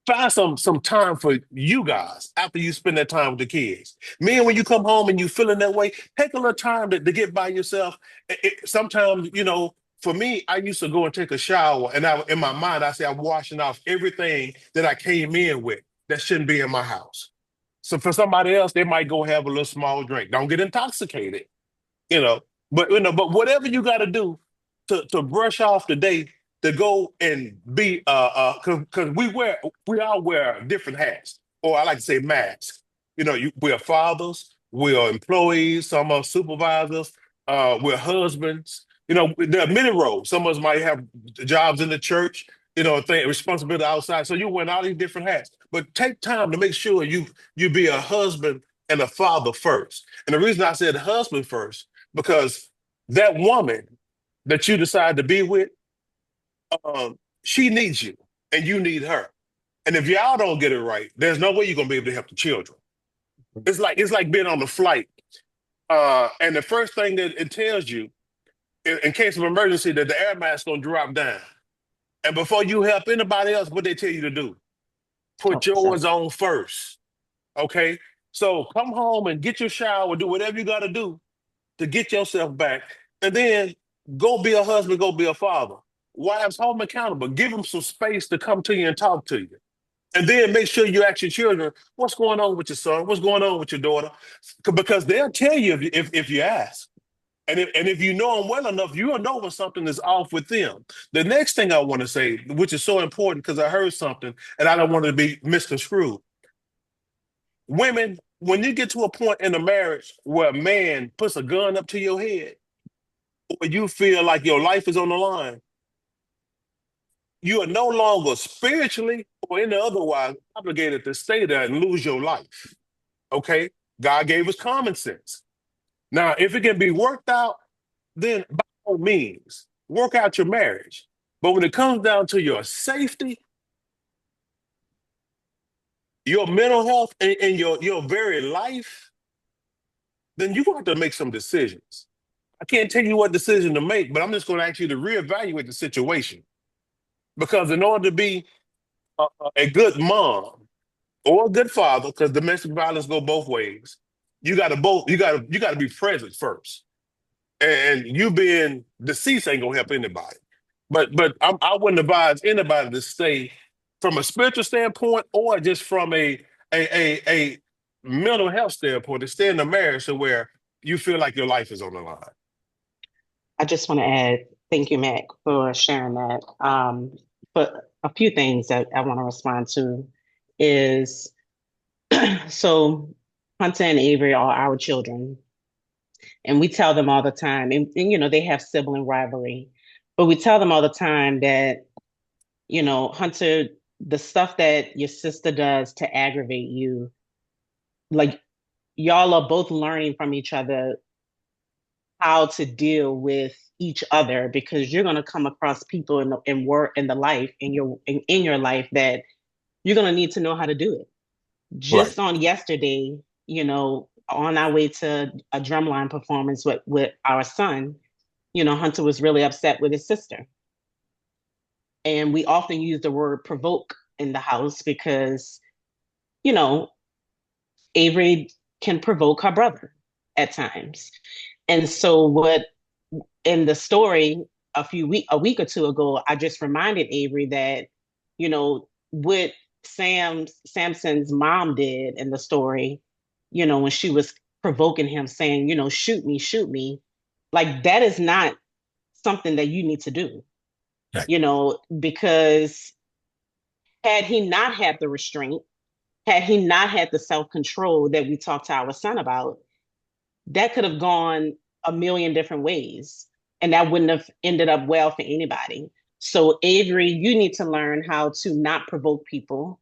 Find some time for you guys after you spend that time with the kids. Man, when you come home and you feeling that way, take a little time to get by yourself. Sometimes, for me, I used to go and take a shower, and in my mind, I say I'm washing off everything that I came in with that shouldn't be in my house. So for somebody else, they might go have a little small drink. Don't get intoxicated, you know. But whatever you got to do to brush off the day, to go and be because we all wear different hats, or I like to say masks. We are fathers, we are employees, some are supervisors, we're husbands. There are many roles. Some of us might have jobs in the church, responsibility outside. So you wear all these different hats. But take time to make sure you be a husband and a father first. And the reason I said husband first, because that woman that you decide to be with, she needs you and you need her. And if y'all don't get it right, there's no way you're gonna be able to help the children. It's like being on the flight. And the first thing that it tells you, in case of emergency, that the air mask gonna drop down. And before you help anybody else, what they tell you to do, put yours on first. Okay? So come home and get your shower, do whatever you gotta do to get yourself back, and then go be a husband, go be a father. Wives, hold them accountable. Give them some space to come to you and talk to you. And then make sure you ask your children, what's going on with your son? What's going on with your daughter? Because they'll tell you if you ask. And if you know them well enough, you'll know when something is off with them. The next thing I want to say, which is so important because I heard something and I don't want to be misconstrued. Women, when you get to a point in a marriage where a man puts a gun up to your head, or you feel like your life is on the line, you are no longer spiritually or in the otherwise obligated to stay there and lose your life. Okay? God gave us common sense. Now, if it can be worked out, then by all means, work out your marriage. But when it comes down to your safety, your mental health, and your very life, then you're going to have to make some decisions. I can't tell you what decision to make, but I'm just going to ask you to reevaluate the situation. Because in order to be a good mom or a good father, because domestic violence go both ways, you got to be present first. And you being deceased ain't gonna help anybody. But I wouldn't advise anybody to stay from a spiritual standpoint or just from a mental health standpoint to stay in a marriage to where you feel like your life is on the line. I just want to add, thank you, Mac, for sharing that. But a few things that I want to respond to is so Hunter and Avery are our children, and we tell them all the time, and they have sibling rivalry, but we tell them all the time that, Hunter, the stuff that your sister does to aggravate you, like y'all are both learning from each other how to deal with each other because you're going to come across people in work in the life in your life that you're going to need to know how to do it. Right. Just on yesterday, on our way to a drumline performance with our son, Hunter was really upset with his sister. And we often use the word provoke in the house because, you know, Avery can provoke her brother at times. And so what in the story a week or two ago, I just reminded Avery that, what Samson's mom did in the story, when she was provoking him, saying, shoot me, like that is not something that you need to do, Right. because had he not had the restraint, had he not had the self-control that we talked to our son about, that could have gone a million different ways. And that wouldn't have ended up well for anybody. So, Avery, you need to learn how to not provoke people.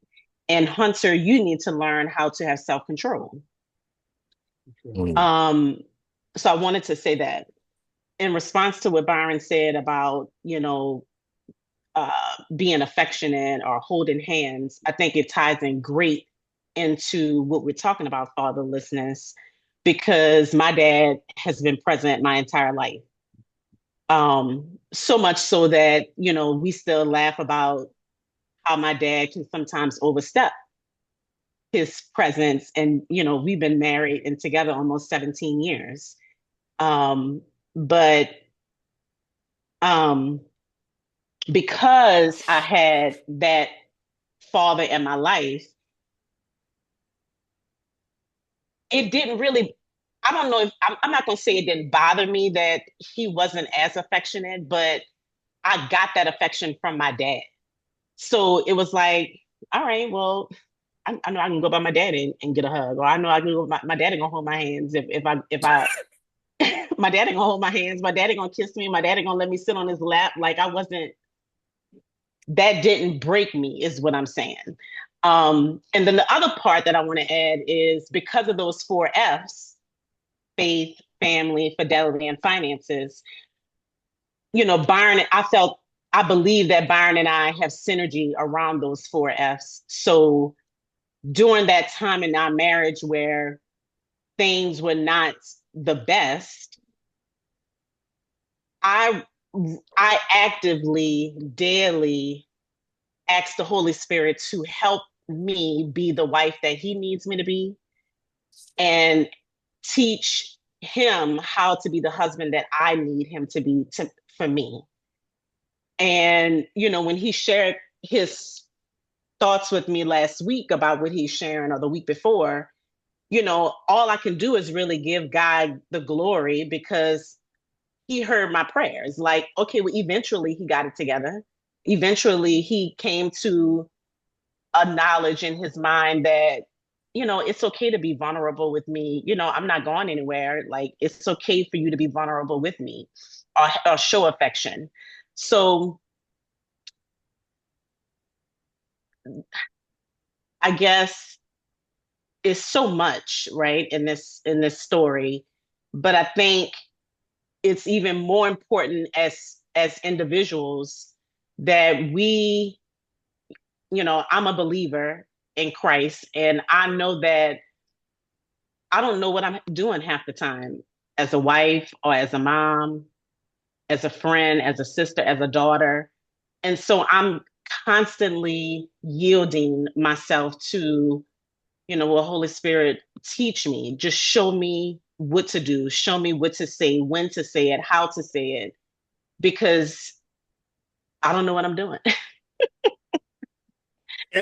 And Hunter, you need to learn how to have self-control. Mm. Um, so I wanted to say that in response to what Byron said about, being affectionate or holding hands, I think it ties in great into what we're talking about, fatherlessness, because my dad has been present my entire life. So much so that, we still laugh about how my dad can sometimes overstep his presence. And, we've been married and together almost 17 years. But um, because I had that father in my life, it didn't really, I don't know if I'm not going to say it didn't bother me that he wasn't as affectionate, but I got that affection from my dad. So it was like, all right, well, I know I can go by my dad and get a hug, or I know I can go, my daddy gonna hold my hands if I my daddy gonna hold my hands, my daddy gonna kiss me, my daddy gonna let me sit on his lap. Like that didn't break me, is what I'm saying. And then the other part that I want to add is because of those 4 F's: faith, family, fidelity, and finances. Byron, I believe that Byron and I have synergy around those 4 F's. So during that time in our marriage where things were not the best, I I actively, daily ask the Holy Spirit to help me be the wife that He needs me to be, and teach him how to be the husband that I need him to be for me. And, when he shared his thoughts with me last week about what he's sharing, or the week before, all I can do is really give God the glory because he heard my prayers. Like, okay, well, eventually he got it together. Eventually he came to a knowledge in his mind that, it's okay to be vulnerable with me. I'm not going anywhere. Like, it's okay for you to be vulnerable with me, or show affection. So I guess it's so much, right, in this story. But I think it's even more important as individuals that we, I'm a believer in Christ, and I know that I don't know what I'm doing half the time as a wife or as a mom, as a friend, as a sister, as a daughter. And so I'm constantly yielding myself to, well, Holy Spirit, teach me, just show me what to do, show me what to say, when to say it, how to say it, because I don't know what I'm doing.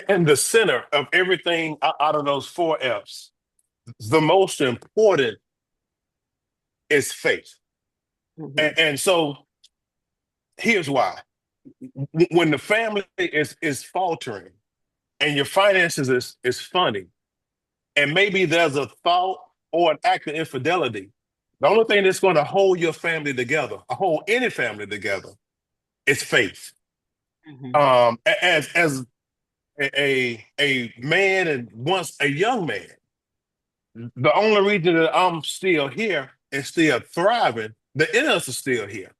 And the center of everything out of those four F's, the most important is faith. Mhm. And so here's why. When the family is faltering and your finances is funny, and maybe there's a thought or an act of infidelity, the only thing that's going to hold your family together, hold any family together, is faith. Mhm. As a man and once a young man, the only reason that I'm still here and still thriving, the innocence is still here,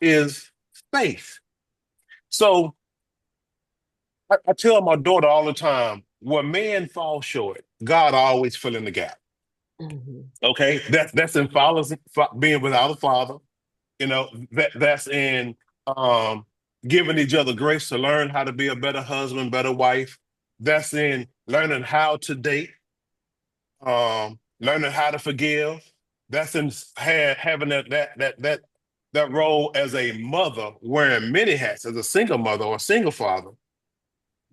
is faith. So I tell my daughter all the time, when man falls short, God always fill in the gap. Mhm. Okay, that's in fathers being without a father. That's in um, giving each other grace to learn how to be a better husband, better wife. That's in learning how to date, learning how to forgive. That's in having that role as a mother, wearing many hats as a single mother or a single father.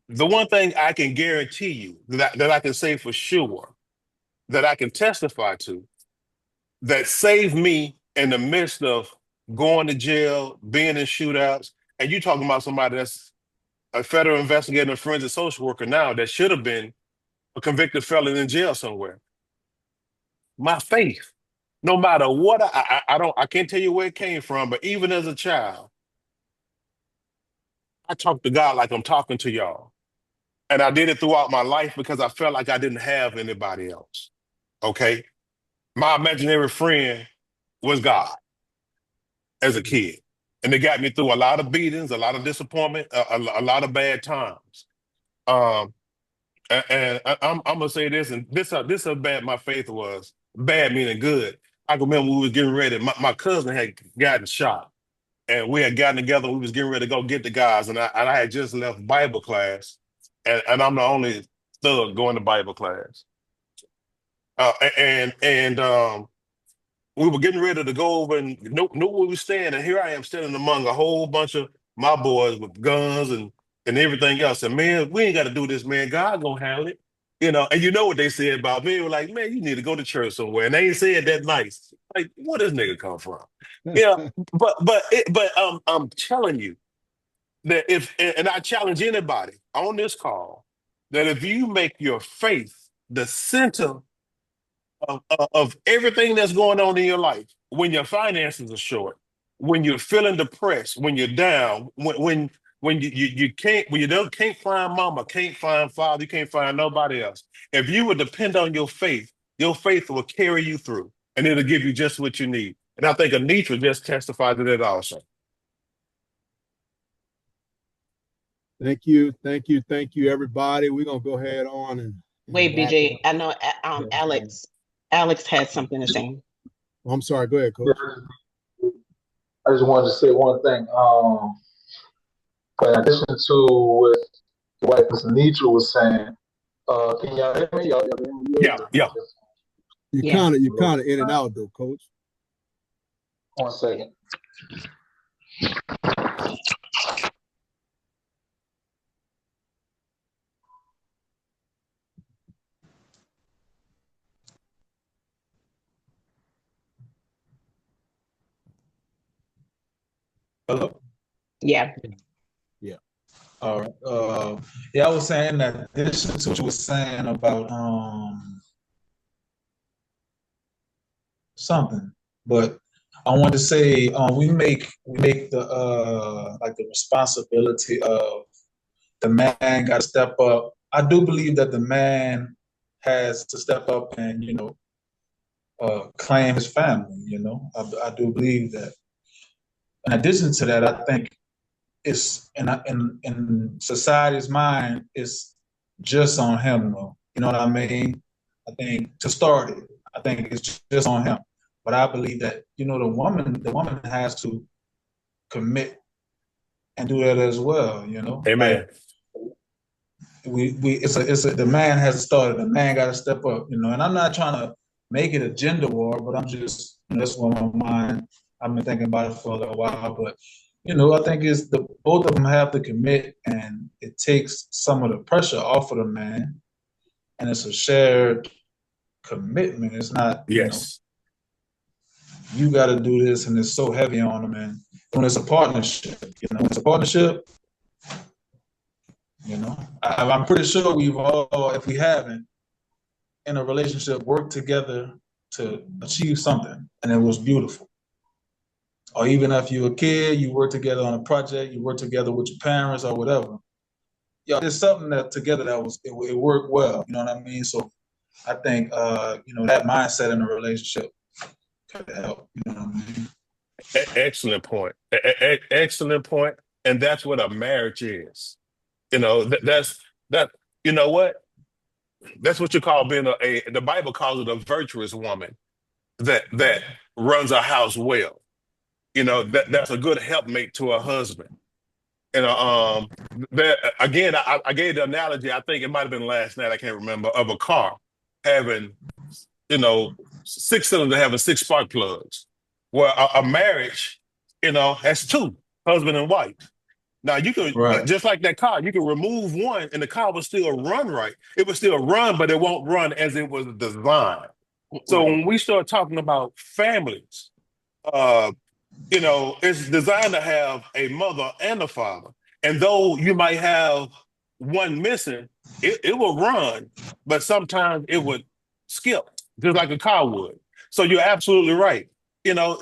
The one thing I can guarantee you that I can say for sure, that I can testify to, that saved me in the midst of going to jail, being in shootouts, and you talking about somebody that's a federal investigator and a forensic social worker now that should have been a convicted felon in jail somewhere. My faith, no matter what, I can't tell you where it came from, but even as a child, I talked to God like I'm talking to y'all. And I did it throughout my life because I felt like I didn't have anybody else. Okay. My imaginary friend was God as a kid. And it got me through a lot of beatings, a lot of disappointment, a lot of bad times. Um, and I'm gonna say this, and this how bad my faith was. Bad meaning good. I can remember we was getting ready. My cousin had gotten shot, and we had gotten together. We was getting ready to go get the guys, and I had just left Bible class, and I'm the only thug going to Bible class. And we were getting ready to go over and knew where we stand, and here I am standing among a whole bunch of my boys with guns and everything else. And man, we ain't got to do this, man. God gonna handle it, And you know what they said about me? They were like, man, you need to go to church somewhere, and they ain't said that nice. Like, where this nigga come from? Yeah, but I'm telling you that if and I challenge anybody on this call that if you make your faith the center of everything that's going on in your life, when your finances are short, when you're feeling depressed, when you're down, when you can't, when you don't can't find mama, can't find father, you can't find nobody else. If you would depend on your faith will carry you through, and it'll give you just what you need. And I think Anitra just testified to that also. Thank you, everybody. We're gonna go ahead on and Wait, wrap it BJ, up. I know Alex had something to say. Oh, I'm sorry. Go ahead, Yeah, Coach. I just wanted to say one thing. In addition to what the wife Miss Anitra was saying, can y'all hear me? Y'all hear me? Yeah, yeah. You Yeah. kind of in and out though, Coach. 1 second. Hello? Yeah. Yeah. All right. Yeah, I was saying that in addition to what you were saying about something, but I want to say we make the like the responsibility of the man got to step up. I do believe that the man has to step up and claim his family. I do believe that. In addition to that, I think it's in society's mind, it's just on him though. You know what I mean? I think to start it, I think it's just on him. But I believe that, the woman has to commit and do that as well, Amen. Like the man has to start it. The man got to step up, and I'm not trying to make it a gender war, but I'm just, that's what my mind, I've been thinking about it for a little while, but I think it's both of them have to commit, and it takes some of the pressure off of the man, and it's a shared commitment. It's not, Yes. you got to do this, and it's so heavy on them. And when it's a partnership, when it's a partnership, I'm pretty sure we've all, if we haven't, in a relationship, worked together to achieve something, and it was beautiful. Or even if you're a kid, you work together on a project, you work together with your parents or whatever. Yeah, there's something that together that it worked well. You know what I mean? So I think that mindset in a relationship could help. You know what I mean? Excellent point. Excellent point. And that's what a marriage is. That's that. You know what? That's what you call being the Bible calls it a virtuous woman that runs a house well. That's a good helpmate to a husband. That again, I gave the analogy. I think it might have been last night. I can't remember, of a car having, you know, six cylinders having six spark plugs. Well, a marriage, has two, husband and wife. Now you could Right. just like that car, you can remove one and the car will still run right. It will still run, but it won't run as it was designed. So Right. when we start talking about families, uh, it's designed to have a mother and a father. And though you might have one missing, it will run, but sometimes it would skip, just like a car would. So you're absolutely right. You know,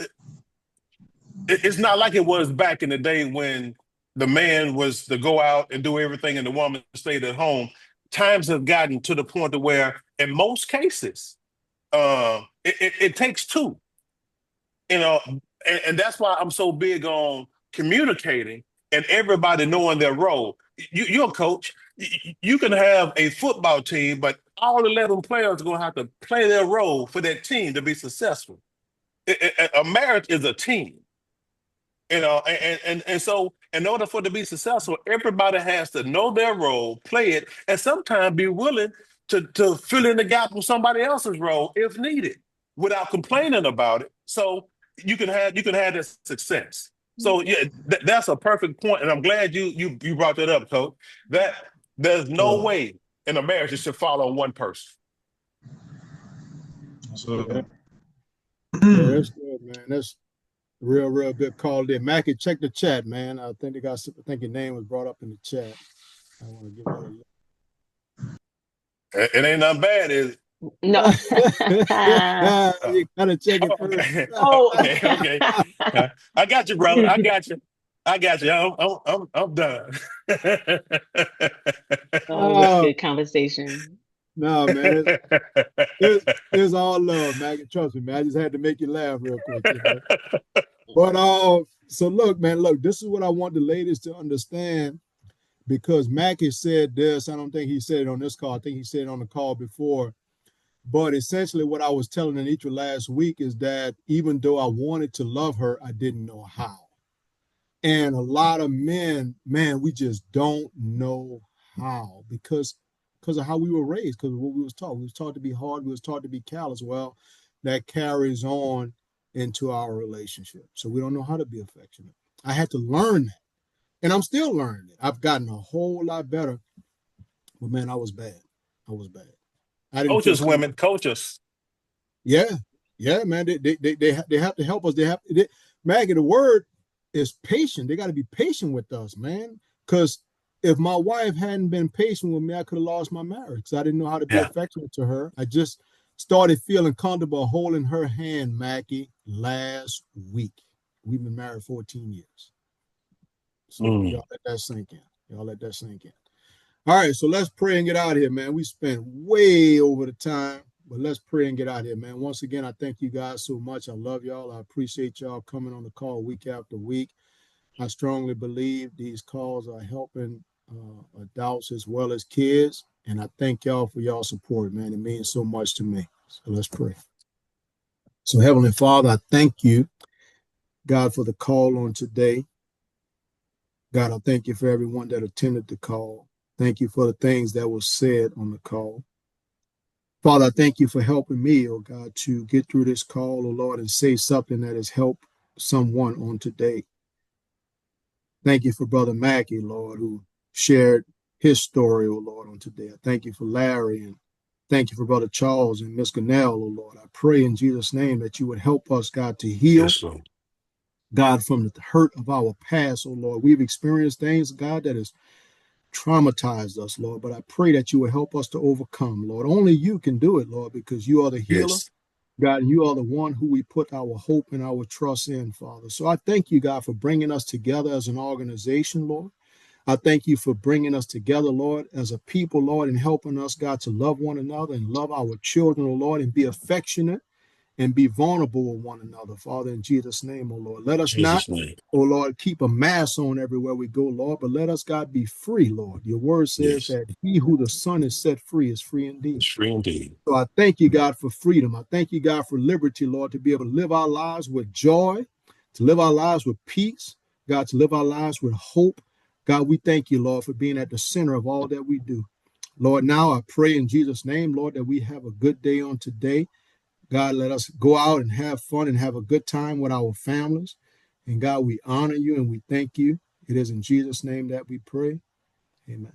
it's not like it was back in the day when the man was to go out and do everything and the woman stayed at home. Times have gotten to the point to where, in most cases, it takes two. And that's why I'm so big on communicating and everybody knowing their role. You're a coach. You can have a football team, but all 11 players are going to have to play their role for that team to be successful. A marriage is a team. And so in order for it to be successful, everybody has to know their role, play it, and sometimes be willing to fill in the gap with somebody else's role if needed without complaining about it. So you can have that success. So yeah, that's a perfect point, and I'm glad you brought that up, Coach. That there's no So, way in a marriage it should fall on one person. Yeah, so yeah, that's good, man. That's real good call there. Mackie, check the chat, man. I think your name was brought up in the chat. I want to give that a look. It ain't nothing bad, is it? No. You gotta check it first. Okay. Oh. Okay. I got you, brother. I got you. I got you. I'm done. Oh, this Oh good conversation. no, man. It's all love, Maggie. Trust me, man. I just had to make you laugh real quick. But so look, man, this is what I want the ladies to understand because Mackie said this. I don't think he said it on this call. I think he said it on the call before. But essentially, what I was telling Anitra last week is that even though I wanted to love her, I didn't know how. And a lot of men, man, we just don't know how because of how we were raised, because of what we was taught. We was taught to be hard. We was taught to be callous. Well, that carries on into our relationship. So we don't know how to be affectionate. I had to learn that. And I'm still learning it. I've gotten a whole lot better. But man, I was bad. I was bad. I didn't feel Coaches, comfortable. women, coaches. Yeah, yeah, man. They have to help us. Maggie, the word is patient. They got to be patient with us, man. Because if my wife hadn't been patient with me, I could have lost my marriage. Because I didn't know how to be Yeah. affectionate to her. I just started feeling comfortable holding her hand, Mackie, last week. We've been married 14 years. So Mm. y'all let that sink in. Y'all let that sink in. All right, so let's pray and get out of here, man. We spent way over the time, but let's pray and get out of here, man. Once again, I thank you guys so much. I love y'all. I appreciate y'all coming on the call week after week. I strongly believe these calls are helping adults as well as kids. And I thank y'all for y'all support, man. It means so much to me. So let's pray. So, Heavenly Father, I thank you, God, for the call on today. God, I thank you for everyone that attended the call. Thank you for the things that were said on the call. Father, I thank you for helping me, oh God, to get through this call, oh Lord, and say something that has helped someone on today. Thank you for Brother Mackey, Lord, who shared his story, oh Lord, on today. I thank you for Larry, and thank you for Brother Charles and Miss Gannell, oh Lord. I pray in Jesus' name that you would help us, God, to heal, Yes, Lord. God, from the hurt of our past, oh Lord. We've experienced things, God, that has traumatized us, Lord, but I pray that you will help us to overcome, Lord. Only you can do it, Lord, because you are the healer, Yes. God, and you are the one who we put our hope and our trust in, Father. So I thank you, God, for bringing us together as an organization, Lord. I thank you for bringing us together, Lord, as a people, Lord, and helping us, God, to love one another and love our children, oh Lord, and be affectionate and be vulnerable with one another, Father, in Jesus' name, oh Lord. Let us not, Jesus' name. oh Lord, keep a mask on everywhere we go, Lord, but let us, God, be free, Lord. Your word says Yes. that he who the Son is set free is free indeed. It's free indeed. So I thank you, God, for freedom. I thank you, God, for liberty, Lord, to be able to live our lives with joy, to live our lives with peace, God, to live our lives with hope. God, we thank you, Lord, for being at the center of all that we do. Lord, now I pray in Jesus' name, Lord, that we have a good day on today. God, let us go out and have fun and have a good time with our families. And God, we honor you and we thank you. It is in Jesus' name that we pray. Amen.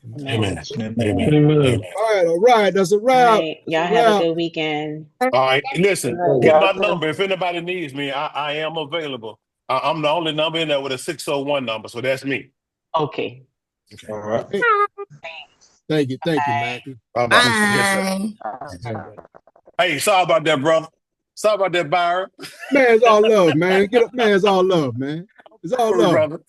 Amen. Amen. Amen. Amen. Amen. Amen. Amen. All right. That's a All wrap. right. That's a Y'all have a wrap. good weekend. All right. Listen, All right, get y'all my too. number. If anybody needs me, I am available. I'm the only number in there with a 601 number, so that's me. Okay. Okay. All right. Hey, thank you. Thank you, Bye. Mackie. Bye bye. Appreciate it. Yes, sir. Bye. All right. Hey, sorry about that, brother. Sorry about that, Byron. Man, it's all love, man. Get up, man. It's all love, man. It's all Sorry, love. brother.